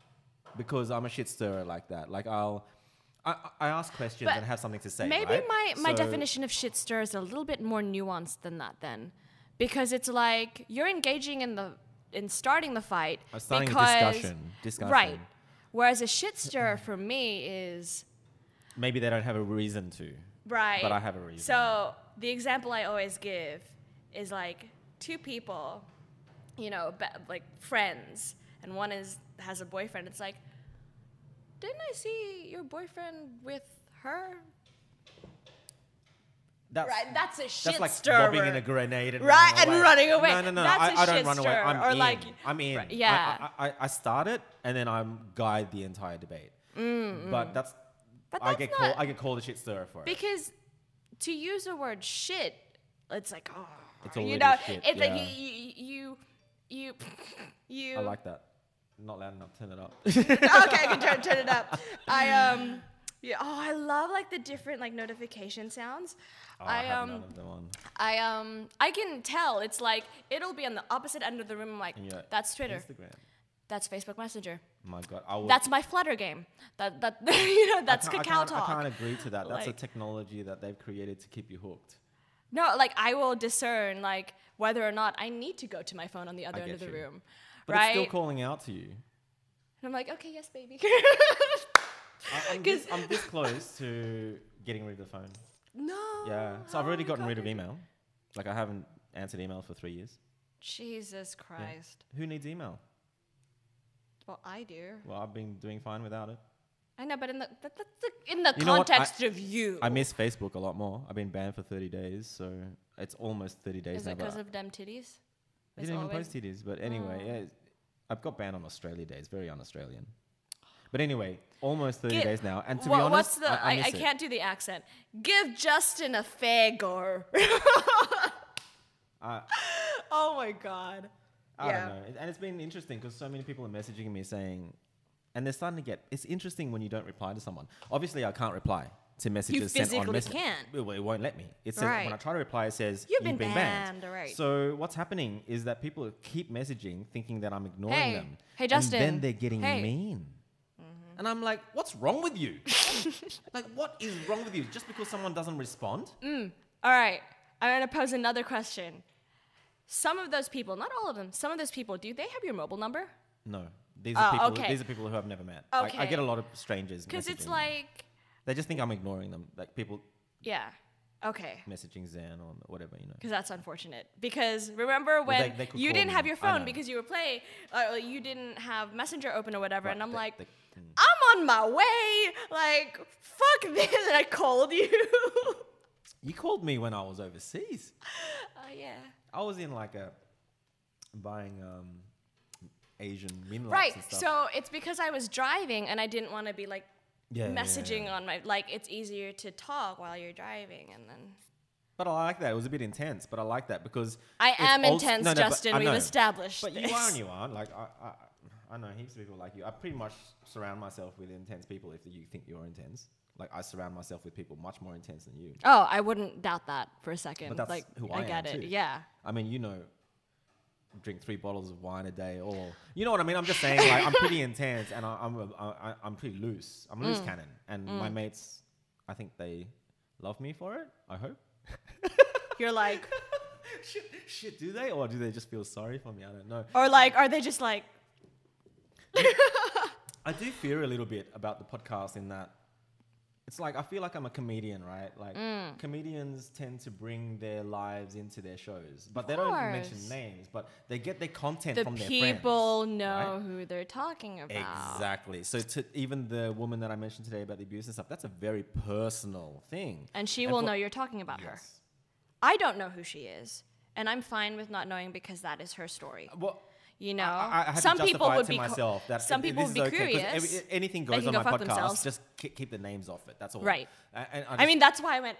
Speaker 1: Because I'm a shit stirrer like that. Like I ask questions and have something to say.
Speaker 2: Maybe my definition of shit stirrer is a little bit more nuanced than that then. Because it's like you're engaging in starting the fight.
Speaker 1: I'm starting a discussion.
Speaker 2: Right. Whereas a shit stirrer for me is...
Speaker 1: Maybe they don't have a reason to.
Speaker 2: Right.
Speaker 1: But I have a reason.
Speaker 2: So the example I always give is two people, you know, like friends, and one has a boyfriend. It's like, didn't I see your boyfriend with her? That's a shit
Speaker 1: That's like
Speaker 2: stirrer.
Speaker 1: bobbing in a grenade and
Speaker 2: running away.
Speaker 1: No.
Speaker 2: That's
Speaker 1: I don't run away.
Speaker 2: I'm in.
Speaker 1: I started and then I guide the entire debate. But I get called a shit stirrer for it.
Speaker 2: Because to use the word shit, it's like, oh,
Speaker 1: it's already shit.
Speaker 2: It's like you.
Speaker 1: I like that. Not loud enough. Turn it up.
Speaker 2: Okay, I can turn it up. I love like the different like notification sounds.
Speaker 1: I have none of them on.
Speaker 2: I can tell. It's like it'll be on the opposite end of the room. I'm like, that's Twitter.
Speaker 1: Instagram.
Speaker 2: That's Facebook Messenger.
Speaker 1: My God,
Speaker 2: that's my Flutter game. That's Kakao Talk.
Speaker 1: I can't agree to that. That's a technology that they've created to keep you hooked.
Speaker 2: No, like I will discern like whether or not I need to go to my phone on the other end of the room.
Speaker 1: But it's still calling out to you.
Speaker 2: And I'm like, okay, yes, baby.
Speaker 1: I'm this close to getting rid of the phone.
Speaker 2: No.
Speaker 1: Yeah. So I've already gotten rid of email. Like I haven't answered email for 3 years.
Speaker 2: Jesus Christ.
Speaker 1: Yeah. Who needs email?
Speaker 2: Well, I do.
Speaker 1: Well, I've been doing fine without it.
Speaker 2: I know, but in the context of you.
Speaker 1: I miss Facebook a lot more. I've been banned for 30 days, so it's almost 30 days now.
Speaker 2: Is it because of them titties?
Speaker 1: I didn't even post titties, but anyway, I've got banned on Australia Day. It's very un-Australian. But anyway, almost 30 days now. And to be honest,
Speaker 2: I can't do the accent. Give Justin a fair go. Oh my God.
Speaker 1: I don't know. And it's been interesting because so many people are messaging me saying, and they're starting to get, it's interesting when you don't reply to someone. Obviously, I can't reply to messages sent on Messenger.
Speaker 2: You physically can't.
Speaker 1: Well, it won't let me. It says, when I try to reply, it says, you've been banned.
Speaker 2: Right.
Speaker 1: So what's happening is that people keep messaging thinking that I'm ignoring them.
Speaker 2: Hey, Justin.
Speaker 1: And then they're getting mean. And I'm like, what's wrong with you? Like, what is wrong with you? Just because someone doesn't respond?
Speaker 2: All right. I'm going to pose another question. Some of those people, not all of them, some of those people, do they have your mobile number?
Speaker 1: No. These are people who I've never met.
Speaker 2: Okay.
Speaker 1: I get a lot of strangers
Speaker 2: because it's
Speaker 1: messaging
Speaker 2: like...
Speaker 1: They just think I'm ignoring them. Like people...
Speaker 2: Yeah. Okay.
Speaker 1: Messaging Zen or whatever, you know.
Speaker 2: Because that's unfortunate. Because remember when you didn't have your phone because you were playing, you didn't have Messenger open or whatever, and I'm like, I'm on my way. Like, fuck this. And I called you.
Speaker 1: You called me when I was overseas.
Speaker 2: Oh, yeah.
Speaker 1: I was in like buying Asian min
Speaker 2: right.
Speaker 1: and stuff.
Speaker 2: So it's because I was driving and I didn't want to be like messaging on my, like it's easier to talk while you're driving and then.
Speaker 1: But I like that. It was a bit intense, but I like that because
Speaker 2: I am intense, Justin. We've established
Speaker 1: But
Speaker 2: this.
Speaker 1: you are and you aren't. Like I know heaps of people like you. I pretty much surround myself with intense people if you think you're intense. Like I surround myself with people much more intense than you.
Speaker 2: Oh, I wouldn't doubt that for a second.
Speaker 1: But that's
Speaker 2: like,
Speaker 1: who I
Speaker 2: get
Speaker 1: am
Speaker 2: it.
Speaker 1: Too.
Speaker 2: Yeah.
Speaker 1: I mean, you know, drink 3 bottles of wine a day, or you know what I mean. I'm just saying, like I'm pretty intense and I'm pretty loose. I'm a loose cannon, and my mates, I think they love me for it. I hope.
Speaker 2: You're like,
Speaker 1: shit. Do they, or do they just feel sorry for me? I don't know.
Speaker 2: Or like, are they just like?
Speaker 1: I do fear a little bit about the podcast in that it's like I feel like I'm a comedian, right? Like comedians tend to bring their lives into their shows, but they don't mention names, but they get their content from their friends.
Speaker 2: The people know who they're talking about.
Speaker 1: Exactly. So to even the woman that I mentioned today about the abuse and stuff, that's a very personal thing.
Speaker 2: And she will know you're talking about her. I don't know who she is, and I'm fine with not knowing because that is her story.
Speaker 1: Well,
Speaker 2: you know,
Speaker 1: I
Speaker 2: some people would be
Speaker 1: myself that
Speaker 2: some people would be curious.
Speaker 1: Anything goes on my podcast, just keep the names off it. That's all.
Speaker 2: Right.
Speaker 1: And
Speaker 2: I mean, that's why I went.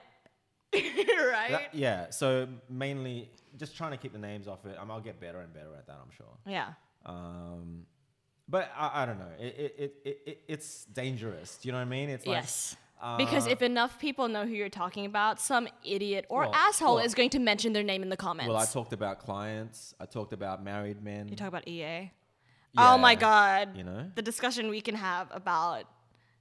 Speaker 2: Right.
Speaker 1: Yeah. So mainly just trying to keep the names off it. I'll get better and better at that. I'm sure.
Speaker 2: Yeah.
Speaker 1: But I don't know. It's dangerous. Do you know what I mean? It's like,
Speaker 2: yes. Because if enough people know who you're talking about, some idiot or asshole is going to mention their name in the comments.
Speaker 1: Well, I talked about clients. I talked about married men.
Speaker 2: You talk about EA?
Speaker 1: Yeah,
Speaker 2: oh my God.
Speaker 1: You know?
Speaker 2: The discussion we can have about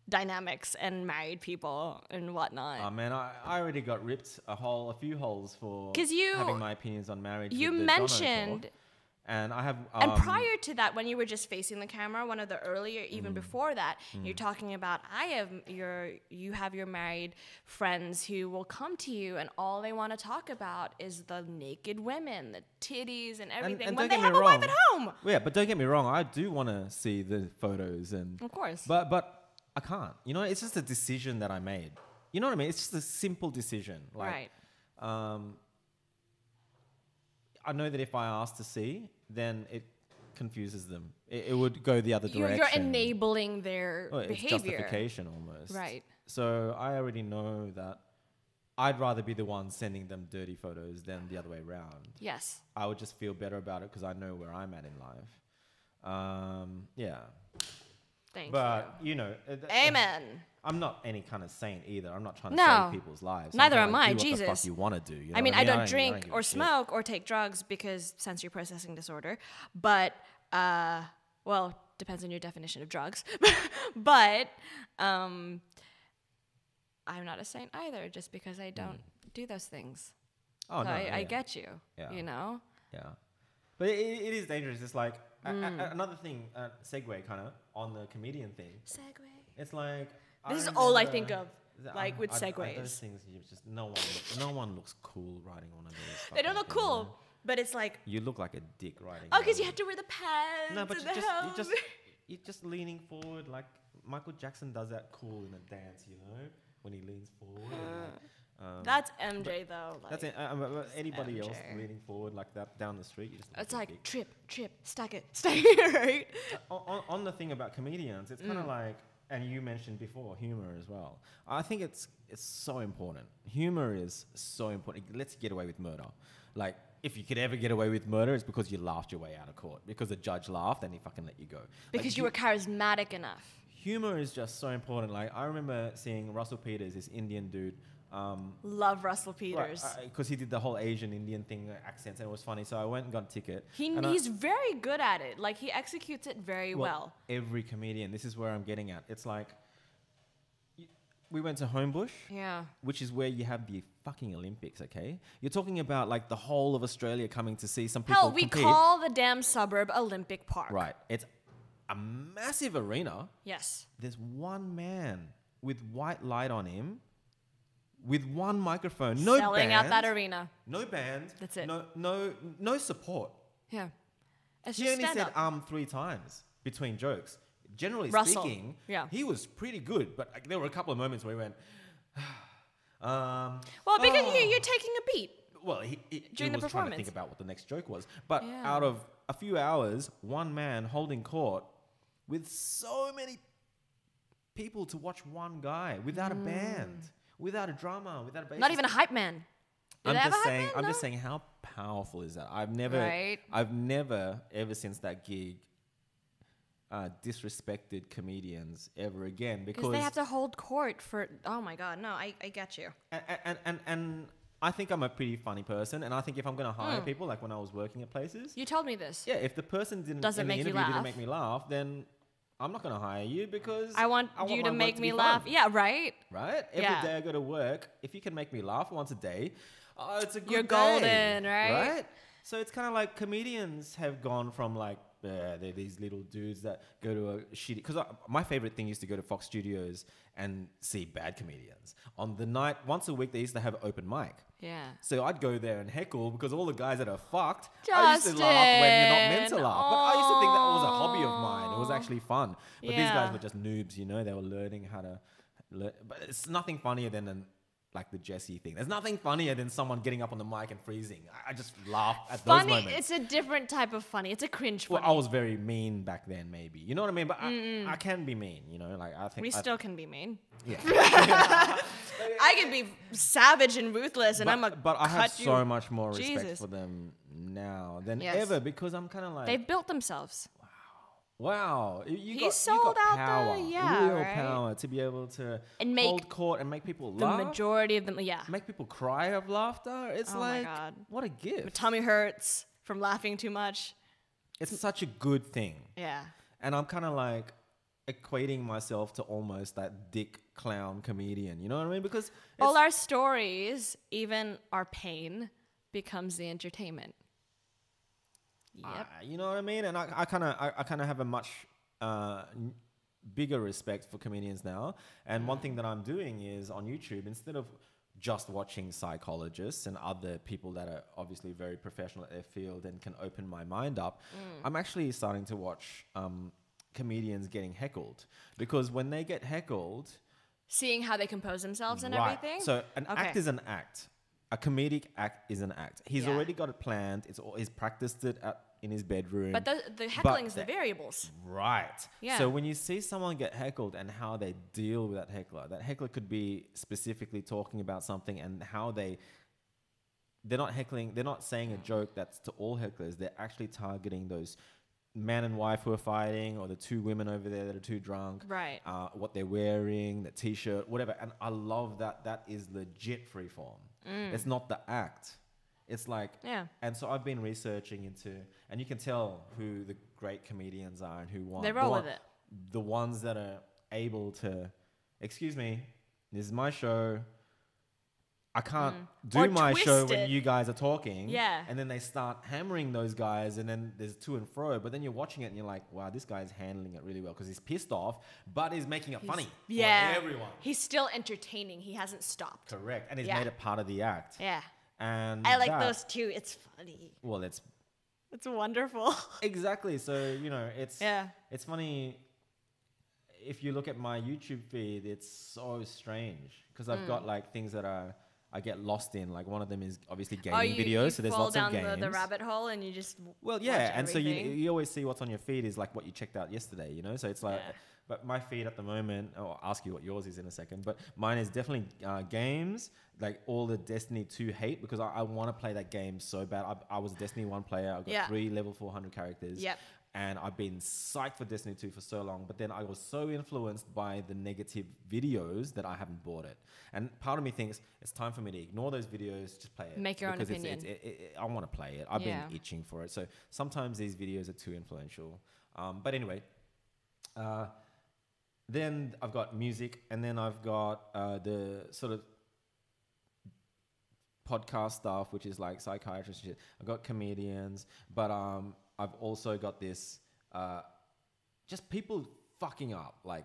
Speaker 2: dynamics and married people and whatnot.
Speaker 1: Oh man, I already got ripped a few holes for
Speaker 2: having
Speaker 1: my opinions on marriage.
Speaker 2: You mentioned
Speaker 1: And I have...
Speaker 2: and prior to that, when you were just facing the camera, one of the earlier, even before that, you're talking about you have your married friends who will come to you and all they want to talk about is the naked women, the titties and everything,
Speaker 1: and
Speaker 2: when
Speaker 1: don't
Speaker 2: they
Speaker 1: get
Speaker 2: have
Speaker 1: me
Speaker 2: a wife
Speaker 1: wrong.
Speaker 2: at home.
Speaker 1: Yeah, but don't get me wrong. I do want to see the photos and...
Speaker 2: Of course.
Speaker 1: But I can't. You know, it's just a decision that I made. You know what I mean? It's just a simple decision. Like,
Speaker 2: right.
Speaker 1: I know that if I ask to see, then it confuses them. It would go the other direction.
Speaker 2: You're enabling their behavior.
Speaker 1: It's justification almost.
Speaker 2: Right.
Speaker 1: So I already know that I'd rather be the one sending them dirty photos than the other way around.
Speaker 2: Yes.
Speaker 1: I would just feel better about it because I know where I'm at in life. Yeah.
Speaker 2: Thank you.
Speaker 1: But, you know...
Speaker 2: Amen.
Speaker 1: I'm not any kind of saint either. I'm not trying to
Speaker 2: No.
Speaker 1: save people's lives.
Speaker 2: Neither
Speaker 1: I'm
Speaker 2: am
Speaker 1: trying
Speaker 2: I,
Speaker 1: to do
Speaker 2: Jesus.
Speaker 1: what the fuck you want to do. You know
Speaker 2: I mean,
Speaker 1: what
Speaker 2: I don't
Speaker 1: give
Speaker 2: drink
Speaker 1: a
Speaker 2: or
Speaker 1: shit.
Speaker 2: smoke or take drugs because sensory processing disorder. But, well, depends on your definition of drugs. But I'm not a saint either just because I don't do those things.
Speaker 1: Oh,
Speaker 2: so
Speaker 1: no,
Speaker 2: I get you,
Speaker 1: Yeah.
Speaker 2: you know?
Speaker 1: Yeah. But it is dangerous. It's like another thing, segue kind of on the comedian thing.
Speaker 2: Segue.
Speaker 1: It's like
Speaker 2: This is all I think of, like with
Speaker 1: those
Speaker 2: segues.
Speaker 1: things, you just no one looks cool riding one of those.
Speaker 2: They don't look
Speaker 1: fucking things,
Speaker 2: cool,
Speaker 1: man.
Speaker 2: but it's like,
Speaker 1: You look like a dick riding.
Speaker 2: oh, because
Speaker 1: one.
Speaker 2: you have to wear the pants
Speaker 1: No, but
Speaker 2: and the helm.
Speaker 1: you're just leaning forward like Michael Jackson does that cool in a dance, you know, when he leans forward.
Speaker 2: That's MJ though. Like,
Speaker 1: That's it. Anybody
Speaker 2: MJ.
Speaker 1: else leaning forward like that down the street, you just look
Speaker 2: It's
Speaker 1: a
Speaker 2: like
Speaker 1: dick.
Speaker 2: trip, stack it, right?
Speaker 1: On the thing about comedians, it's kind of like, and you mentioned before, humor as well. I think it's so important. Humor is so important. It lets you get away with murder. Like, if you could ever get away with murder, it's because you laughed your way out of court. Because the judge laughed and he fucking let you go.
Speaker 2: Because
Speaker 1: Like,
Speaker 2: you were charismatic enough.
Speaker 1: humor is just so important. Like, I remember seeing Russell Peters, this Indian dude.
Speaker 2: Love Russell Peters.
Speaker 1: Because he did the whole Asian Indian thing, accents, and it was funny. So I went and got a ticket.
Speaker 2: He's very good at it. Like, he executes it very well.
Speaker 1: Every comedian, this is where I'm getting at. It's like, we went to Homebush,
Speaker 2: Yeah.
Speaker 1: which is where you have the fucking Olympics, okay? You're talking about like the whole of Australia coming to see some people
Speaker 2: Hell, we
Speaker 1: compete.
Speaker 2: call the damn suburb Olympic Park.
Speaker 1: Right. It's a massive arena.
Speaker 2: Yes.
Speaker 1: There's one man with white light on him, with one microphone, no
Speaker 2: Selling
Speaker 1: band,
Speaker 2: out that arena.
Speaker 1: no band.
Speaker 2: That's it.
Speaker 1: No support.
Speaker 2: Yeah. It's
Speaker 1: He
Speaker 2: just
Speaker 1: only said
Speaker 2: stand-up.
Speaker 1: 3 times between jokes. Generally
Speaker 2: Russell,
Speaker 1: speaking,
Speaker 2: yeah.
Speaker 1: he was pretty good, but like, there were a couple of moments where he went,
Speaker 2: Well, because you're taking a beat.
Speaker 1: Well, he
Speaker 2: During the
Speaker 1: was trying to
Speaker 2: performance.
Speaker 1: think about what the next joke was. But
Speaker 2: Yeah.
Speaker 1: out of a few hours, one man holding court with so many people to watch one guy without a band, without a drummer, without a bassist.
Speaker 2: Not even a hype man. Do
Speaker 1: I'm
Speaker 2: they have a
Speaker 1: just
Speaker 2: hype
Speaker 1: saying.
Speaker 2: man,
Speaker 1: I'm
Speaker 2: though?
Speaker 1: just saying how powerful is that? I've never ever since that gig disrespected comedians ever again
Speaker 2: Because they have to hold court for. Oh my God, no, I get you.
Speaker 1: and I think I'm a pretty funny person, and I think if I'm going to hire people, like when I was working at places,
Speaker 2: You told me this.
Speaker 1: yeah, if the person
Speaker 2: Doesn't
Speaker 1: in
Speaker 2: make
Speaker 1: the
Speaker 2: you
Speaker 1: interview didn't
Speaker 2: laugh.
Speaker 1: make me laugh, then I'm not going to hire you because
Speaker 2: I want you
Speaker 1: my
Speaker 2: to
Speaker 1: work
Speaker 2: make
Speaker 1: be
Speaker 2: me
Speaker 1: fun,
Speaker 2: laugh. Yeah, right.
Speaker 1: right? Every
Speaker 2: Yeah.
Speaker 1: day I go to work, if you can make me laugh once a day, it's a good
Speaker 2: You're
Speaker 1: day,
Speaker 2: golden, right?
Speaker 1: Right? So it's kind of like comedians have gone from like they're these little dudes that go to a shitty. Because my favorite thing used to go to Fox Studios and see bad comedians on the night once a week. They used to have open mic.
Speaker 2: Yeah.
Speaker 1: So I'd go there and heckle because all the guys that are fucked, I used to laugh when you're not meant to laugh. But I used to think that was a hobby of mine. It was actually fun. But these
Speaker 2: Yeah.
Speaker 1: guys were just noobs, you know. They were learning how to learn. But it's nothing funnier than like the Jesse thing. There's nothing funnier than someone getting up on the mic and freezing. I just laugh at those
Speaker 2: Funny.
Speaker 1: moments.
Speaker 2: It's a different type of funny. It's a cringe
Speaker 1: Well,
Speaker 2: funny.
Speaker 1: I was very mean back then, maybe. You know what I mean? But I can be mean, you know. Like I think
Speaker 2: We still can be mean.
Speaker 1: yeah.
Speaker 2: I can be savage and ruthless, and
Speaker 1: But I have
Speaker 2: cut you.
Speaker 1: so much more respect
Speaker 2: Jesus.
Speaker 1: for them now than
Speaker 2: Yes.
Speaker 1: ever because I'm kind of like,
Speaker 2: They've built themselves.
Speaker 1: wow,
Speaker 2: He
Speaker 1: you
Speaker 2: sold
Speaker 1: got
Speaker 2: out
Speaker 1: power,
Speaker 2: yeah,
Speaker 1: real
Speaker 2: right?
Speaker 1: power to be able to
Speaker 2: And make
Speaker 1: hold court and make people
Speaker 2: The
Speaker 1: laugh,
Speaker 2: majority of them, yeah.
Speaker 1: make people cry of laughter. It's
Speaker 2: Oh my
Speaker 1: like,
Speaker 2: God.
Speaker 1: what a gift!
Speaker 2: My tummy hurts from laughing too much.
Speaker 1: It's such a good thing,
Speaker 2: Yeah.
Speaker 1: and I'm kind of like equating myself to almost that dick clown comedian. You know what I mean? Because
Speaker 2: All our stories, even our pain, becomes the entertainment. Yep.
Speaker 1: You know what I mean? And I kind of have a much bigger respect for comedians now. And one thing that I'm doing is on YouTube, instead of just watching psychologists and other people that are obviously very professional at their field and can open my mind up, I'm actually starting to watch comedians getting heckled, because when they get heckled,
Speaker 2: seeing how they compose themselves and
Speaker 1: right.
Speaker 2: everything.
Speaker 1: So an act is an act. A comedic act is an act. He's already got it planned. He's practiced it in his bedroom.
Speaker 2: But the heckling is the variables.
Speaker 1: Right.
Speaker 2: Yeah.
Speaker 1: So when you see someone get heckled and how they deal with that heckler could be specifically talking about something, and how they're not heckling, they're not saying a joke that's to all hecklers. They're actually targeting those man and wife who are fighting, or the two women over there that are too drunk.
Speaker 2: Right.
Speaker 1: What they're wearing, the t-shirt, whatever. And I love that. That is legit freeform. It's not the act. It's like, and so I've been researching into, and you can tell who the great comedians are and who won.
Speaker 2: They roll with it.
Speaker 1: The ones that are able to, excuse me, this is my show. I can't do my show when you guys are talking.
Speaker 2: Yeah.
Speaker 1: And then they start hammering those guys, and then there's to and fro. But then you're watching it and you're like, wow, this guy's handling it really well, because he's pissed off, but he's making it funny for everyone.
Speaker 2: He's still entertaining. He hasn't stopped.
Speaker 1: Correct. And he's made it part of the act.
Speaker 2: Yeah.
Speaker 1: And
Speaker 2: I like those too. It's funny.
Speaker 1: Well, it's
Speaker 2: wonderful.
Speaker 1: Exactly. So, you know, it's funny. If you look at my YouTube feed, it's so strange, because I've got like things that I get lost in. Like one of them is obviously gaming videos. So there's lots of games.
Speaker 2: Fall down the rabbit hole and you just
Speaker 1: watch and so you always see what's on your feed is like what you checked out yesterday, you know? So it's like, but my feed at the moment, I'll ask you what yours is in a second, but mine is definitely games, like all the Destiny 2 hate, because I want to play that game so bad. I was a Destiny 1 player. I've got 3 level 400 characters.
Speaker 2: Yep.
Speaker 1: And I've been psyched for Destiny 2 for so long, but then I was so influenced by the negative videos that I haven't bought it. And part of me thinks it's time for me to ignore those videos, just play it.
Speaker 2: Make your own opinion.
Speaker 1: I want to play it. I've been itching for it. So sometimes these videos are too influential. But anyway, then I've got music, and then I've got the sort of podcast stuff, which is like psychiatrists and shit. I've got comedians, but I've also got this, just people fucking up, like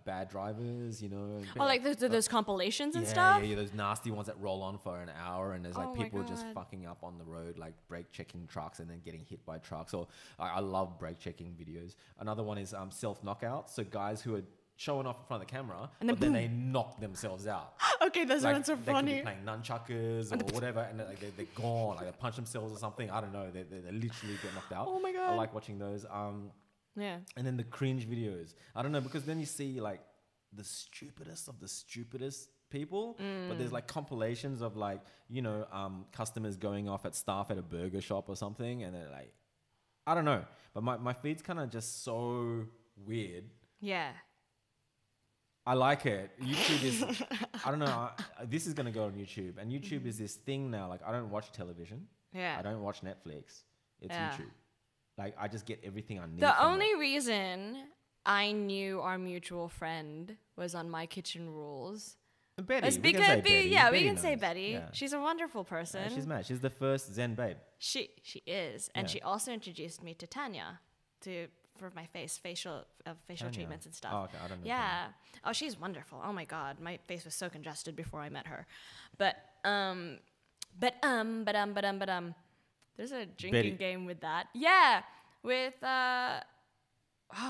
Speaker 1: bad drivers, you know.
Speaker 2: Oh, like those compilations and stuff?
Speaker 1: Yeah, those nasty ones that roll on for an hour, and there's like people just fucking up on the road, like brake checking trucks and then getting hit by trucks. Or I love brake checking videos. Another one is self knockouts. So guys who are showing off in front of the camera, and then they knock themselves out.
Speaker 2: Okay, those ones are funny.
Speaker 1: They could be playing nunchuckers or whatever, and they're gone. Like they punch themselves or something. I don't know. They literally get knocked out.
Speaker 2: Oh my God.
Speaker 1: I like watching those.
Speaker 2: Yeah.
Speaker 1: And then the cringe videos. I don't know, because then you see like the stupidest of the stupidest people, but there's like compilations of like, you know, customers going off at staff at a burger shop or something, and they're like, I don't know. But my feed's kind of just so weird.
Speaker 2: Yeah.
Speaker 1: I like it. YouTube is, I don't know, this is going to go on YouTube. And YouTube is this thing now, like I don't watch television.
Speaker 2: Yeah.
Speaker 1: I don't watch Netflix. It's YouTube. Like I just get everything I need.
Speaker 2: The only reason I knew our mutual friend was on My Kitchen Rules.
Speaker 1: Betty.
Speaker 2: We can say Betty. Yeah. She's a wonderful person.
Speaker 1: Yeah, she's mad. She's the first Zen babe.
Speaker 2: She is. And she also introduced me to Tanya for my facial treatments and stuff.
Speaker 1: Oh, okay. I don't know.
Speaker 2: Yeah. Tanya. Oh, she's wonderful. Oh my God. My face was so congested before I met her. But there's a drinking game with that. Yeah. With what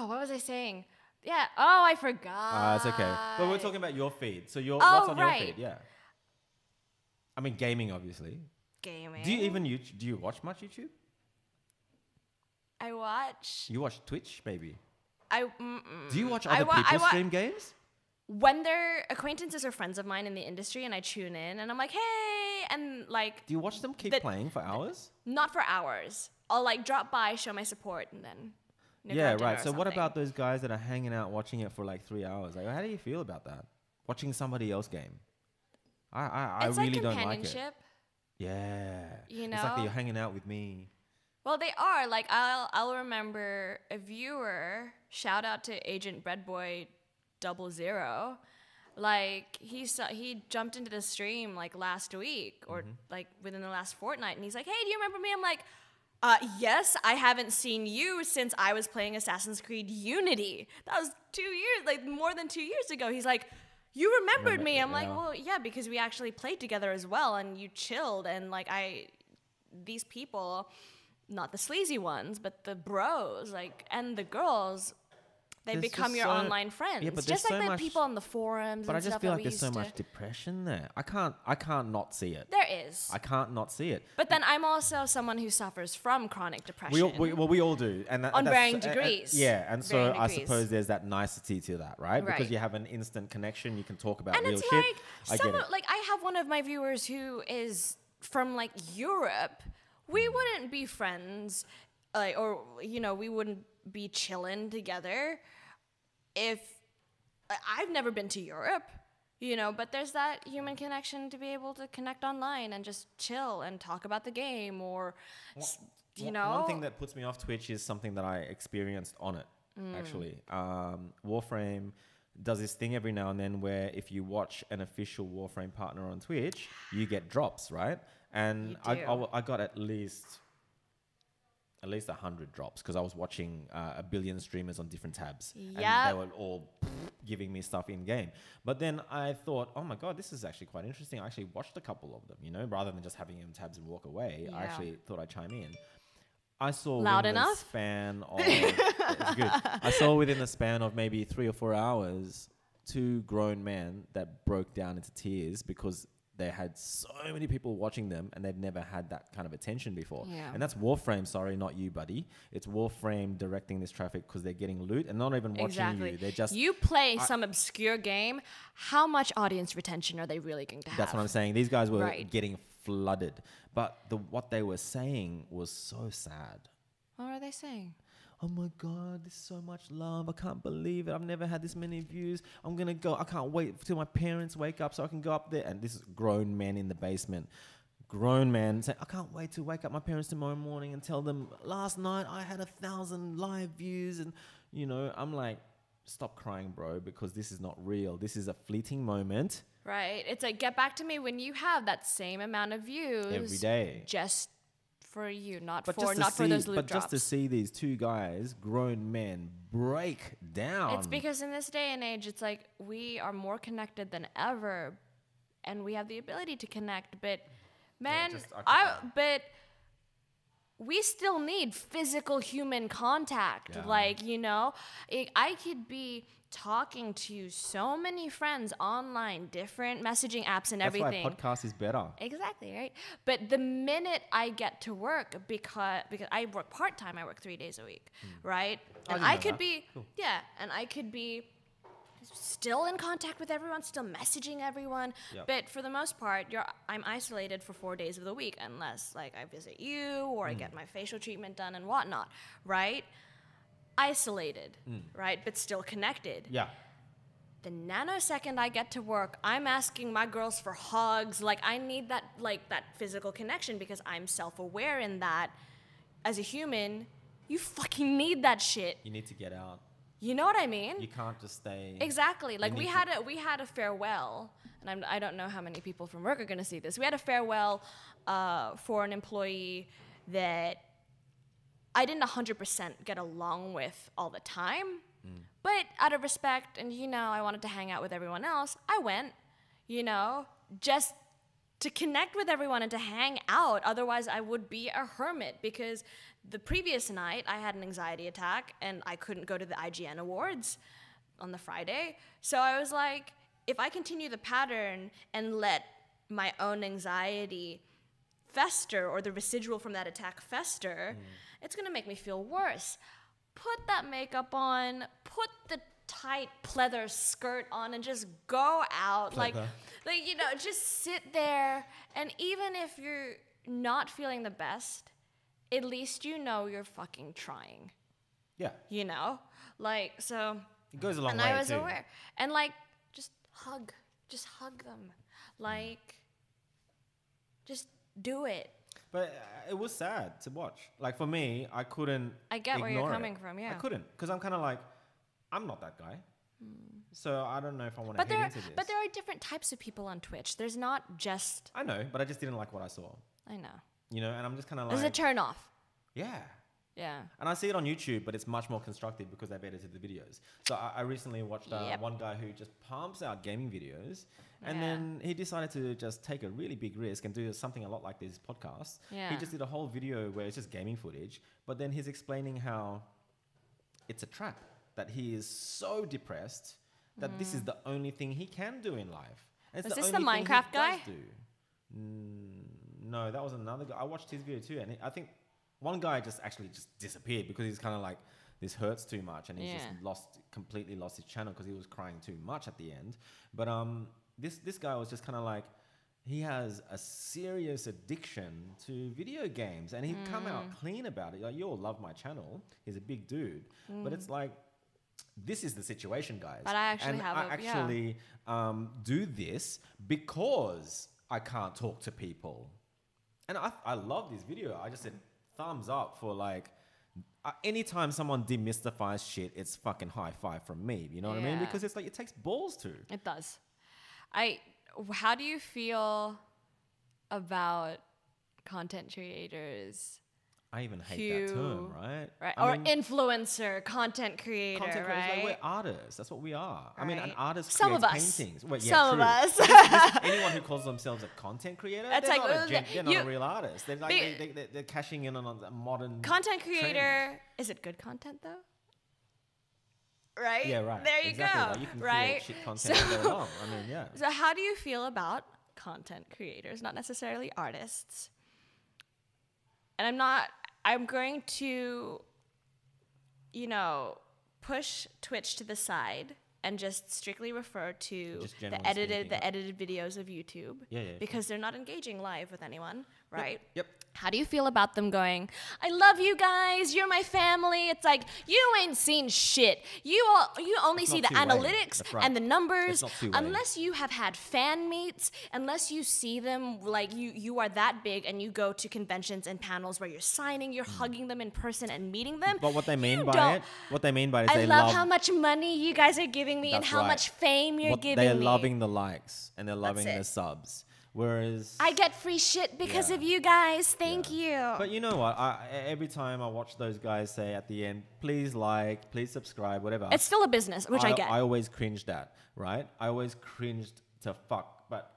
Speaker 2: was I saying? Yeah. Oh, I forgot.
Speaker 1: It's okay. But we're talking about your feed. So what's on your feed? Yeah. I mean, gaming, obviously.
Speaker 2: Gaming.
Speaker 1: Do you watch much YouTube?
Speaker 2: I watch.
Speaker 1: You watch Twitch, baby?
Speaker 2: Do
Speaker 1: you watch other people stream games?
Speaker 2: When they're acquaintances or friends of mine in the industry, and I tune in, and I'm like, hey, and like.
Speaker 1: Do you watch them keep playing for hours?
Speaker 2: Not for hours. I'll like drop by, show my support, and then.
Speaker 1: Yeah, right. So what about those guys that are hanging out watching it for like 3 hours? Like, how do you feel about that? Watching somebody else game? I really don't like it. Yeah.
Speaker 2: You know?
Speaker 1: It's like you're hanging out with me.
Speaker 2: Well, they are. Like, I'll remember a viewer, shout out to Agent Breadboy 00. Like, he jumped into the stream, like, last week or, like, within the last fortnight. And he's like, hey, do you remember me? I'm like, Yes, I haven't seen you since I was playing Assassin's Creed Unity. That was 2 years, like more than 2 years ago. He's like, you remembered me. I'm like, well, yeah, because we actually played together as well, and you chilled, and like these people, not the sleazy ones, but the bros, like, and the girls, they become your online friends. Yeah, but just like the people on the forums.
Speaker 1: But
Speaker 2: and
Speaker 1: I just
Speaker 2: stuff
Speaker 1: feel
Speaker 2: that
Speaker 1: like there's so much depression there. I can't not see it.
Speaker 2: There is.
Speaker 1: I can't not see it.
Speaker 2: But then I'm also someone who suffers from chronic depression.
Speaker 1: We all do, and
Speaker 2: on varying degrees.
Speaker 1: And so I suppose there's that nicety to that, right? Because you have an instant connection, you can talk about real shit.
Speaker 2: And it's like I have one of my viewers who is from like Europe. We wouldn't be friends, or we wouldn't be chilling together if I've never been to Europe, but there's that human connection to be able to connect online and just chill and talk about the game or,
Speaker 1: One thing that puts me off Twitch is something that I experienced on it, actually. Warframe does this thing every now and then where if you watch an official Warframe partner on Twitch, you get drops, right? And I got at least 100 drops because I was watching a billion streamers on different tabs. And they were all giving me stuff in game. But then I thought, oh my God, this is actually quite interesting. I actually watched a couple of them, rather than just having them tabs and walk away. I actually thought I'd chime in. I saw within the span of it's good. I saw within the span of maybe 3 or 4 hours, 2 grown men that broke down into tears because they had so many people watching them and they've never had that kind of attention before. Yeah. And that's Warframe, sorry, not you, buddy. It's Warframe directing this traffic because they're getting loot and not even watching you. They're just...
Speaker 2: You play some obscure game, how much audience retention are they really going to have?
Speaker 1: That's what I'm saying. These guys were getting flooded. But what they were saying was so sad.
Speaker 2: What were they saying?
Speaker 1: Oh my God, there's so much love. I can't believe it. I've never had this many views. I'm going to go. I can't wait till my parents wake up so I can go up there. And this is grown men in the basement. Grown men saying, I can't wait to wake up my parents tomorrow morning and tell them, last night I had 1,000 live views. And, I'm like, stop crying, bro, because this is not real. This is a fleeting moment.
Speaker 2: Right. It's like, get back to me when you have that same amount of views.
Speaker 1: Every day.
Speaker 2: Just for you, not for those loot drops. But
Speaker 1: just to see these 2 guys, grown men, break down.
Speaker 2: It's because in this day and age, it's like we are more connected than ever, and we have the ability to connect. But but we still need physical human contact. Yeah. Like I could be talking to so many friends online, different messaging apps and everything.
Speaker 1: That's why podcast is better.
Speaker 2: Exactly, right? But the minute I get to work, because I work part-time, I work 3 days a week, right? And I could be, and I could be still in contact with everyone, still messaging everyone. Yep. But for the most part, I'm isolated for 4 days of the week, unless like I visit you or I get my facial treatment done and whatnot, right? Isolated, right? But still connected.
Speaker 1: Yeah.
Speaker 2: The nanosecond I get to work, I'm asking my girls for hugs. Like I need that physical connection because I'm self-aware in that. As a human, you fucking need that shit.
Speaker 1: You need to get out.
Speaker 2: You know what I mean?
Speaker 1: You can't just stay.
Speaker 2: Exactly. Like we had a farewell, and I don't know how many people from work are going to see this. We had a farewell for an employee that I didn't 100% get along with all the time, but out of respect and, I wanted to hang out with everyone else, I went, just to connect with everyone and to hang out. Otherwise, I would be a hermit because the previous night I had an anxiety attack and I couldn't go to the IGN Awards on the Friday. So I was like, if I continue the pattern and let my own anxiety fester or the residual from that attack fester, it's going to make me feel worse. Put that makeup on, put the tight pleather skirt on and just go out. Pleather. Like just sit there. And even if you're not feeling the best, at least you're fucking trying.
Speaker 1: Yeah.
Speaker 2: So.
Speaker 1: It goes a long way,
Speaker 2: and I was aware. And just hug them. Just do it.
Speaker 1: But it was sad to watch. Like for me, I couldn't.
Speaker 2: I get where you're coming from. Yeah.
Speaker 1: I couldn't because I'm kind of like, I'm not that guy. So I don't know if I want to head into this.
Speaker 2: But there are different types of people on Twitch. There's not just.
Speaker 1: I know, but I just didn't like what I saw.
Speaker 2: I know.
Speaker 1: And I'm just kind of like.
Speaker 2: It's a turn off.
Speaker 1: Yeah.
Speaker 2: Yeah.
Speaker 1: And I see it on YouTube, but it's much more constructive because they've edited the videos. So I recently watched one guy who just pumps out gaming videos, and then he decided to just take a really big risk and do something a lot like this podcast.
Speaker 2: Yeah.
Speaker 1: He just did a whole video where it's just gaming footage, but then he's explaining how it's a trap, that he is so depressed that this is the only thing he can do in life. And
Speaker 2: Was this the Minecraft guy?
Speaker 1: No, that was another guy. I watched his video too, and I think one guy just disappeared because he's kind of like, this hurts too much, and he's just completely lost his channel because he was crying too much at the end. But this guy was just kind of like, he has a serious addiction to video games, and he'd come out clean about it. Like, you all love my channel. He's a big dude, but it's like, this is the situation, guys.
Speaker 2: But I actually
Speaker 1: do this because I can't talk to people. And I love this video. I just said thumbs up for like, anytime someone demystifies shit, it's fucking high five from me. You know what I mean? Because it's like, it takes balls to.
Speaker 2: It does. How do you feel about content creators?
Speaker 1: I even hate that term, right?
Speaker 2: Right. Or influencer, content creator,
Speaker 1: content creators,
Speaker 2: right?
Speaker 1: like, we're artists. That's what we are.
Speaker 2: Right.
Speaker 1: I mean, an artist
Speaker 2: Some
Speaker 1: creates
Speaker 2: of us.
Speaker 1: paintings. Well,
Speaker 2: Some of us.
Speaker 1: Anyone who calls themselves a content creator,
Speaker 2: That's
Speaker 1: they're,
Speaker 2: like,
Speaker 1: they're not a real artist. They're like they're cashing in on a modern
Speaker 2: content creator. Trend. Is it good content though? Right?
Speaker 1: Yeah, right.
Speaker 2: There you
Speaker 1: exactly.
Speaker 2: go.
Speaker 1: Like, you can
Speaker 2: right?
Speaker 1: create shit content all day long. I mean, yeah.
Speaker 2: So how do you feel about content creators, not necessarily artists? And I'm going to, push Twitch to the side and just strictly refer to the edited videos of YouTube. Because they're not engaging live with anyone, right?
Speaker 1: Yep.
Speaker 2: How do you feel about them going, I love you guys, you're my family? It's like, you ain't seen shit. You only see the analytics and the numbers. Unless you have had fan meets, unless you see them, like you are that big and you go to conventions and panels where you're signing, you're hugging them in person and meeting them.
Speaker 1: But what they mean by it is
Speaker 2: I love how much money you guys are giving me and how much fame you're giving me.
Speaker 1: They're loving the likes and they're loving the subs. Whereas
Speaker 2: I get free shit because of you guys. Thank you.
Speaker 1: But you know what? Every time I watch those guys say at the end, please like, please subscribe, whatever.
Speaker 2: It's still a business, which I get.
Speaker 1: I always cringed at, right? I always cringed to fuck. But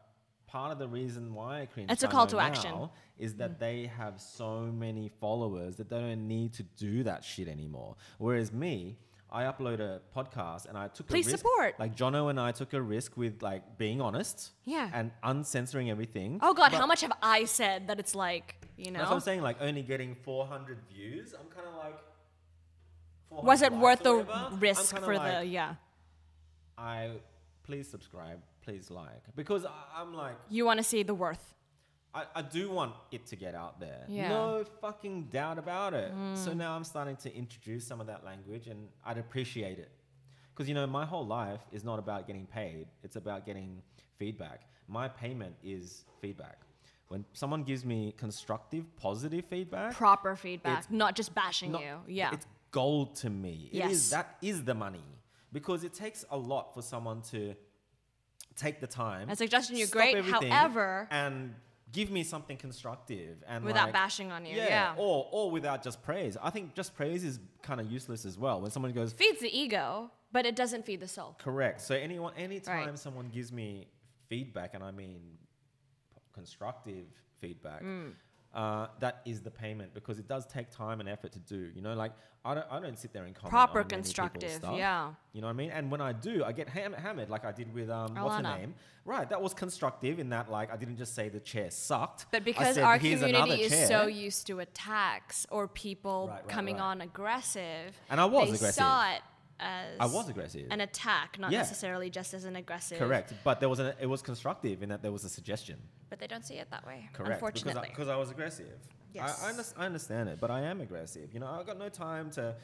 Speaker 1: part of the reason why I cringe,
Speaker 2: it's a call to action,
Speaker 1: is that they have so many followers that they don't need to do that shit anymore. Whereas me, I upload a podcast and I took a risk.
Speaker 2: Please support.
Speaker 1: Like Jono and I took a risk with like being honest.
Speaker 2: Yeah.
Speaker 1: And uncensoring everything.
Speaker 2: Oh God, how much have I said that it's like,
Speaker 1: That's what I'm saying, like only getting 400 views. I'm kind of like,
Speaker 2: was it worth the risk for
Speaker 1: please subscribe, please like. Because I'm like,
Speaker 2: you want to see the worth.
Speaker 1: I do want it to get out there.
Speaker 2: Yeah.
Speaker 1: No fucking doubt about it. So now I'm starting to introduce some of that language and I'd appreciate it. Because, my whole life is not about getting paid. It's about getting feedback. My payment is feedback. When someone gives me constructive, positive feedback.
Speaker 2: Proper feedback, not just bashing you. Yeah.
Speaker 1: It's gold to me.
Speaker 2: Yes.
Speaker 1: That is the money. Because it takes a lot for someone to take the time.
Speaker 2: As suggestion, you're great. However.
Speaker 1: And give me something constructive and
Speaker 2: without bashing on you,
Speaker 1: or without just praise. I think just praise is kind of useless as well. When someone goes,
Speaker 2: feeds the ego, but it doesn't feed the soul.
Speaker 1: Correct. So anytime someone gives me feedback, and I mean constructive feedback, that is the payment, because it does take time and effort to do. Like I don't sit there and comment
Speaker 2: proper
Speaker 1: on
Speaker 2: constructive
Speaker 1: stuff, You know what I mean? And when I do, I get hammered, like I did with what's her name? Right, that was constructive in that, like, I didn't just say the chair sucked.
Speaker 2: But because our community is so used to attacks or people coming on aggressive,
Speaker 1: and I was aggressive.
Speaker 2: They saw it as
Speaker 1: I was aggressive.
Speaker 2: An attack, not necessarily just as an aggressive.
Speaker 1: Correct, but it was constructive in that there was a suggestion.
Speaker 2: But they don't see it that way.
Speaker 1: Correct,
Speaker 2: unfortunately,
Speaker 1: because I was aggressive.
Speaker 2: Yes.
Speaker 1: I understand it, but I am aggressive. I've got no time to.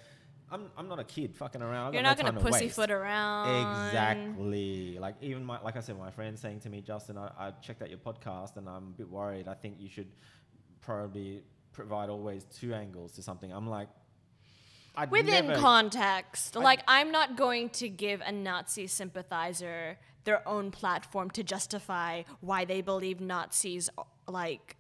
Speaker 1: I'm not a kid fucking around.
Speaker 2: You're not going to pussyfoot around.
Speaker 1: Exactly. Like even like I said, my friend saying to me, Justin, I checked out your podcast and I'm a bit worried. I think you should probably provide always two angles to something. I'm like,
Speaker 2: within context. Like, I'm not going to give a Nazi sympathizer their own platform to justify why they believe Nazis, like,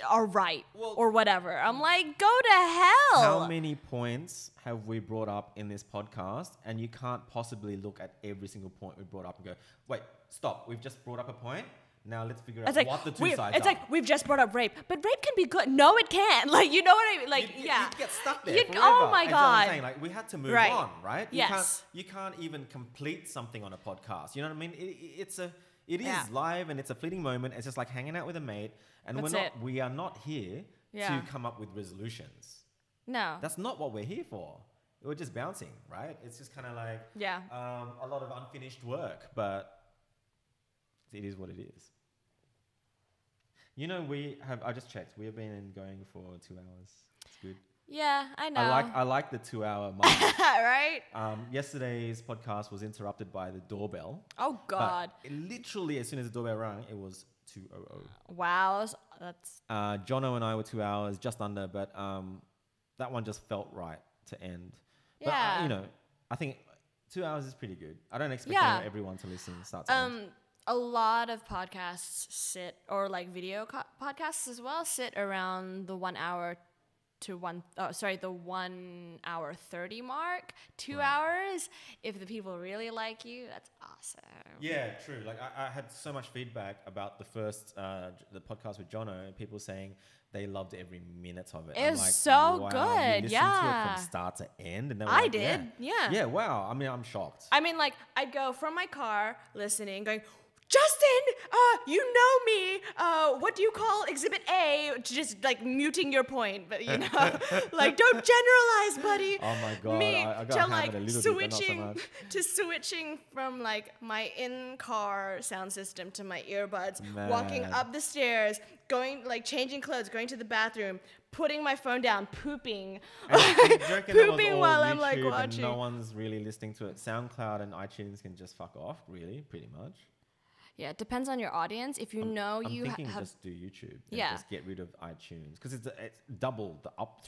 Speaker 2: are right or whatever. I'm like, go to hell.
Speaker 1: How many points have we brought up in this podcast, and you can't possibly look at every single point we brought up and go, wait, stop, we've just brought up a point. Now let's figure out what the two sides are.
Speaker 2: It's like, we've just brought up rape, but rape can be good. No, it can't. Like, you know what I mean? Like,
Speaker 1: You'd get stuck there forever.
Speaker 2: Oh my
Speaker 1: God.
Speaker 2: God.
Speaker 1: I'm saying, like, we had to move on, right?
Speaker 2: Yes.
Speaker 1: You can't even complete something on a podcast. You know what I mean? It is live, and it's a fleeting moment. It's just like hanging out with a mate, and we are not here to come up with resolutions.
Speaker 2: No.
Speaker 1: That's not what we're here for. We're just bouncing, right? It's just kind of like a lot of unfinished work, but it is what it is. You know, I just checked. We have been going for 2 hours. It's good.
Speaker 2: Yeah, I know.
Speaker 1: I like the 2 hour mark.
Speaker 2: Right?
Speaker 1: Yesterday's podcast was interrupted by the doorbell.
Speaker 2: Oh, God.
Speaker 1: But literally, as soon as the doorbell rang, it was 2:00.
Speaker 2: Wow. That's...
Speaker 1: Jono and I were 2 hours, just under, but that one just felt right to end. But, I think 2 hours is pretty good. I don't expect everyone to listen start to end.
Speaker 2: A lot of podcasts or like video podcasts as well, sit around the 1 hour to the 1 hour 30 mark. 2 hours. If the people really like you, that's awesome.
Speaker 1: Yeah, true. Like I had so much feedback about the first the podcast with Jono, and people saying they loved every minute of it.
Speaker 2: It was
Speaker 1: like,
Speaker 2: so
Speaker 1: wow,
Speaker 2: good.
Speaker 1: You listened to it from start to end, and
Speaker 2: I did. Yeah.
Speaker 1: Yeah. Wow. I mean, I'm shocked.
Speaker 2: I mean, like, I'd go from my car listening, going, Justin, you know me. What do you call Exhibit A? Just like muting your point, but you know, like, don't generalize, buddy.
Speaker 1: Oh my God, I got to like
Speaker 2: switching from like my in-car sound system to my earbuds, walking up the stairs, going like changing clothes, going to the bathroom, putting my phone down, pooping, pooping while I'm like watching.
Speaker 1: And no one's really listening to it. SoundCloud and iTunes can just fuck off, really, pretty much.
Speaker 2: Yeah, it depends on your audience. If I'm
Speaker 1: thinking just do YouTube. And just get rid of iTunes, because it's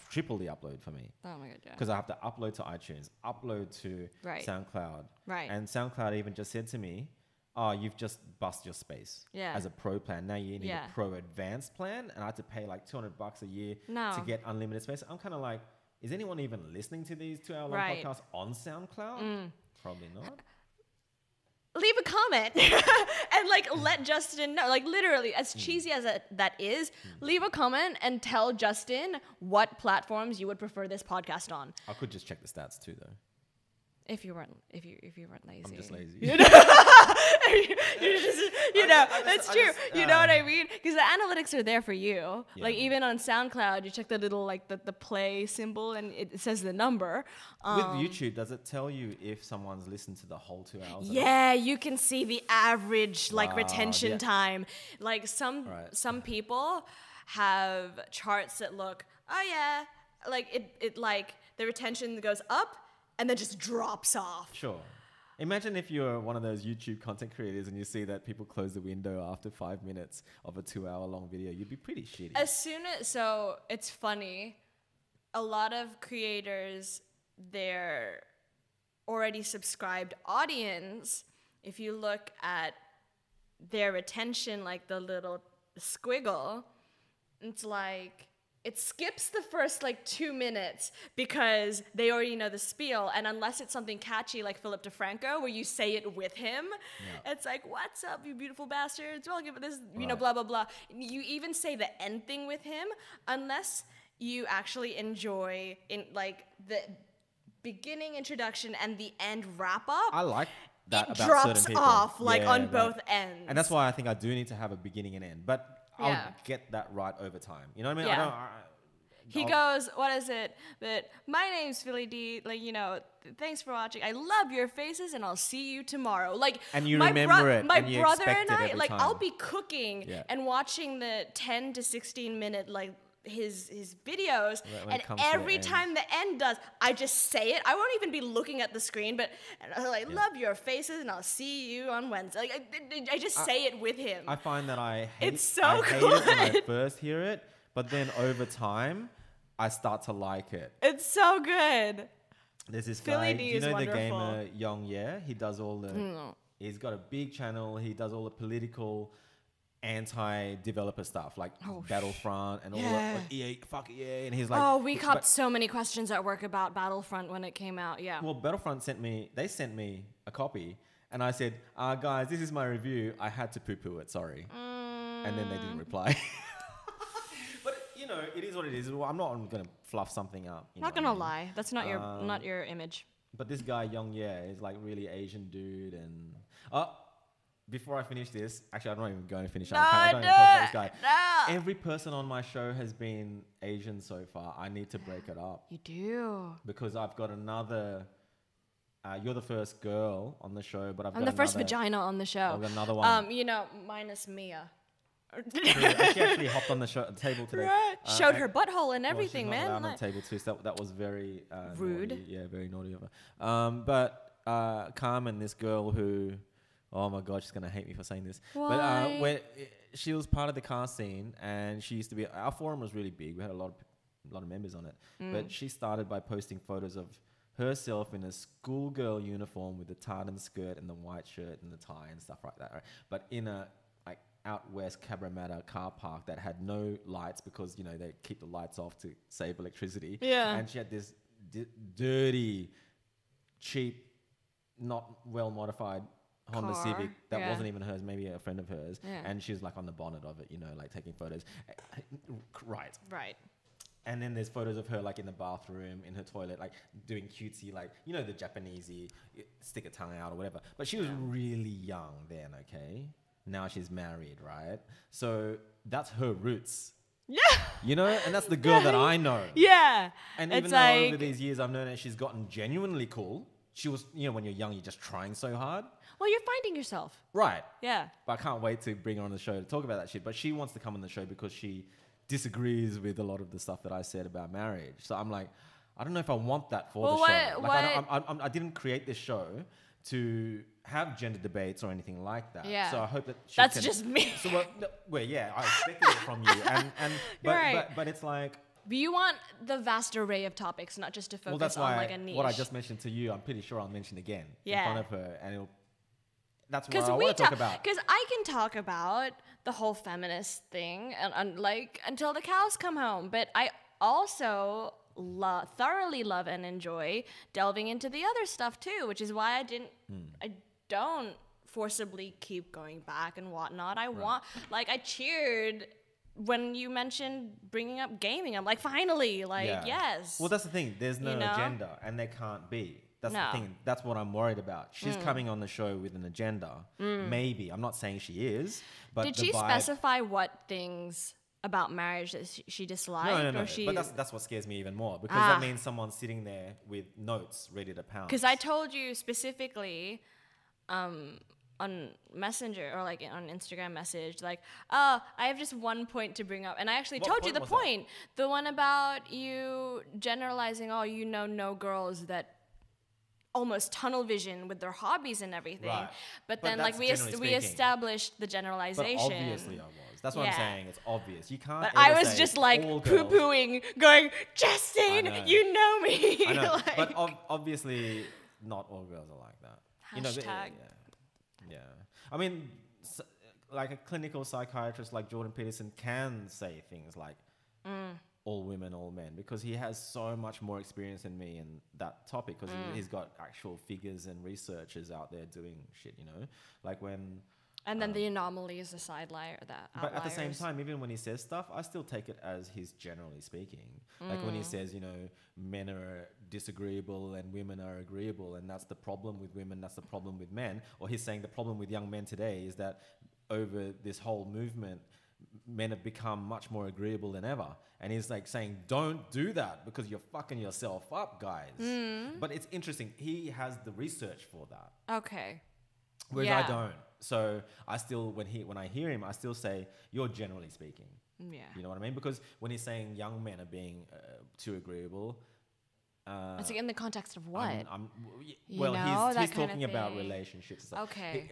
Speaker 1: triple the upload for me.
Speaker 2: Oh my God, yeah.
Speaker 1: Because I have to upload to iTunes, upload to SoundCloud.
Speaker 2: Right.
Speaker 1: And SoundCloud even just said to me, oh, you've just bust your space as a pro plan. Now you need a pro advanced plan, and I had to pay like $200 a year to get unlimited space. I'm kind of like, is anyone even listening to these 2 hour long podcasts on SoundCloud? Probably not.
Speaker 2: Leave a comment and like let Justin know, like literally as cheesy as that is, leave a comment and tell Justin what platforms you would prefer this podcast on.
Speaker 1: I could just check the stats too, though.
Speaker 2: If you weren't lazy.
Speaker 1: I'm just lazy.
Speaker 2: That's true. You know what I mean? Because the analytics are there for you. Yeah. Like even on SoundCloud, you check the little like the play symbol and it says the number.
Speaker 1: With YouTube, does it tell you if someone's listened to the whole 2 hours?
Speaker 2: Yeah, you can see the average like retention time. Like some people have charts that look, like it like the retention goes up and then just drops off.
Speaker 1: Sure. Imagine if you're one of those YouTube content creators and you see that people close the window after 5 minutes of a 2 hour long video. You'd be pretty shitty.
Speaker 2: So it's funny. A lot of creators, their already subscribed audience, if you look at their retention, like the little squiggle, it's like, it skips the first like 2 minutes because they already know the spiel, and unless it's something catchy like Philip DeFranco where you say it with him, it's like, what's up, you beautiful bastards, well, give it this, you know, blah blah blah. You even say the end thing with him, unless you actually enjoy in like the beginning introduction and the end wrap up.
Speaker 1: I like that
Speaker 2: it
Speaker 1: about
Speaker 2: drops
Speaker 1: certain people.
Speaker 2: off like on both ends,
Speaker 1: and that's why I think I do need to have a beginning and end, but I'll get that right over time. You know what I mean?
Speaker 2: Yeah. He goes, what is it? But my name's Philly D. Like, you know, thanks for watching. I love your faces, and I'll see you tomorrow. Like,
Speaker 1: and you remember it.
Speaker 2: My
Speaker 1: and you
Speaker 2: brother
Speaker 1: and
Speaker 2: I, like,
Speaker 1: time.
Speaker 2: I'll be cooking and watching the 10 to 16 minute like his videos, and every time the end does, I just say it. I won't even be looking at the screen, but I love your faces, and I'll see you on Wednesday. Like I just say it with him.
Speaker 1: I find that I hate,
Speaker 2: it's so
Speaker 1: I hate
Speaker 2: good.
Speaker 1: it when I first hear it, but then over time, I start to like it.
Speaker 2: It's so good.
Speaker 1: There's this
Speaker 2: Philly
Speaker 1: guy,
Speaker 2: D
Speaker 1: do you
Speaker 2: is
Speaker 1: know
Speaker 2: wonderful.
Speaker 1: the gamer Young Ye? He does all the, he's got a big channel, he does all the political anti-developer stuff like Battlefront and all that. Like EA, fuck EA, and he's like,
Speaker 2: oh, we copped so many questions at work about Battlefront when it came out. Yeah.
Speaker 1: Well, Battlefront sent me a copy, and I said, guys, this is my review. I had to poo-poo it. Sorry. And then they didn't reply. But you know, it is what it is. Well, I'm not going to fluff something up.
Speaker 2: Not gonna lie. That's not your image.
Speaker 1: But this guy, Young is like really Asian dude, and before I finish this, actually, I'm not even going to finish. I don't even talk about this guy.
Speaker 2: No.
Speaker 1: Every person on my show has been Asian so far. I need to break it up.
Speaker 2: You do.
Speaker 1: Because I've got another. You're the first girl on the show, but
Speaker 2: I'm the first vagina on the show.
Speaker 1: I've got another one.
Speaker 2: You know, minus Mia.
Speaker 1: She actually hopped on the table today.
Speaker 2: Right. Showed her butthole and everything,
Speaker 1: she's not
Speaker 2: man.
Speaker 1: allowed on the table too. So that was very
Speaker 2: rude.
Speaker 1: Naughty. Yeah, very naughty of her. But Carmen, this girl who, oh my god, she's gonna hate me for saying this.
Speaker 2: Why?
Speaker 1: But when she was part of the car scene, and she used to be. Our forum was really big. We had a lot of members on it. But she started by posting photos of herself in a schoolgirl uniform with the tartan skirt and the white shirt and the tie and stuff like that. Right? But in a out west Cabramatta car park that had no lights because, you know, they keep the lights off to save electricity. Yeah. And she had this dirty, cheap, not well modified Honda Civic that wasn't even hers, maybe a friend of hers. Yeah. And she was like on the bonnet of it, you know, like taking photos. Right. And then there's photos of her like in the bathroom, in her toilet, like doing cutesy, like, you know, the Japanesey, stick a tongue out or whatever. But she was really young then, okay? Now she's married, right? So that's her roots. Yeah. You know? And that's the girl that I know. Yeah. And even though over these years I've known that she's gotten genuinely cool, she was, you know, when you're young, you're just trying so hard.
Speaker 2: Well, you're finding yourself.
Speaker 1: Right.
Speaker 2: Yeah.
Speaker 1: But I can't wait to bring her on the show to talk about that shit. But she wants to come on the show because she disagrees with a lot of the stuff that I said about marriage. So I'm like, I don't know if I want that for the show. Like, I didn't create this show to have gender debates or anything like that. Yeah. So I hope that
Speaker 2: that's just me.
Speaker 1: So yeah, I expected it from you. But it's like.
Speaker 2: But you want the vast array of topics, not just to focus on like a niche.
Speaker 1: What I just mentioned to you, I'm pretty sure I'll mention again in front of her, and that's what I want to talk about.
Speaker 2: Because I can talk about the whole feminist thing and like until the cows come home, but I also thoroughly love and enjoy delving into the other stuff too, which is why I don't forcibly keep going back and whatnot. I cheered when you mentioned bringing up gaming. I'm like, finally, yes.
Speaker 1: Well, that's the thing. There's no agenda, and there can't be. That's the thing. That's what I'm worried about. She's coming on the show with an agenda. Maybe. I'm not saying she is. But
Speaker 2: did she specify what things about marriage that she disliked?
Speaker 1: No. But that's what scares me even more, because that means someone's sitting there with notes ready to pounce.
Speaker 2: Because I told you specifically on Messenger or like on Instagram message, like, oh, I have just one point to bring up. And I actually told you the point. The one about you generalizing, oh, you know, no girls that almost tunnel vision with their hobbies and everything. Right. But then like we established the generalization.
Speaker 1: But obviously I was. That's what I'm saying. It's obvious. You can't.
Speaker 2: But I was just like poo-pooing, going, Justine, you know me.
Speaker 1: I know. Like, but obviously not all girls are like that.
Speaker 2: Hashtag.
Speaker 1: Yeah. I mean, like a clinical psychiatrist like Jordan Peterson can say things like all women, all men, because he has so much more experience than me in that topic, because he's got actual figures and researchers out there doing shit, you know? Like when...
Speaker 2: And then the anomaly is the sidelier,
Speaker 1: But at the same time, even when he says stuff, I still take it as he's generally speaking. Like when he says, you know, men are disagreeable and women are agreeable, and that's the problem with women, that's the problem with men. Or he's saying the problem with young men today is that over this whole movement, men have become much more agreeable than ever. And he's like saying, don't do that because you're fucking yourself up, guys. But it's interesting. He has the research for that.
Speaker 2: Okay.
Speaker 1: Whereas I don't. So I still, when I hear him, I still say, you're generally speaking. Yeah. You know what I mean? Because when he's saying young men are being too agreeable,
Speaker 2: it's like in the context of what?
Speaker 1: He's talking about relationships and stuff.
Speaker 2: Okay.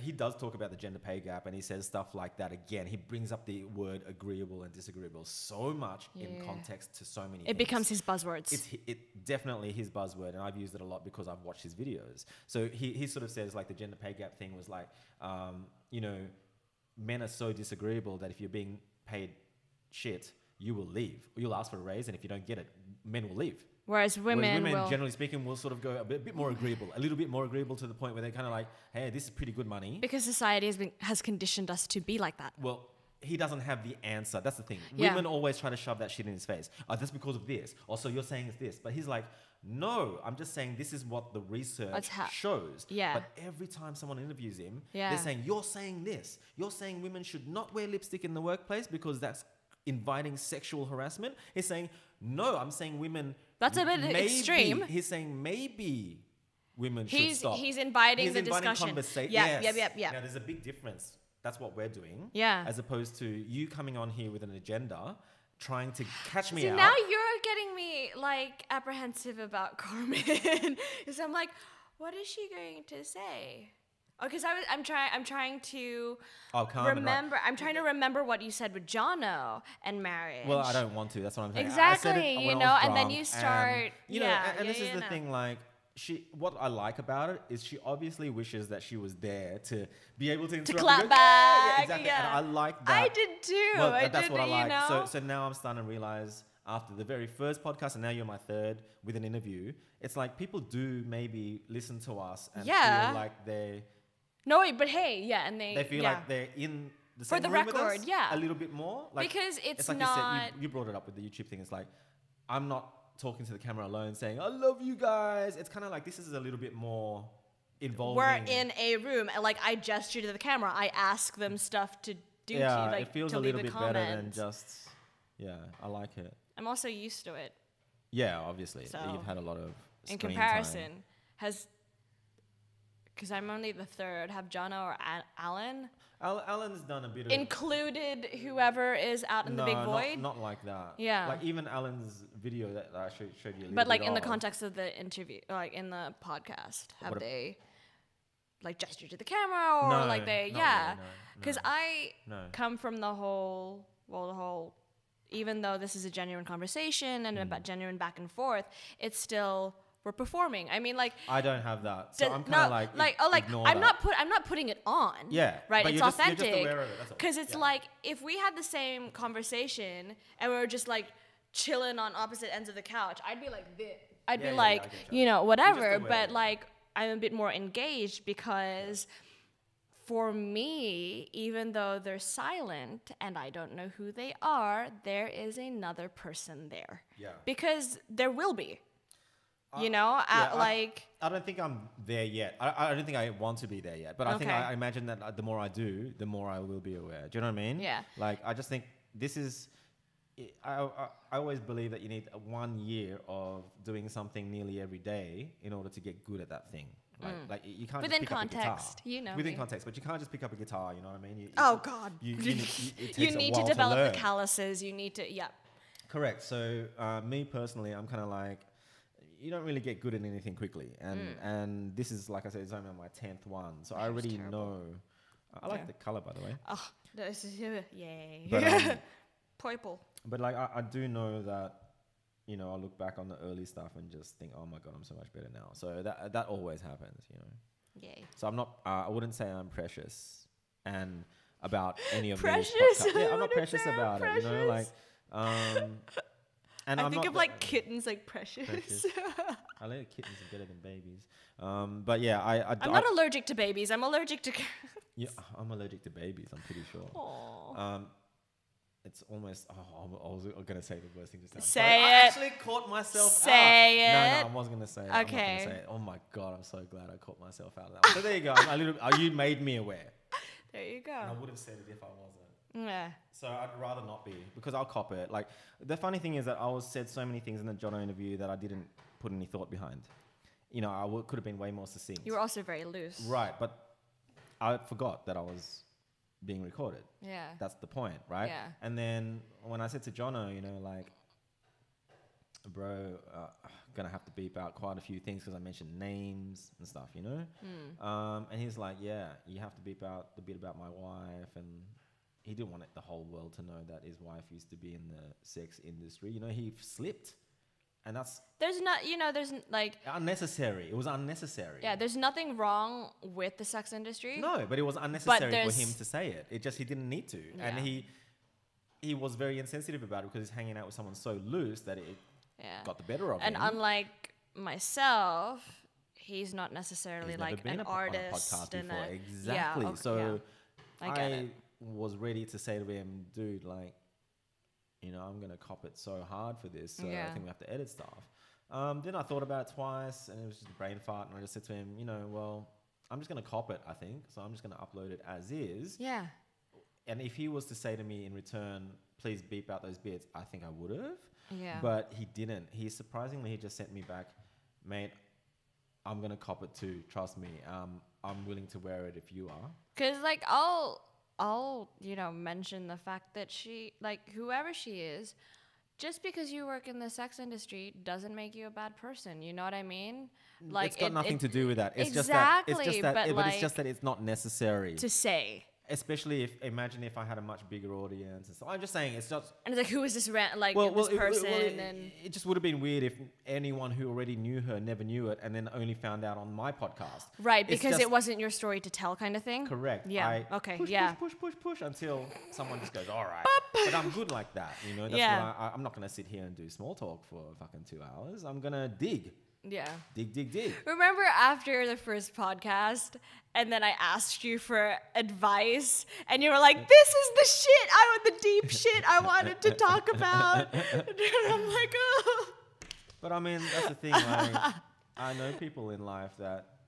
Speaker 1: He does talk about the gender pay gap, and he says stuff like that again. He brings up the word agreeable and disagreeable so much in context to so many things.
Speaker 2: It becomes his buzzwords.
Speaker 1: It's definitely his buzzword, and I've used it a lot because I've watched his videos. So he sort of says like the gender pay gap thing was like, you know, men are so disagreeable that if you're being paid shit, you will leave. You'll ask for a raise, and if you don't get it, men will leave.
Speaker 2: Whereas women
Speaker 1: generally speaking, will sort of go a bit more agreeable, a little bit more agreeable to the point where they're kind of like, hey, this is pretty good money.
Speaker 2: Because society has conditioned us to be like that.
Speaker 1: Well, he doesn't have the answer. That's the thing.
Speaker 2: Yeah.
Speaker 1: Women always try to shove that shit in his face. Oh, that's because of this. Also, you're saying it's this. But he's like, no, I'm just saying this is what the research shows.
Speaker 2: Yeah.
Speaker 1: But every time someone interviews him,
Speaker 2: yeah.
Speaker 1: they're saying, you're saying this. You're saying women should not wear lipstick in the workplace because that's inviting sexual harassment. He's saying, no, I'm saying women...
Speaker 2: That's a bit extreme.
Speaker 1: He's saying maybe women should stop.
Speaker 2: He's inviting the discussion.
Speaker 1: Yeah.
Speaker 2: Now,
Speaker 1: there's a big difference. That's what we're doing.
Speaker 2: Yeah.
Speaker 1: As opposed to you coming on here with an agenda, trying to catch me out.
Speaker 2: Now you're getting me like apprehensive about Carmen. Because I'm like, what is she going to say? Because I'm trying to remember. Right. I'm trying to remember what you said with Jono and marriage.
Speaker 1: Well, I don't want to. That's what I'm saying.
Speaker 2: Exactly. And then you start.
Speaker 1: And this is the thing. Like what I like about it is she obviously wishes that she was there to be able to
Speaker 2: clap back.
Speaker 1: Yeah, exactly. Yeah. And I like that.
Speaker 2: I did too.
Speaker 1: Well, that's what I like. So now I'm starting to realize after the very first podcast, and now you're my third with an interview. It's like people do maybe listen to us and feel like they.
Speaker 2: No, wait, but hey, and they
Speaker 1: feel like they're in the same room with us a little bit more. Like,
Speaker 2: because it's
Speaker 1: like
Speaker 2: not...
Speaker 1: you said, you brought it up with the YouTube thing. It's like, I'm not talking to the camera alone saying, I love you guys. It's kind of like, this is a little bit more involving.
Speaker 2: We're in a room, and like I gesture to the camera. I ask them stuff to do
Speaker 1: it feels a little bit better than just, I like it.
Speaker 2: I'm also used to it.
Speaker 1: Yeah, obviously.
Speaker 2: So,
Speaker 1: you've had a lot of
Speaker 2: in comparison, because I'm only the third. Have Jono or Alan?
Speaker 1: Alan's done a bit of...
Speaker 2: Included whoever is out in the big void?
Speaker 1: Not like that.
Speaker 2: Yeah.
Speaker 1: Like even Alan's video that I showed you a little bit.
Speaker 2: But like in the context of the interview, like in the podcast, have they like gestured to the camera or like they... Yeah. Because I come from the whole... Even though this is a genuine conversation and about genuine back and forth, it's still... We're performing. I mean, like
Speaker 1: I don't have that, so I'm kind of
Speaker 2: I'm not putting it on.
Speaker 1: Yeah,
Speaker 2: right.
Speaker 1: But
Speaker 2: it's
Speaker 1: you're
Speaker 2: authentic.
Speaker 1: Just aware of it. That's all.
Speaker 2: Because it's like if we had the same conversation and we were just like chilling on opposite ends of the couch, I'd be like this. I'd be like, whatever. But like I'm a bit more engaged because for me, even though they're silent and I don't know who they are, there is another person there.
Speaker 1: Yeah.
Speaker 2: Because there will be. I
Speaker 1: don't think I'm there yet. I don't think I want to be there yet. But I think I imagine that the more I do, the more I will be aware. Do you know what I mean?
Speaker 2: Yeah.
Speaker 1: Like, I just think this is... I always believe that you need 1 year of doing something nearly every day in order to get good at that thing. Like you can't
Speaker 2: within
Speaker 1: just pick
Speaker 2: context,
Speaker 1: up a guitar. Within context, but you can't just pick up a guitar. You know what I mean?
Speaker 2: God!
Speaker 1: You need
Speaker 2: to develop the calluses. You need to,
Speaker 1: Correct. So me personally, I'm kind of like, you don't really get good at anything quickly, and this is, like I said, it's only my 10th one, so I already know. I like the color, by the way.
Speaker 2: Oh, this is yay!
Speaker 1: But,
Speaker 2: purple.
Speaker 1: But like I do know that, I look back on the early stuff and just think, oh my god, I'm so much better now. So that always happens,
Speaker 2: Yay.
Speaker 1: So I'm not. I wouldn't say I'm precious and about any of
Speaker 2: precious.
Speaker 1: These podcasts. Yeah, I'm not precious about it. Like. And
Speaker 2: I think of like kittens, like precious.
Speaker 1: I think kittens are better than babies. But yeah,
Speaker 2: I'm not allergic to babies. I'm allergic to.
Speaker 1: Yeah, I'm allergic to babies. I'm pretty sure.
Speaker 2: Aww.
Speaker 1: It's almost. I was gonna say the worst thing to say.
Speaker 2: Say
Speaker 1: it. I actually caught myself out.
Speaker 2: Say it.
Speaker 1: No, I wasn't gonna say it.
Speaker 2: Okay.
Speaker 1: I'm not gonna say it. Oh my god, I'm so glad I caught myself out of that one. So there you go. You made me aware.
Speaker 2: There you go.
Speaker 1: And I would have said it if I wasn't.
Speaker 2: Yeah.
Speaker 1: So I'd rather not be, because I'll cop it. Like, the funny thing is that I said so many things in the Jono interview that I didn't put any thought behind. I could have been way more succinct.
Speaker 2: You were also very loose.
Speaker 1: Right, but I forgot that I was being recorded.
Speaker 2: Yeah.
Speaker 1: That's the point, right?
Speaker 2: Yeah.
Speaker 1: And then when I said to Jono, bro, gonna have to beep out quite a few things because I mentioned names and stuff, and he's like, yeah, you have to beep out the bit about my wife, and he didn't want the whole world to know that his wife used to be in the sex industry. He slipped And that's...
Speaker 2: There's not, there's like...
Speaker 1: unnecessary. It was unnecessary.
Speaker 2: Yeah, there's nothing wrong with the sex industry.
Speaker 1: No, but it was unnecessary for him to say it. He didn't need to. Yeah. And he was very insensitive about it because he's hanging out with someone so loose that it got the better of him.
Speaker 2: And unlike myself, he's not necessarily like an artist.
Speaker 1: On a podcast before. Exactly.
Speaker 2: Yeah,
Speaker 1: so
Speaker 2: I get it.
Speaker 1: was ready to say to him, dude, like, I'm going to cop it so hard for this. So I think we have to edit stuff. Then I thought about it twice and it was just a brain fart. And I just said to him, well, I'm just going to cop it, I think. So I'm just going to upload it as is.
Speaker 2: Yeah.
Speaker 1: And if he was to say to me in return, please beep out those bits, I think I would have.
Speaker 2: Yeah.
Speaker 1: But he didn't. He just sent me back, mate, I'm going to cop it too. Trust me. I'm willing to wear it if you are.
Speaker 2: Because, like, I'll mention the fact that she, like, whoever she is, just because you work in the sex industry doesn't make you a bad person. You know what I mean? Like,
Speaker 1: it's got nothing to do with that. It's
Speaker 2: exactly,
Speaker 1: but it's just that it's not necessary
Speaker 2: to say.
Speaker 1: Especially imagine if I had a much bigger audience and so I'm just saying it's just...
Speaker 2: And it's like, who is this this person?
Speaker 1: It just would have been weird if anyone who already knew her never knew it and then only found out on my podcast.
Speaker 2: Right, because it wasn't your story to tell kind of thing?
Speaker 1: Correct.
Speaker 2: Yeah,
Speaker 1: Push until someone just goes, all right. But I'm good like that, That's what I'm not going to sit here and do small talk for fucking 2 hours. I'm going to dig.
Speaker 2: Yeah.
Speaker 1: Dig.
Speaker 2: Remember after the first podcast, and then I asked you for advice, and you were like, "This is the deep shit I wanted to talk about." And I'm like, "Oh."
Speaker 1: But I mean, that's the thing. Like, I know people in life that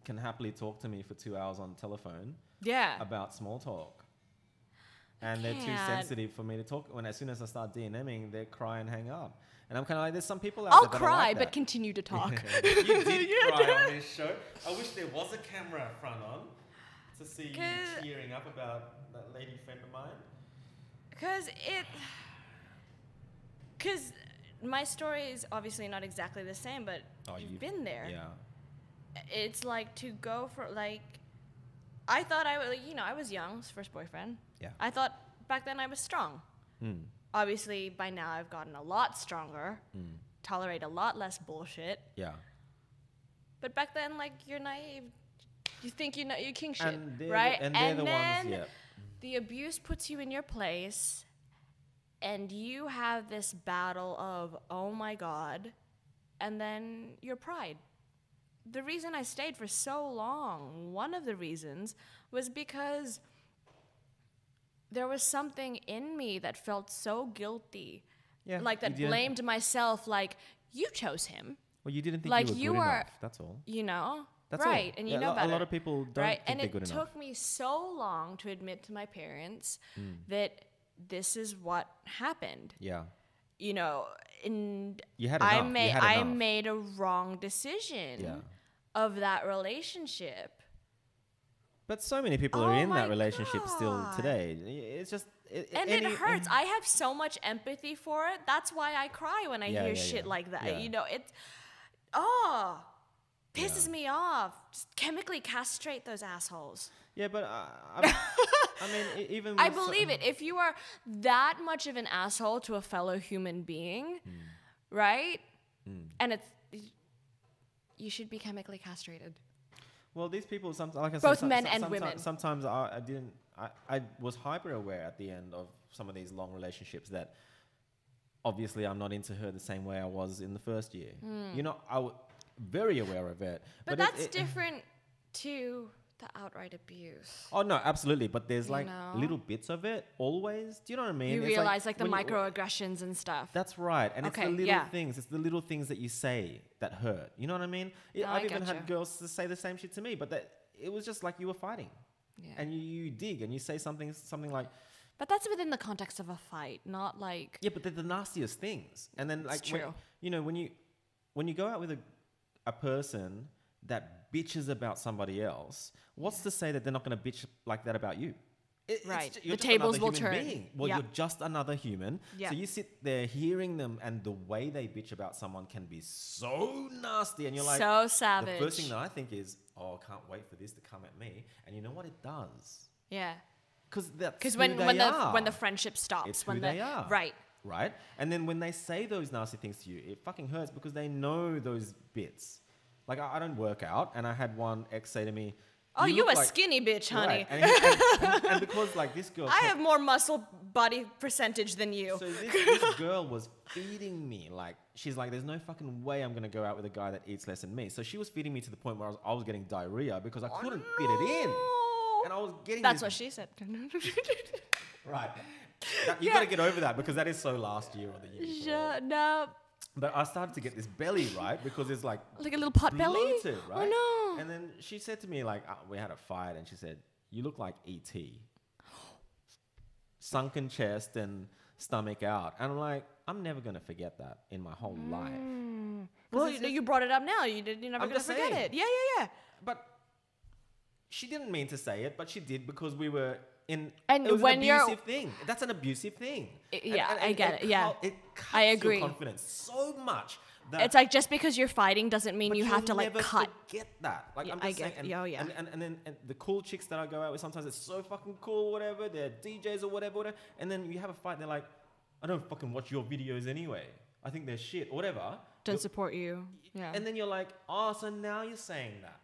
Speaker 1: can happily talk to me for 2 hours on the telephone.
Speaker 2: Yeah.
Speaker 1: About small talk, and they're too sensitive for me to talk. As soon as I start DMing, they cry and hang up. And I'm kind of like, there's some people out there that
Speaker 2: cry,
Speaker 1: like that.
Speaker 2: but continue to talk.
Speaker 1: You did cry on this show. I wish there was a camera front on to see you tearing up about that lady friend of mine.
Speaker 2: Because my story is obviously not exactly the same, but you've been there.
Speaker 1: Yeah.
Speaker 2: It's like to go for like, I thought I was young, his first boyfriend.
Speaker 1: Yeah.
Speaker 2: I thought back then I was strong.
Speaker 1: Mm.
Speaker 2: Obviously, by now I've gotten a lot stronger, tolerate a lot less bullshit.
Speaker 1: Yeah.
Speaker 2: But back then, like, you're naive. You think you know your king shit,
Speaker 1: and
Speaker 2: right?
Speaker 1: They're the
Speaker 2: then
Speaker 1: ones,
Speaker 2: the abuse puts you in your place, and you have this battle of, oh my God, and then your pride. The reason I stayed for so long, one of the reasons, was because there was something in me that felt so guilty.
Speaker 1: Yeah.
Speaker 2: Like that blamed myself, like, you chose him.
Speaker 1: Well, you didn't think
Speaker 2: like
Speaker 1: you were good enough, that's all. That's
Speaker 2: right,
Speaker 1: all.
Speaker 2: and you know better.
Speaker 1: A lot of people don't think they're good enough.
Speaker 2: And it took me so long to admit to my parents that this is what happened.
Speaker 1: Yeah.
Speaker 2: And
Speaker 1: you had enough.
Speaker 2: I made a wrong decision of that relationship.
Speaker 1: But so many people are in that relationship still today. It's just...
Speaker 2: it hurts. I have so much empathy for it. That's why I cry when I hear shit like that.
Speaker 1: Yeah.
Speaker 2: It's... pisses me off. Just chemically castrate those assholes.
Speaker 1: Yeah, but I mean, even...
Speaker 2: I believe it. If you are that much of an asshole to a fellow human being, right? And it's... You should be chemically castrated.
Speaker 1: Well, these people, like I said,
Speaker 2: both men and women.
Speaker 1: Sometimes I was hyper aware at the end of some of these long relationships that obviously I'm not into her the same way I was in the first year. I was very aware of it.
Speaker 2: But that's different to the outright abuse.
Speaker 1: Oh, no, absolutely. But there's little bits of it always. Do you know what I mean?
Speaker 2: You realize the microaggressions and stuff.
Speaker 1: That's right. And it's the little things. It's the little things that you say that hurt. You know what I mean? I've even had girls to say the same shit to me, but it was just like you were fighting. Yeah. And you dig and you say something like...
Speaker 2: But that's within the context of a fight, not like...
Speaker 1: Yeah, but they're the nastiest things. And then like...
Speaker 2: It's true.
Speaker 1: When you go out with a person that bitches about somebody else, what's to say that they're not going to bitch like that about you?
Speaker 2: Right. The tables will turn.
Speaker 1: Being. Well, you're just another human. Yep. So you sit there hearing them, and the way they bitch about someone can be so nasty. And you're like...
Speaker 2: So savage.
Speaker 1: The first thing that I think is, I can't wait for this to come at me. And you know what? It does.
Speaker 2: Yeah.
Speaker 1: Because
Speaker 2: when the friendship stops.
Speaker 1: It's who they are.
Speaker 2: Right.
Speaker 1: right? And then when they say those nasty things to you, it fucking hurts because they know those bits. Like, I don't work out, and I had one ex say to me,
Speaker 2: "Oh, you a
Speaker 1: like,
Speaker 2: skinny bitch, honey."
Speaker 1: Right. And because, like, this girl...
Speaker 2: I have more muscle body percentage than you.
Speaker 1: So this girl was feeding me. Like, she's like, there's no fucking way I'm going to go out with a guy that eats less than me. So she was feeding me to the point where I was getting diarrhea because I couldn't fit it in. And I was getting
Speaker 2: That's what she said.
Speaker 1: Right. You got to get over that because that is so last year or the year before.
Speaker 2: Shut up.
Speaker 1: But I started to get this belly, right? Because it's like
Speaker 2: a little pot belly?
Speaker 1: Bloated, right?
Speaker 2: Oh, no.
Speaker 1: And then she said to me, like, we had a fight, and she said, you look like E.T. Sunken chest and stomach out. And I'm like, I'm never going to forget that in my whole life.
Speaker 2: Well, you brought it up now. You're never going to forget it. Yeah.
Speaker 1: But she didn't mean to say it, but she did because we were... And
Speaker 2: it was
Speaker 1: an abusive thing. That's an abusive thing.
Speaker 2: I get it. Yeah,
Speaker 1: it cuts
Speaker 2: I agree.
Speaker 1: Your confidence so much. That
Speaker 2: it's like just because you're fighting doesn't mean you have to like cut.
Speaker 1: Forget that. Like
Speaker 2: Yeah,
Speaker 1: I'm just
Speaker 2: I
Speaker 1: saying.
Speaker 2: get.
Speaker 1: And then the cool chicks that I go out with, sometimes it's so fucking cool, whatever. They're DJs or whatever. And then you have a fight. And they're like, I don't fucking watch your videos anyway. I think they're shit or whatever.
Speaker 2: Don't support you. Yeah.
Speaker 1: And then you're like, oh, so now you're saying that.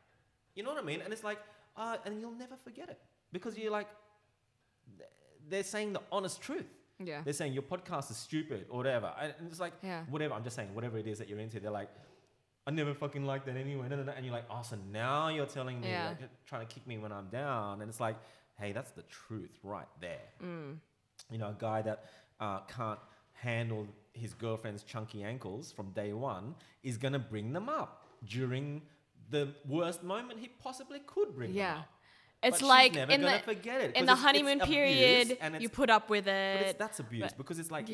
Speaker 1: You know what I mean? And it's like, and you'll never forget it because you're like. They're saying the honest truth.
Speaker 2: Yeah.
Speaker 1: They're saying your podcast is stupid or whatever. And it's like,
Speaker 2: yeah.
Speaker 1: Whatever. I'm just saying, whatever it is that you're into, they're like, I never fucking liked that anyway. No. And you're like, oh, so now you're telling me, like, trying to kick me when I'm down. And it's like, hey, that's the truth right there. You know, a guy that can't handle his girlfriend's chunky ankles from day one is going to bring them up during the worst moment he possibly could bring them up.
Speaker 2: It's
Speaker 1: but
Speaker 2: like
Speaker 1: in
Speaker 2: the honeymoon period, you put up with it.
Speaker 1: But that's abuse because it's like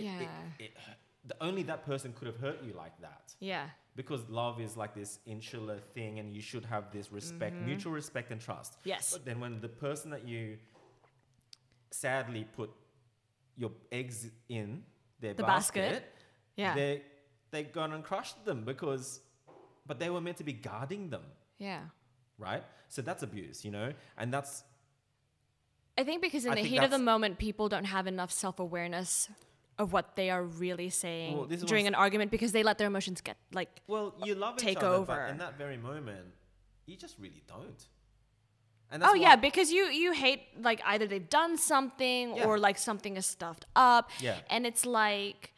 Speaker 1: only that person could have hurt you like that.
Speaker 2: Yeah.
Speaker 1: Because love is like this insular thing, and you should have this respect, mutual respect and trust.
Speaker 2: Yes.
Speaker 1: But then when the person that you sadly put your eggs in their basket, they gone and crushed them but they were meant to be guarding them.
Speaker 2: Yeah.
Speaker 1: Right? So that's abuse, you know? And that's...
Speaker 2: I think because in the heat of the moment, people don't have enough self-awareness of what they are really saying during an argument because they let their emotions get, like,
Speaker 1: you love
Speaker 2: take
Speaker 1: each other,
Speaker 2: over.
Speaker 1: But in that very moment, you just really don't. And
Speaker 2: that's because you hate, like, either they've done something or, like, something is stuffed up.
Speaker 1: Yeah.
Speaker 2: And it's like...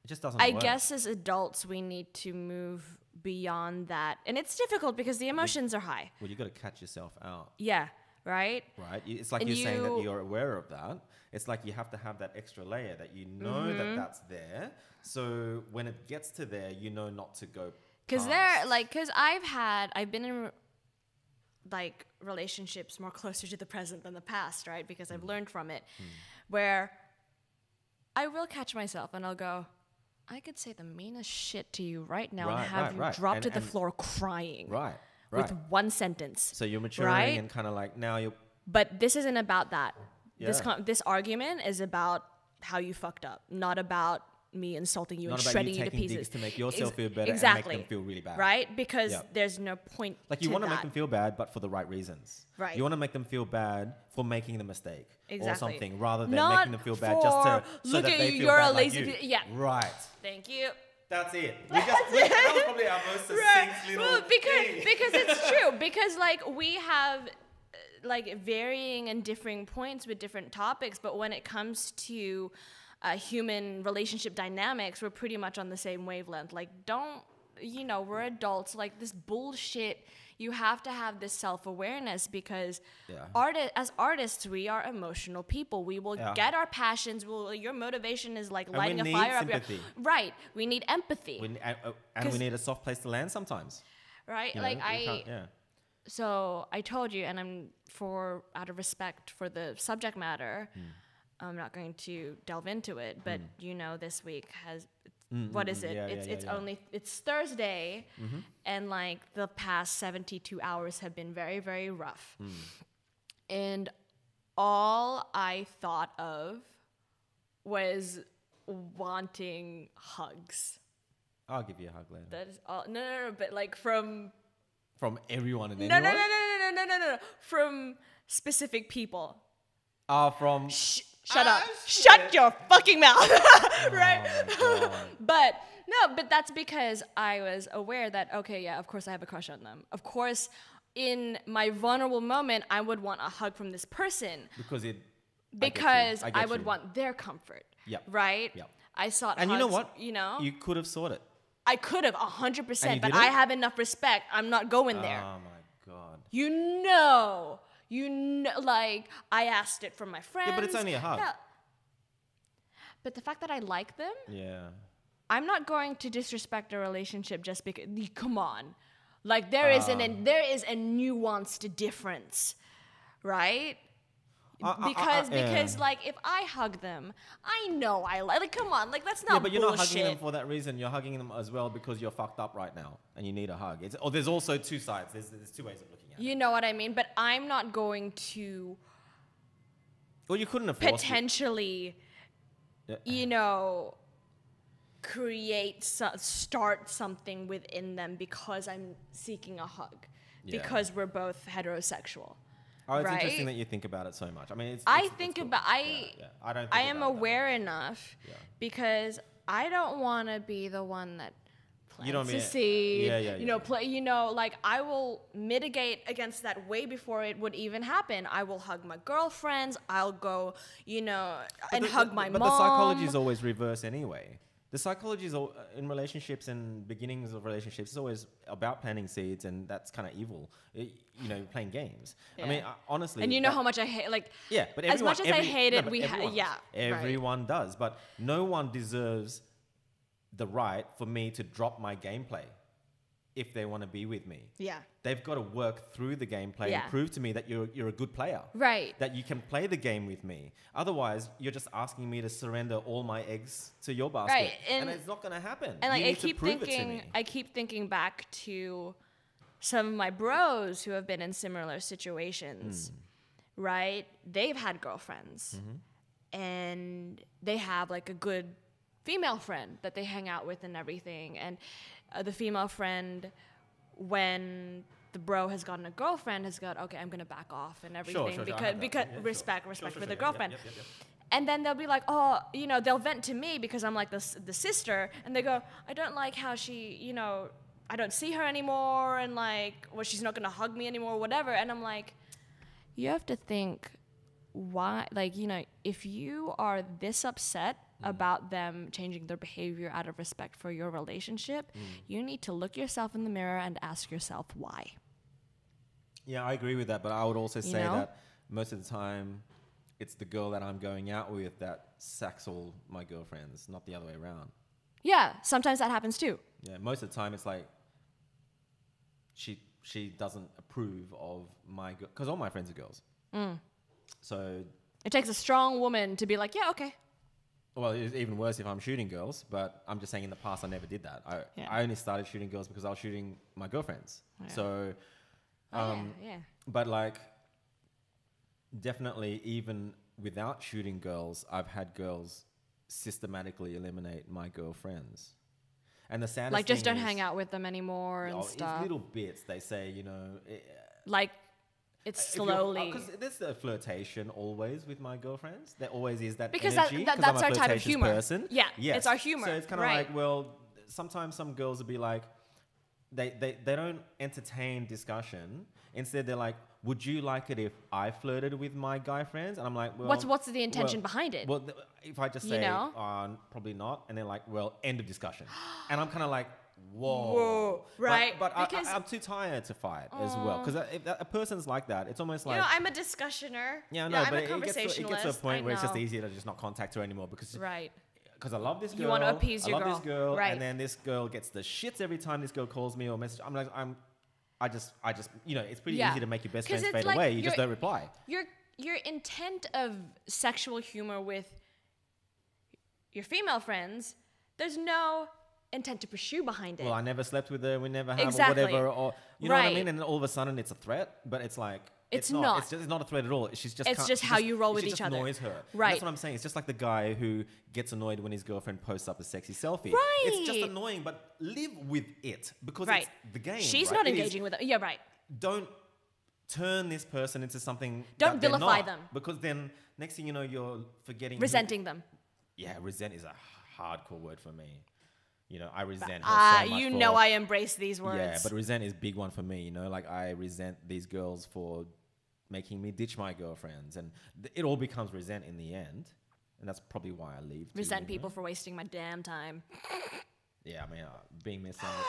Speaker 1: It just doesn't work.
Speaker 2: I guess as adults, we need to move beyond that. And it's difficult because the emotions are high.
Speaker 1: Well, you got to catch yourself out.
Speaker 2: Yeah, right?
Speaker 1: Right? It's like you're saying that you're aware of that. It's like you have to have that extra layer that you know that that's there. So when it gets to there, you know not to go
Speaker 2: because I've been in like relationships more closer to the present than the past, right? Because I've learned from it where I will catch myself and I'll go, I could say the meanest shit to you right now and have you drop to the floor crying.
Speaker 1: Right.
Speaker 2: With one sentence.
Speaker 1: So you're maturing and kind of like now you're...
Speaker 2: But this isn't about that.
Speaker 1: Yeah.
Speaker 2: This argument is about how you fucked up, not about me insulting you and shredding you to pieces.
Speaker 1: Digs to make yourself feel better and make them feel really bad.
Speaker 2: Right? Because there's no point
Speaker 1: like you want to make them feel bad, but for the right reasons.
Speaker 2: Right.
Speaker 1: You want to make them feel bad for making the mistake or something rather than
Speaker 2: not
Speaker 1: making them feel bad just to so that they feel bad like you.
Speaker 2: Yeah.
Speaker 1: Right.
Speaker 2: Thank you.
Speaker 1: That's it. That was probably our most succinct little thing.
Speaker 2: Because it's true. Because like we have like varying and differing points with different topics, but when it comes to human relationship dynamics, we're pretty much on the same wavelength. Like, we're adults. Like this bullshit. You have to have this self-awareness because as artists, we are emotional people. We will get our passions. Your motivation is like lighting a fire up. Right. We need empathy.
Speaker 1: And we need a soft place to land sometimes.
Speaker 2: Right. So I told you, and out of respect for the subject matter, I'm not going to delve into it. But this week has. What is it? It's Thursday, and like the past 72 hours have been very, very rough. And all I thought of was wanting hugs.
Speaker 1: I'll give you a hug later.
Speaker 2: That is all. No, but like from
Speaker 1: everyone and anyone?
Speaker 2: No. From specific people.
Speaker 1: From...
Speaker 2: shut up. Shut your fucking mouth. Right? But that's because I was aware that, okay, yeah, of course I have a crush on them. Of course, in my vulnerable moment, I would want a hug from this person. Because I would want their comfort.
Speaker 1: Yep.
Speaker 2: Right?
Speaker 1: Yep.
Speaker 2: I sought
Speaker 1: and
Speaker 2: hugs,
Speaker 1: you know what?
Speaker 2: You
Speaker 1: could have sought it.
Speaker 2: I could have 100%, but I have enough respect. I'm not going there.
Speaker 1: Oh my God.
Speaker 2: You know, like, I asked it from my friends.
Speaker 1: Yeah, but it's only a hug. Yeah.
Speaker 2: But the fact that I like them,
Speaker 1: yeah,
Speaker 2: I'm not going to disrespect a relationship just because. Come on, like there is a nuanced difference, right? Because like if I hug them, I know I like. Come on, like that's not.
Speaker 1: Yeah, but you're
Speaker 2: bullshit.
Speaker 1: not hugging them for that reason. You're hugging them as well because you're fucked up right now and you need a hug. There's also two sides. There's two ways of looking at it.
Speaker 2: You know what I mean? But I'm not going to.
Speaker 1: Well, you couldn't have forced
Speaker 2: potentially, start something within them because I'm seeking a hug, because we're both heterosexual.
Speaker 1: Oh, it's
Speaker 2: right?
Speaker 1: interesting that you think about it so much. I mean,
Speaker 2: I am aware enough because I don't want to be the one that plants a seed. Like I will mitigate against that way before it would even happen. I will hug my girlfriends. I'll go, hug my mom.
Speaker 1: But the psychology is always reverse anyway. The psychology is in relationships and beginnings of relationships is always about planting seeds, and that's kind of evil. Playing games. Yeah. I mean, honestly.
Speaker 2: And how much I hate, like.
Speaker 1: Yeah, but
Speaker 2: as much as I hate it,
Speaker 1: everyone does, but no one deserves the right for me to drop my gameplay if they want to be with me.
Speaker 2: Yeah.
Speaker 1: They've got to work through the gameplay and prove to me that you're a good player.
Speaker 2: Right.
Speaker 1: That you can play the game with me. Otherwise, you're just asking me to surrender all my eggs to your basket.
Speaker 2: Right.
Speaker 1: And it's not going to happen.
Speaker 2: And like,
Speaker 1: you need to prove it to me.
Speaker 2: I keep thinking back to some of my bros who have been in similar situations, right? They've had girlfriends and they have like a good female friend that they hang out with and everything. And the female friend, when the bro has gotten a girlfriend, has got, okay, I'm going to back off and everything because respect for the girlfriend. Yep. And then they'll be like, they'll vent to me because I'm like the sister, and they go, I don't like how she, I don't see her anymore, and like, well, she's not going to hug me anymore, or whatever. And I'm like, you have to think why, like, if you are this upset about them changing their behavior out of respect for your relationship, you need to look yourself in the mirror and ask yourself why.
Speaker 1: Yeah, I agree with that, but I would also say that most of the time it's the girl that I'm going out with that sacks all my girlfriends, not the other way around.
Speaker 2: Yeah, sometimes that happens too.
Speaker 1: Yeah, most of the time it's like she doesn't approve of my girl, because all my friends are girls. So
Speaker 2: it takes a strong woman to be like, yeah, okay.
Speaker 1: Well, it's even worse if I'm shooting girls, but I'm just saying in the past I never did that. I only started shooting girls because I was shooting my girlfriends. Yeah. So, but like, definitely even without shooting girls, I've had girls systematically eliminate my girlfriends. And the saddest
Speaker 2: like, just
Speaker 1: thing
Speaker 2: don't hang out with them anymore and stuff.
Speaker 1: Little bits, they say,
Speaker 2: like, it's slowly.
Speaker 1: Because there's a flirtation always with my girlfriends. There always is that
Speaker 2: because
Speaker 1: energy.
Speaker 2: That's our type of humor.
Speaker 1: Person.
Speaker 2: Yeah,
Speaker 1: yes.
Speaker 2: It's our humor.
Speaker 1: So it's kind of like, well, sometimes some girls will be like, they don't entertain discussion. Instead, they're like, would you like it if I flirted with my guy friends? And I'm like, well...
Speaker 2: What's the intention behind it?
Speaker 1: Well, if I just say, probably not, and they're like, well, end of discussion. And I'm kind of like, whoa.
Speaker 2: Right.
Speaker 1: But I'm too tired to fight as well. Because if a person's like that, it's almost like...
Speaker 2: I'm a discussioner.
Speaker 1: Yeah, no, but it gets to a point where it's just easier to just not contact her anymore because...
Speaker 2: Right.
Speaker 1: Because I love this girl.
Speaker 2: You want to appease your girl.
Speaker 1: I love this girl.
Speaker 2: Right.
Speaker 1: And then this girl gets the shits every time this girl calls me or messages. I'm like, I just, it's pretty easy to make your best friends fade away. You just don't reply.
Speaker 2: Your intent of sexual humor with your female friends, there's no intent to pursue behind it.
Speaker 1: Well, I never slept with her. We never have or whatever. Or you know what I mean? And then all of a sudden it's a threat, but it's like... It's not. It's not a threat at all. It's just how you roll with each other. It just annoys her.
Speaker 2: Right.
Speaker 1: That's what I'm saying. It's just like the guy who gets annoyed when his girlfriend posts up a sexy selfie.
Speaker 2: Right.
Speaker 1: It's just annoying, but live with it because it's the game.
Speaker 2: She's not engaging with it. Yeah, right.
Speaker 1: Don't turn this person into something.
Speaker 2: Don't vilify them.
Speaker 1: Because then next thing you know, you're forgetting.
Speaker 2: Resenting them.
Speaker 1: Yeah, resent is a hardcore word for me. You know, I resent her so much.
Speaker 2: You know I embrace these words.
Speaker 1: Yeah, but resent is a big one for me. You know, like I resent these girls for making me ditch my girlfriends. And it all becomes resent in the end. And that's probably why I leave.
Speaker 2: Resent people for wasting my damn time.
Speaker 1: Yeah, I mean, being misunderstood.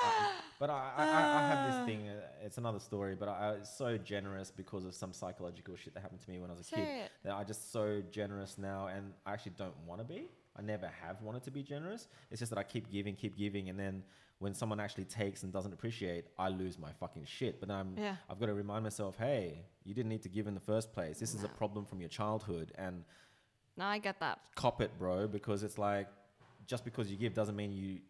Speaker 1: But I have this thing, it's another story, but I was so generous because of some psychological shit that happened to me when I was a kid. That I'm just so generous now, and I actually don't want to be. I never have wanted to be generous. It's just that I keep giving, and then when someone actually takes and doesn't appreciate, I lose my fucking shit. But I've got to remind myself, hey, you didn't need to give in the first place. This is a problem from your childhood, and
Speaker 2: no, I get that.
Speaker 1: Cop it, bro, because it's like, just because you give doesn't mean you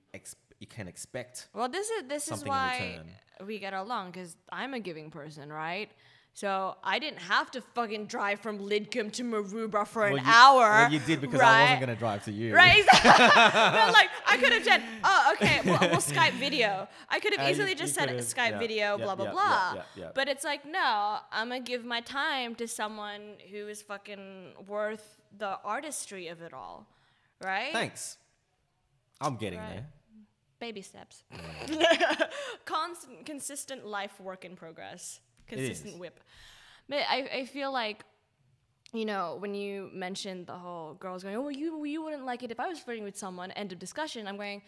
Speaker 1: can expect.
Speaker 2: Well, this is why we get along, because I'm a giving person, right? So I didn't have to fucking drive from Lidcombe to Maroubra for an hour.
Speaker 1: Well, you did, because I wasn't going to drive to you.
Speaker 2: Right? No, like, I could have said, oh, okay, we'll Skype video. I could have easily just said Skype video, blah, blah, blah. But it's like, no, I'm going to give my time to someone who is fucking worth the artistry of it all. Right?
Speaker 1: Thanks. I'm getting there.
Speaker 2: Baby steps. Consistent life work in progress. Consistent whip. But I feel like, you know, when you mentioned the whole girls going, oh, you wouldn't like it if I was flirting with someone, end of discussion, I'm going,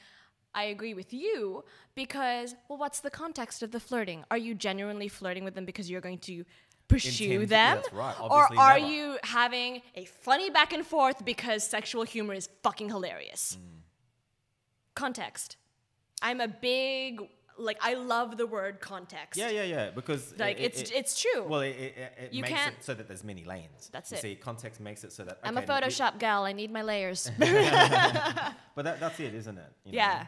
Speaker 2: I agree with you, because, well, what's the context of the flirting? Are you genuinely flirting with them because you're going to pursue them?
Speaker 1: That's right.
Speaker 2: Or are you having a funny back and forth because sexual humor is fucking hilarious? Context. I'm a big, like, I love the word context.
Speaker 1: Yeah, because
Speaker 2: like it's true.
Speaker 1: Well, it makes it so that there's many lanes.
Speaker 2: That's
Speaker 1: you
Speaker 2: it.
Speaker 1: See, context makes it so that, okay,
Speaker 2: I'm a Photoshop gal. I need my layers.
Speaker 1: But that's it, isn't it? You know?
Speaker 2: Yeah.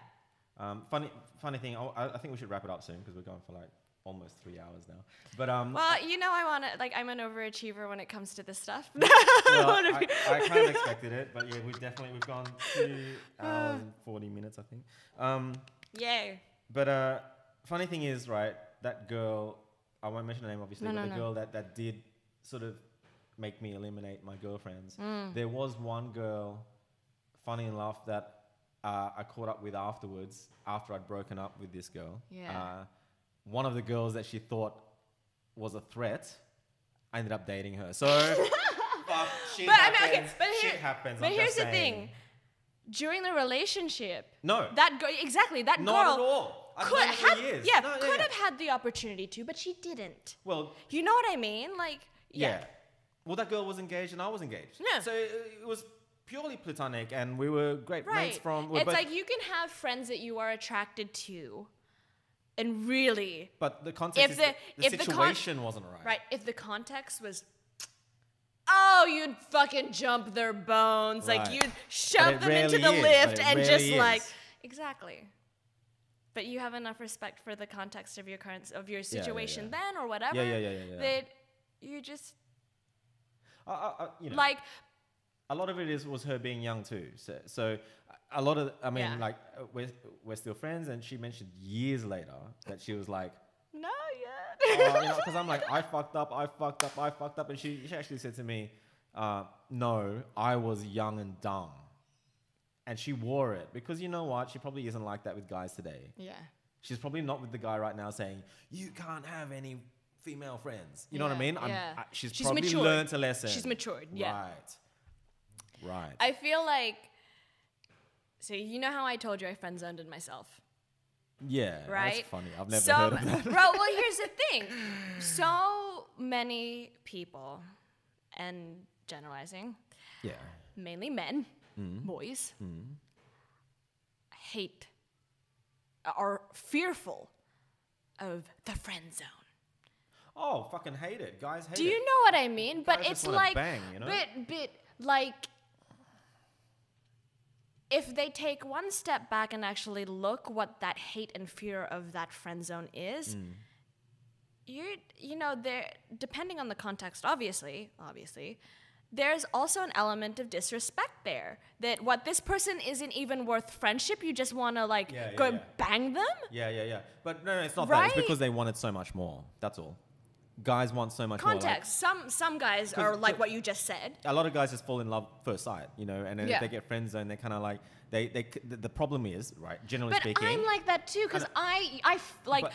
Speaker 1: Funny thing. I think we should wrap it up soon, because we're going for like almost 3 hours now. But
Speaker 2: well, you know, I'm an overachiever when it comes to this stuff.
Speaker 1: Well, I kind of expected it, but yeah, we've gone 2 hours and 40 minutes, I think.
Speaker 2: Yay.
Speaker 1: But funny thing is, right, that girl, I won't mention her name obviously, but the girl that did sort of make me eliminate my girlfriends. There was one girl, funny enough, that I caught up with afterwards, after I'd broken up with this girl.
Speaker 2: Yeah.
Speaker 1: One of the girls that she thought was a threat, I ended up dating her. So, shit happens.
Speaker 2: But here's the thing. During the relationship,
Speaker 1: no,
Speaker 2: that girl, that
Speaker 1: not
Speaker 2: girl,
Speaker 1: at all.
Speaker 2: could have had the opportunity to, but she didn't.
Speaker 1: Well,
Speaker 2: you know what I mean? Like, yeah.
Speaker 1: Well, that girl was engaged and I was engaged.
Speaker 2: Yeah.
Speaker 1: So it was purely platonic, and we were great mates from.
Speaker 2: It's like you can have friends that you are attracted to, and really.
Speaker 1: But the context, the situation wasn't right.
Speaker 2: Right. If the context was, oh, you'd fucking jump their bones. Right. Like, you'd shove them into the lift and just like... Exactly. But you have enough respect for the context of your situation then or whatever. That you just...
Speaker 1: you know,
Speaker 2: like...
Speaker 1: A lot of it was her being young too. So a lot of... I mean, like, we're still friends, and she mentioned years later that she was like...
Speaker 2: Not yet.
Speaker 1: Because I'm like, I fucked up, and she actually said to me, no, I was young and dumb, and she wore it, because you know what, she probably isn't like that with guys today.
Speaker 2: Yeah,
Speaker 1: she's probably not with the guy right now saying you can't have any female friends. You know what I mean? She's probably
Speaker 2: matured.
Speaker 1: Learned a lesson.
Speaker 2: She's matured. Yeah,
Speaker 1: right.
Speaker 2: I feel like, so you know how I told you I friend zoned myself.
Speaker 1: Yeah,
Speaker 2: right?
Speaker 1: That's funny. I've never heard of that.
Speaker 2: Well, here's the thing. So many people, and generalizing, mainly men, boys, hate, are fearful of the friend zone.
Speaker 1: Oh, fucking hate it. Guys hate it.
Speaker 2: Do you know what I mean?
Speaker 1: Guys
Speaker 2: but it's
Speaker 1: just
Speaker 2: like,
Speaker 1: bang, you know?
Speaker 2: but like, if they take one step back and actually look what that hate and fear of that friend zone is, you know, there, depending on the context, obviously, there's also an element of disrespect there. That what this person isn't even worth friendship, you just want to go bang them?
Speaker 1: Yeah. But no, it's not
Speaker 2: right?
Speaker 1: that. It's because they wanted so much more. That's all. guys want so much
Speaker 2: context.
Speaker 1: more.
Speaker 2: Some guys are like what you just said.
Speaker 1: A lot of guys just fall in love first sight, you know, and then if they get friend zone, they're kind of like the problem is, right, generally speaking.
Speaker 2: But I'm like that too, because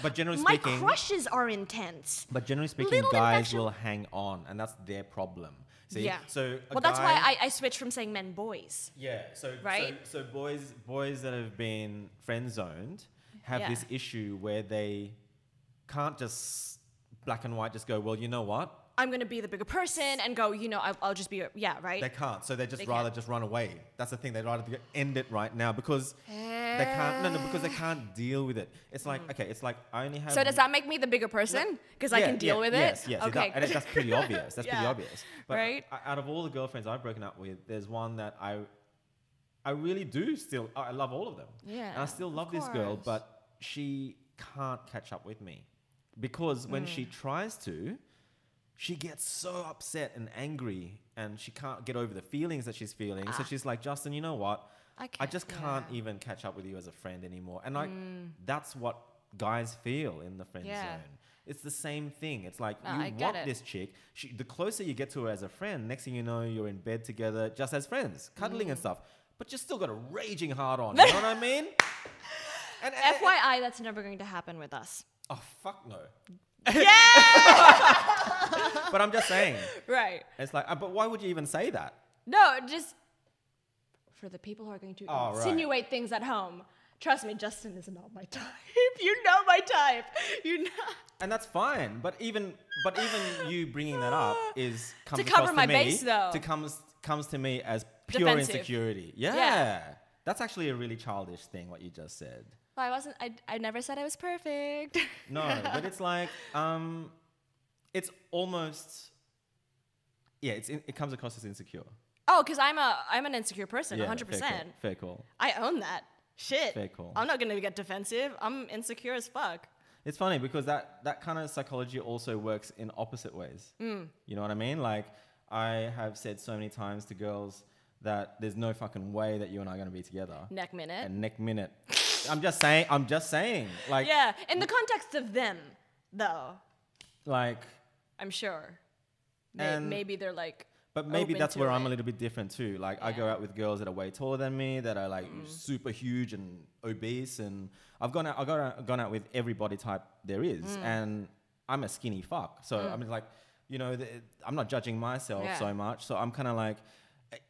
Speaker 1: but generally
Speaker 2: my
Speaker 1: speaking,
Speaker 2: crushes are intense.
Speaker 1: But generally speaking, guys will hang on, and that's their problem. See?
Speaker 2: Yeah.
Speaker 1: So
Speaker 2: that's why I switched from saying men boys.
Speaker 1: Yeah. So
Speaker 2: right.
Speaker 1: So boys that have been friend zoned have this issue where they can't just black and white just go, well, you know what?
Speaker 2: I'm going to be the bigger person and go, you know, I'll just be, right?
Speaker 1: They can't. So they rather just run away. That's the thing. They'd rather end it right now because they can't, because they can't deal with it. It's like, okay, it's like I only have...
Speaker 2: So does that make me the bigger person? Because I can deal with it?
Speaker 1: Yes.
Speaker 2: Okay.
Speaker 1: And that's pretty obvious. That's pretty obvious. But
Speaker 2: right?
Speaker 1: Out of all the girlfriends I've broken up with, there's one that I really do still, I love all of them.
Speaker 2: Yeah.
Speaker 1: And I still love this girl, but she can't catch up with me. Because when she tries to, she gets so upset and angry and she can't get over the feelings that she's feeling. So she's like, Justin, you know what? I just can't even catch up with you as a friend anymore. And that's what guys feel in the friend zone. It's the same thing. It's like you want this chick. The closer you get to her as a friend, next thing you know, you're in bed together just as friends, cuddling and stuff. But you're still got a raging hard on. You know what I mean?
Speaker 2: And FYI, that's never going to happen with us.
Speaker 1: Oh, fuck no.
Speaker 2: Yeah!
Speaker 1: But I'm just saying.
Speaker 2: Right.
Speaker 1: It's like, but why would you even say that?
Speaker 2: No, just for the people who are going to insinuate things at home. Trust me, Justin is not my type. You know my type. You know.
Speaker 1: And that's fine. But even you bringing that up comes
Speaker 2: to cover my
Speaker 1: me,
Speaker 2: base, though.
Speaker 1: Comes to me as pure
Speaker 2: defensive.
Speaker 1: Insecurity. Yeah. That's actually a really childish thing, what you just said.
Speaker 2: Well, I never said I was perfect.
Speaker 1: No, but it's like, it's almost, it comes across as insecure.
Speaker 2: Oh, because I'm an insecure person, 100%.
Speaker 1: Fair call.
Speaker 2: I own that. Shit.
Speaker 1: Fair call.
Speaker 2: I'm not going to get defensive. I'm insecure as fuck.
Speaker 1: It's funny because that kind of psychology also works in opposite ways. You know what I mean? Like, I have said so many times to girls that there's no fucking way that you and I are going to be together. Neck minute. I'm just saying. Like,
Speaker 2: yeah, in the context of them, though.
Speaker 1: Like,
Speaker 2: I'm sure. Maybe they're like.
Speaker 1: But maybe that's where I'm a little bit different too. Like, I go out with girls that are way taller than me, that are like super huge and obese, and I've gone out with every body type there is, and I'm a skinny fuck. So I'm like, you know, I'm not judging myself so much. So I'm kind of like,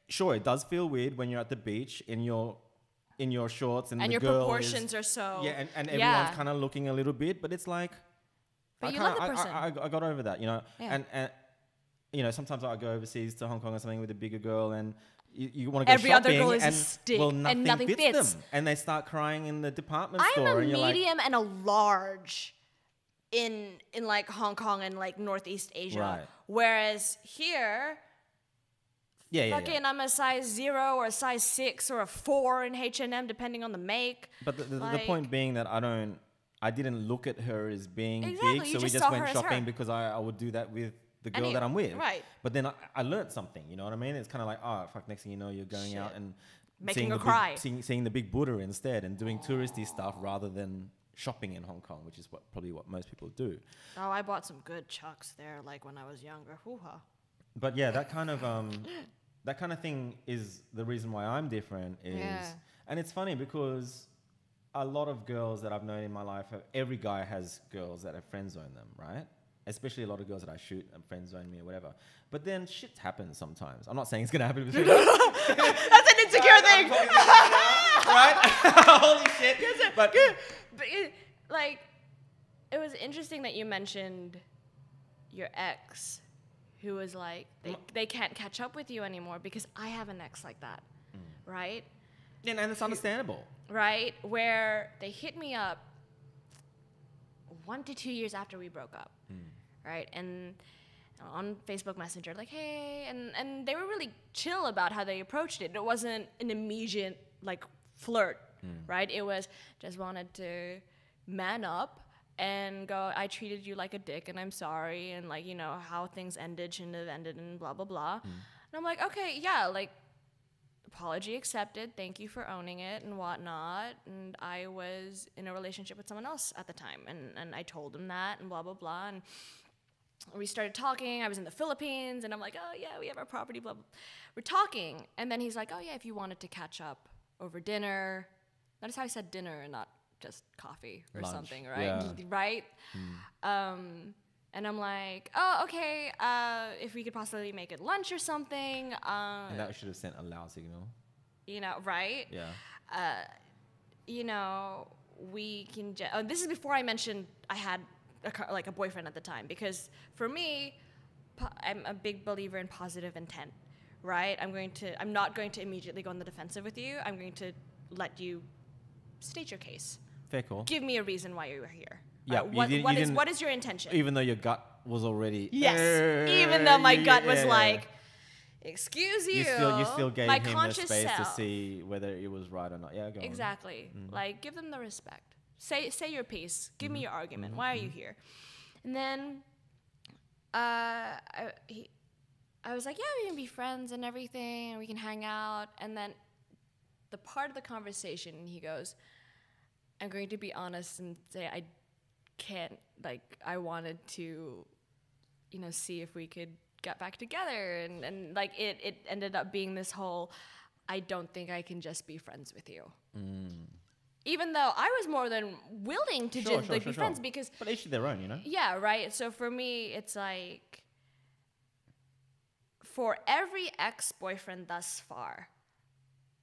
Speaker 1: sure, it does feel weird when you're at the beach in your shorts and the
Speaker 2: your
Speaker 1: girl
Speaker 2: proportions are so
Speaker 1: and everyone's kind of looking a little bit, but it's like,
Speaker 2: but you love the person.
Speaker 1: I got over that, you know, and you know, sometimes I go overseas to Hong Kong or something with a bigger girl, and you want to go
Speaker 2: every
Speaker 1: shopping,
Speaker 2: other girl is
Speaker 1: and
Speaker 2: a stick,
Speaker 1: and nothing fits them, and they start crying in the department store.
Speaker 2: I'm a medium and a large in like Hong Kong and like Northeast Asia, whereas here. Fucking, I'm a size 0 or a size 6 or a 4 in H&M, depending on the make.
Speaker 1: But the point being that I didn't look at her as being big, so we just went shopping because I would do that with the girl that I'm with.
Speaker 2: Right.
Speaker 1: But then I learned something, you know what I mean? It's kind of like, oh, fuck, next thing you know, you're going out and
Speaker 2: making her cry.
Speaker 1: Seeing the big Buddha instead and doing touristy stuff rather than shopping in Hong Kong, which is probably what most people do.
Speaker 2: Oh, I bought some good chucks there, like when I was younger. Hoo-ha.
Speaker 1: But yeah, that kind of thing is the reason why I'm different and it's funny because a lot of girls that I've known in my life, every guy has girls that have friend zoned them, right? Especially a lot of girls that I shoot and friend zone me or whatever. But then shit happens sometimes. I'm not saying it's going to happen with you.
Speaker 2: That's an insecure thing.
Speaker 1: Right? Holy shit. But
Speaker 2: it was interesting that you mentioned your ex who was like, they can't catch up with you anymore because I have an ex like that, right?
Speaker 1: Yeah, and it's understandable.
Speaker 2: Right? Where they hit me up 1 to 2 years after we broke up, right? And on Facebook Messenger, like, hey, and they were really chill about how they approached it. It wasn't an immediate, like, flirt, right? It was just wanted to man up and go, I treated you like a dick and I'm sorry, and like, you know, how things ended shouldn't have ended and blah, blah, blah. And I'm like, okay, yeah, like, apology accepted, thank you for owning it and whatnot. And I was in a relationship with someone else at the time, and I told him that and blah, blah, blah. And we started talking. I was in the Philippines, and I'm like, oh, yeah, we have our property, blah, blah. We're talking. And then he's like, oh, yeah, if you wanted to catch up over dinner. Notice how I said dinner and not just coffee or
Speaker 1: Lunch.
Speaker 2: Something, right?
Speaker 1: Yeah.
Speaker 2: Right? And I'm like, oh, okay, if we could possibly make it lunch or something.
Speaker 1: And that should have sent a loud signal.
Speaker 2: You know, right?
Speaker 1: Yeah.
Speaker 2: You know, we can this is before I mentioned I had a boyfriend at the time, because for me, I'm a big believer in positive intent, right? I'm not going to immediately go on the defensive with you. I'm going to let you state your case.
Speaker 1: Fair call.
Speaker 2: Give me a reason why you were here.
Speaker 1: Yeah.
Speaker 2: What is your intention?
Speaker 1: Even though your gut was already.
Speaker 2: Yes. Even though my gut was like, excuse you.
Speaker 1: You still gave
Speaker 2: my
Speaker 1: him the
Speaker 2: conscious
Speaker 1: space
Speaker 2: self.
Speaker 1: to see whether it was right or not. Yeah, go on.
Speaker 2: Exactly. Like, give them the respect. Say your piece. Give me your argument. Why are you here? And then I was like, yeah, we can be friends and everything, and we can hang out. And then the part of the conversation, he goes, I'm going to be honest and say I can't, like, I wanted to, you know, see if we could get back together. And like, it ended up being this whole, I don't think I can just be friends with you. Even though I was more than willing to be friends, because...
Speaker 1: But each to their own, you know?
Speaker 2: Yeah, right? So for me, it's like, for every ex-boyfriend thus far,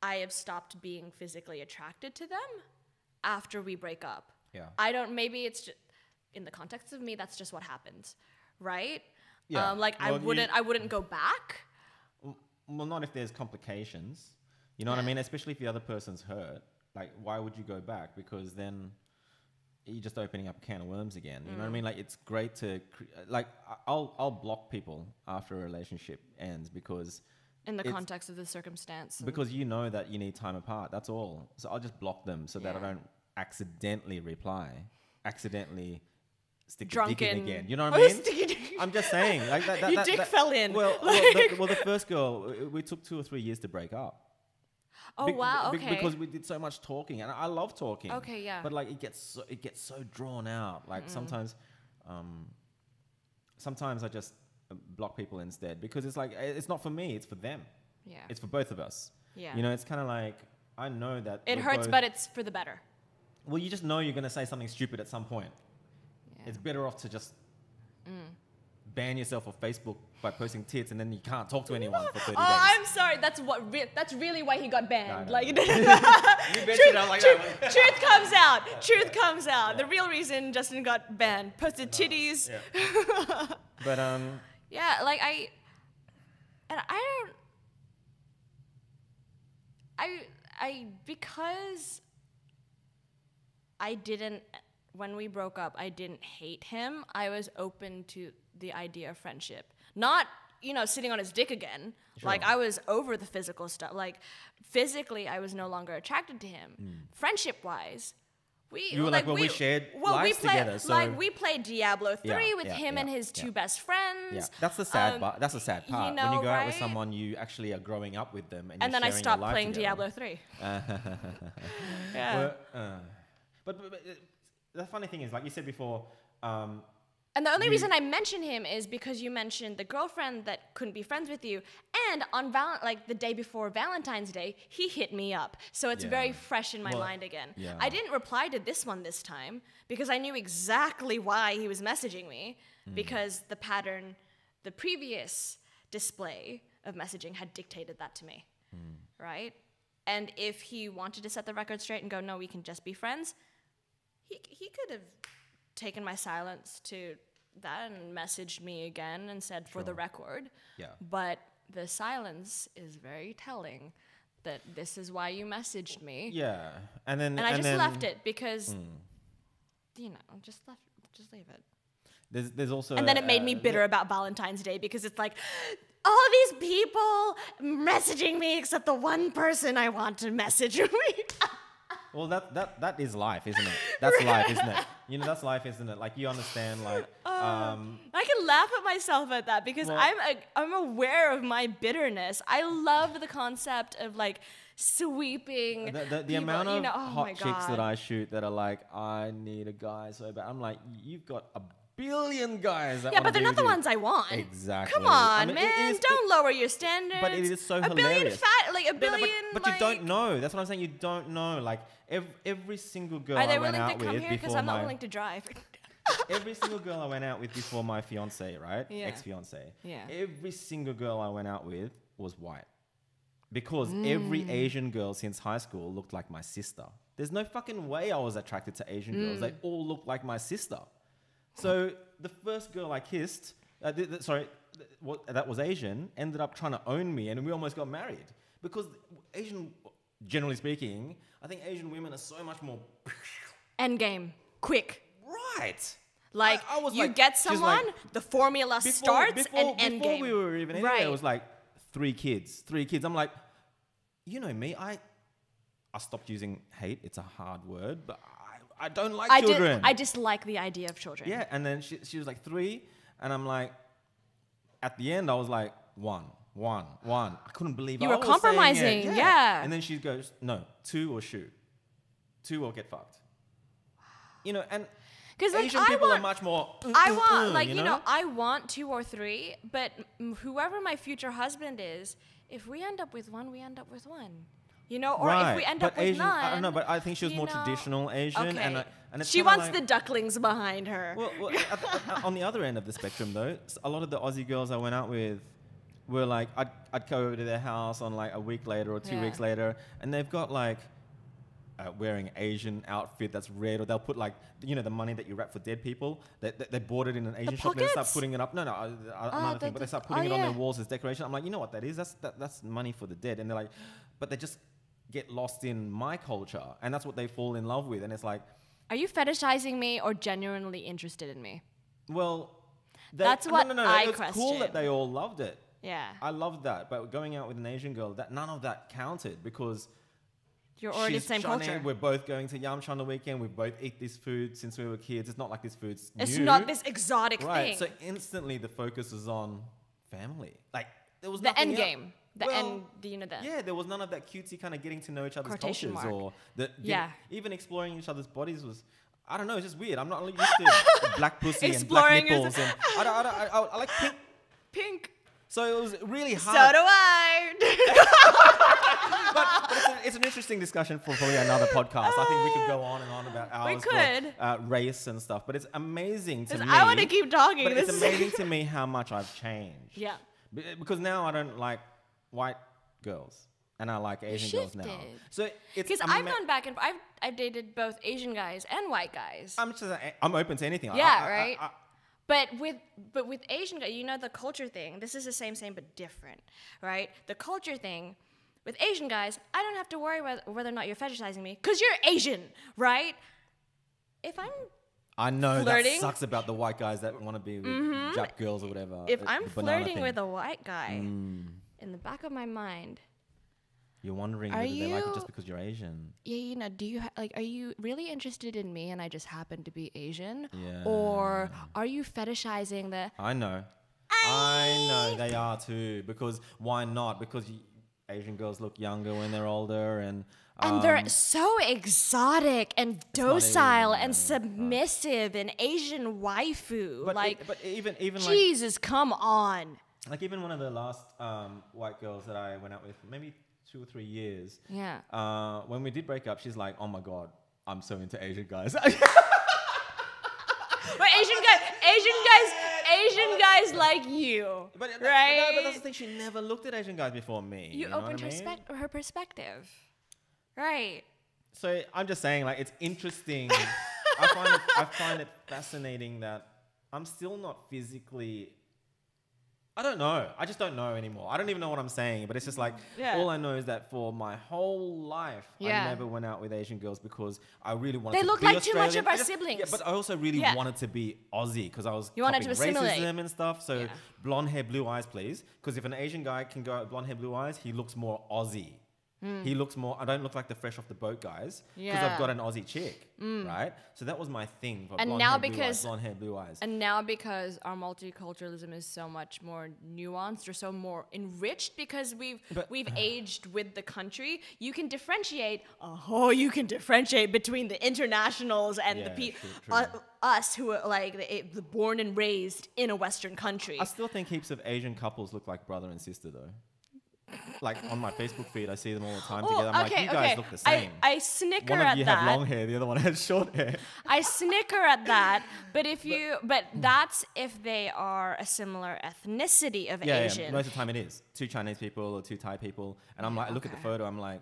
Speaker 2: I have stopped being physically attracted to them after we break up.
Speaker 1: Yeah.
Speaker 2: Maybe it's just, in the context of me, that's just what happens, right?
Speaker 1: Yeah.
Speaker 2: I wouldn't go back.
Speaker 1: Well, not if there's complications. You know what I mean? Especially if the other person's hurt. Like, why would you go back? Because then you're just opening up a can of worms again. You know what I mean? Like, it's great to... I'll block people after a relationship ends because...
Speaker 2: In the context of the circumstance.
Speaker 1: Because you know that you need time apart. That's all. So I'll just block them so that I don't accidentally reply. Accidentally stick the dick in again. You know what I mean? I'm just saying. Like that,
Speaker 2: Your dick fell in.
Speaker 1: Well, the first girl, we took 2 or 3 years to break up.
Speaker 2: Oh, wow, okay.
Speaker 1: Because we did so much talking, and I love talking.
Speaker 2: Okay, yeah.
Speaker 1: But like, it gets so drawn out. Like sometimes I just block people instead, because it's like, it's not for me, it's for them.
Speaker 2: Yeah.
Speaker 1: It's for both of us.
Speaker 2: Yeah.
Speaker 1: You know, it's kind of like, I know that
Speaker 2: it hurts, but it's for the better.
Speaker 1: Well, you just know you're going to say something stupid at some point. Yeah. It's better off to just ban yourself off Facebook by posting tits, and then you can't talk to anyone for 30 days.
Speaker 2: Oh, I'm sorry. That's really why he got banned.
Speaker 1: No.
Speaker 2: Like,
Speaker 1: You mentioned it like that.
Speaker 2: Truth comes out. Truth comes out. Yeah. The real reason Justin got banned. Posted titties.
Speaker 1: Yeah. But
Speaker 2: yeah, like because I didn't, when we broke up, I didn't hate him. I was open to the idea of friendship. Not, you know, sitting on his dick again. Sure. Like, I was over the physical stuff. Like, physically, I was no longer attracted to him. Friendship-wise, we
Speaker 1: shared lives together. So
Speaker 2: like, we played Diablo 3 with him and his 2 best friends.
Speaker 1: Yeah, that's the sad part. That's the sad part.
Speaker 2: You know,
Speaker 1: when you go out with someone, you actually are growing up with them,
Speaker 2: and then I stopped playing Diablo 3.
Speaker 1: Yeah. But the funny thing is, like you said before.
Speaker 2: And the only reason I mention him is because you mentioned the girlfriend that couldn't be friends with you, and on the day before Valentine's Day, he hit me up. So it's very fresh in my mind again. Yeah. I didn't reply to this one this time because I knew exactly why he was messaging me, because the pattern, the previous display of messaging had dictated that to me, right? And if he wanted to set the record straight and go, no, we can just be friends, he could have taken my silence to that and messaged me again and said, for the record. Yeah. But the silence is very telling that this is why you messaged me.
Speaker 1: Yeah. And
Speaker 2: I just left it because, you know, just leave it.
Speaker 1: There's also...
Speaker 2: And then it made me bitter about Valentine's Day, because it's like, all these people messaging me except the one person I want to message me.
Speaker 1: Well, that is life, isn't it? That's life, isn't it? You know, that's life, isn't it? Like, you understand, like...
Speaker 2: I can laugh at myself at that, because I'm aware of my bitterness. I love the concept of, like, sweeping
Speaker 1: the amount of hot chicks that I shoot that are like, I need a guy so bad. I'm like, you've got a billion guys that
Speaker 2: Yeah,
Speaker 1: wanna
Speaker 2: but they're
Speaker 1: be
Speaker 2: not
Speaker 1: with
Speaker 2: the
Speaker 1: you.
Speaker 2: ones I want.
Speaker 1: Exactly.
Speaker 2: Come on,
Speaker 1: I mean,
Speaker 2: man. Don't lower your standards.
Speaker 1: But it is so
Speaker 2: a billion
Speaker 1: hilarious.
Speaker 2: a billion.
Speaker 1: But you don't know. That's what I'm saying. You don't know. Like every single girl
Speaker 2: Are they
Speaker 1: I went
Speaker 2: willing
Speaker 1: out
Speaker 2: to come
Speaker 1: with
Speaker 2: here? Because
Speaker 1: before
Speaker 2: I'm not willing to drive.
Speaker 1: every single girl I went out with before my fiance, right?
Speaker 2: Yeah.
Speaker 1: Ex-fiance.
Speaker 2: Yeah.
Speaker 1: Every single girl I went out with was white. Because every Asian girl since high school looked like my sister. There's no fucking way I was attracted to Asian girls. They all looked like my sister. So the first girl I kissed, that was Asian, ended up trying to own me, and we almost got married. Because Asian, generally speaking, I think Asian women are so much more...
Speaker 2: End game. Quick.
Speaker 1: Right.
Speaker 2: Like,
Speaker 1: I was
Speaker 2: you
Speaker 1: like,
Speaker 2: get
Speaker 1: she's
Speaker 2: someone, the formula starts, and end game.
Speaker 1: Before we were even anywhere, it was like 3 kids. I'm like, you know me, I stopped using hate. It's a hard word, but I don't like children.
Speaker 2: I dislike the idea of children.
Speaker 1: Yeah, and then she was like 3, and I'm like, at the end, I was like, 1. I couldn't believe
Speaker 2: you
Speaker 1: I
Speaker 2: were
Speaker 1: was
Speaker 2: compromising.
Speaker 1: saying it.
Speaker 2: Yeah.
Speaker 1: And then she goes, no, 2 or shoot. 2 or get fucked. You know, and Asian people are much more.
Speaker 2: I want 2 or 3, but whoever my future husband is, if we end up with 1, we end up with 1. You know, or if we end up with 9.
Speaker 1: I don't know, but I think she was more traditional Asian,
Speaker 2: okay.
Speaker 1: and it's
Speaker 2: she wants
Speaker 1: like,
Speaker 2: the ducklings behind her.
Speaker 1: Well, on the other end of the spectrum, though, a lot of the Aussie girls I went out with were like, I'd go over to their house on like a week later or 2 weeks later, and they've got like wearing Asian outfit that's red, or they'll put like, you know, the money that you wrap for dead people. They bought it in an Asian shop, and they start putting it up. Another thing, but they start putting it on their walls as decoration. I'm like, you know what that is? That's money for the dead, and they're like, but they just get lost in my culture, and that's what they fall in love with, and it's like,
Speaker 2: are you fetishizing me or genuinely interested in me?
Speaker 1: Well,
Speaker 2: that's what I
Speaker 1: it's
Speaker 2: question.
Speaker 1: Cool that they all loved it.
Speaker 2: Yeah,
Speaker 1: I loved that, but going out with an Asian girl, that none of that counted, because
Speaker 2: you're already the same culture.
Speaker 1: We're both going to Yamcha on the weekend. We both eat this food since we were kids. It's not like this food's new.
Speaker 2: It's not this exotic thing.
Speaker 1: Right. So instantly the focus is on family. Like there was
Speaker 2: the end game.
Speaker 1: Yeah, there was none of that cutesy kind of getting to know each other's
Speaker 2: Quotation
Speaker 1: cultures
Speaker 2: mark.
Speaker 1: or even exploring each other's bodies was, I don't know, it's just weird. I'm not used to black pussy and black nipples, and I like pink. So it was really hard.
Speaker 2: So do I.
Speaker 1: but it's an interesting discussion for probably another podcast. I think we could go on and on about ours.
Speaker 2: We could.
Speaker 1: Race and stuff. But it's amazing to me.
Speaker 2: I want to keep talking.
Speaker 1: But it's amazing to me how much I've changed.
Speaker 2: Yeah.
Speaker 1: Because now I don't like white girls. And I like Asian girls now. So it's
Speaker 2: because I've gone back and I've dated both Asian guys and white guys.
Speaker 1: I'm open to anything.
Speaker 2: Yeah, right? But with Asian guys, you know, the culture thing, this is the same but different, right? The culture thing, with Asian guys, I don't have to worry whether or not you're fetishizing me, because you're Asian, right? If
Speaker 1: I know
Speaker 2: flirting,
Speaker 1: that sucks about the white guys that want to be with Jap girls or whatever.
Speaker 2: If I'm flirting with a white guy, in the back of my mind,
Speaker 1: you're wondering whether they like it just because you're Asian.
Speaker 2: Yeah, you know, are you really interested in me and I just happen to be Asian?
Speaker 1: Yeah.
Speaker 2: Or are you fetishizing the...
Speaker 1: I know they are too, because why not? Because Asian girls look younger when they're older, and
Speaker 2: they're so exotic and docile and submissive, and Asian waifu.
Speaker 1: But even
Speaker 2: Jesus, come on.
Speaker 1: Like even one of the last white girls that I went out with, maybe 2 or 3 years.
Speaker 2: Yeah.
Speaker 1: When we did break up, she's like, "Oh my god, I'm so into Asian guys."
Speaker 2: But Asian guys like you, right?
Speaker 1: But that's the thing. She never looked at Asian guys before me.
Speaker 2: You opened her perspective, right?
Speaker 1: So I'm just saying, like, it's interesting. I find it fascinating that I'm still not physically. I don't know. I just don't know anymore. I don't even know what I'm saying, but it's just like, all I know is that for my whole life, I never went out with Asian girls because I really wanted to be Australian.
Speaker 2: They look like too much of our siblings.
Speaker 1: Yeah, but I also really wanted to be Aussie because I was
Speaker 2: wanted to assimilate
Speaker 1: racism and stuff. So blonde hair, blue eyes, please. Because if an Asian guy can go out with blonde hair, blue eyes, he looks more Aussie. He looks more. I don't look like the fresh off the boat guys because I've got an Aussie chick, right? So that was my thing. For blonde hair, blue eyes.
Speaker 2: And now because our multiculturalism is so much more nuanced or so more enriched because we've aged with the country, you can differentiate. You can differentiate between the internationals and us who are like the born and raised in a Western country.
Speaker 1: I still think heaps of Asian couples look like brother and sister though. Like on my Facebook feed, I see them all the time together. I'm like, you guys look the same.
Speaker 2: I snicker at that.
Speaker 1: One of you have long hair, the other one has short hair.
Speaker 2: I snicker at that, but that's if they are a similar ethnicity of Asian.
Speaker 1: Yeah, most of the time it is. 2 Chinese people or 2 Thai people. And I'm like, I look at the photo, I'm like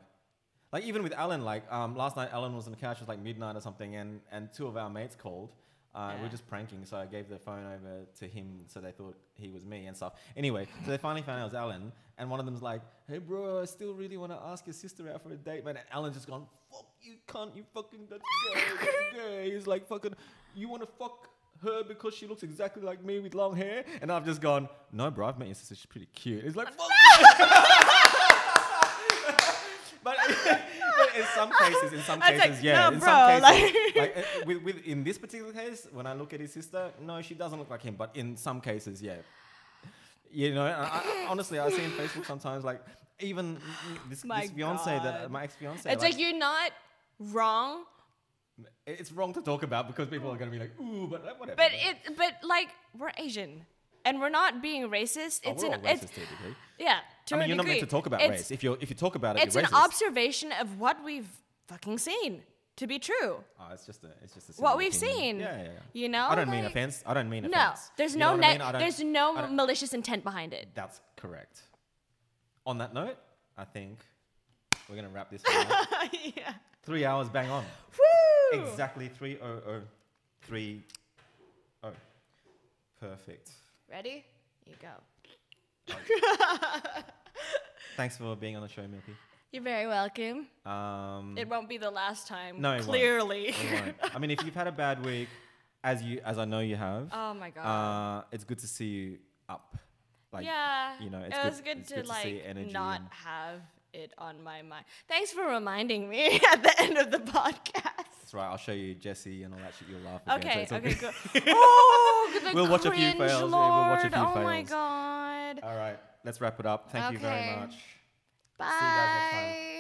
Speaker 1: even with Alan, last night Alan was on the couch, it was like midnight or something, and 2 of our mates called. We were just pranking, so I gave the phone over to him so they thought he was me and stuff. Anyway, so they finally found out it was Alan, and one of them's like, hey bro, I still really want to ask your sister out for a date, man. And Alan's just gone, fuck you cunt, you fucking, that's gay. He's like, fucking, you want to fuck her because she looks exactly like me with long hair? And I've just gone, no bro, I've met your sister, she's pretty cute. He's like, fuck you. But in some cases, yeah.
Speaker 2: No,
Speaker 1: in
Speaker 2: bro,
Speaker 1: some cases, in this particular case, when I look at his sister, no, she doesn't look like him. But in some cases, yeah. You know, honestly, I see on Facebook sometimes, like, even this fiance my ex-fiance.
Speaker 2: It's like you're not wrong.
Speaker 1: It's wrong to talk about because people are going to be like, ooh, but whatever.
Speaker 2: But like, we're Asian. And we're not being racist.
Speaker 1: We're all racist typically.
Speaker 2: Yeah, to a degree.
Speaker 1: You're not meant to talk about race. If you talk about it,
Speaker 2: it's
Speaker 1: you're racist.
Speaker 2: It's an observation of what we've fucking seen to be true.
Speaker 1: Oh, it's just a
Speaker 2: what we've
Speaker 1: opinion.
Speaker 2: seen.
Speaker 1: Yeah.
Speaker 2: You know,
Speaker 1: I don't mean offense.
Speaker 2: No, there's there's no malicious intent behind it.
Speaker 1: That's correct. On that note, I think we're gonna wrap this one up.
Speaker 2: Yeah.
Speaker 1: 3 hours, bang on.
Speaker 2: Woo!
Speaker 1: Exactly 3:00. Perfect.
Speaker 2: Ready? You go.
Speaker 1: Thanks for being on the show, Milky.
Speaker 2: You're very welcome. It won't be the last time.
Speaker 1: No,
Speaker 2: clearly.
Speaker 1: It won't. I mean, if you've had a bad week, as I know you have.
Speaker 2: Oh my god.
Speaker 1: It's good to see you up. Like,
Speaker 2: yeah.
Speaker 1: You know,
Speaker 2: it was good to like not have it on my mind. Thanks for reminding me at the end of the podcast.
Speaker 1: That's right. I'll show you Jesse and all that shit. You'll laugh again.
Speaker 2: Okay, good. Oh, the
Speaker 1: we'll watch a few fails.
Speaker 2: Lord.
Speaker 1: We'll watch a few fails.
Speaker 2: Oh my god.
Speaker 1: All right. Let's wrap it up. Thank you very much.
Speaker 2: Bye.
Speaker 1: See you guys next time.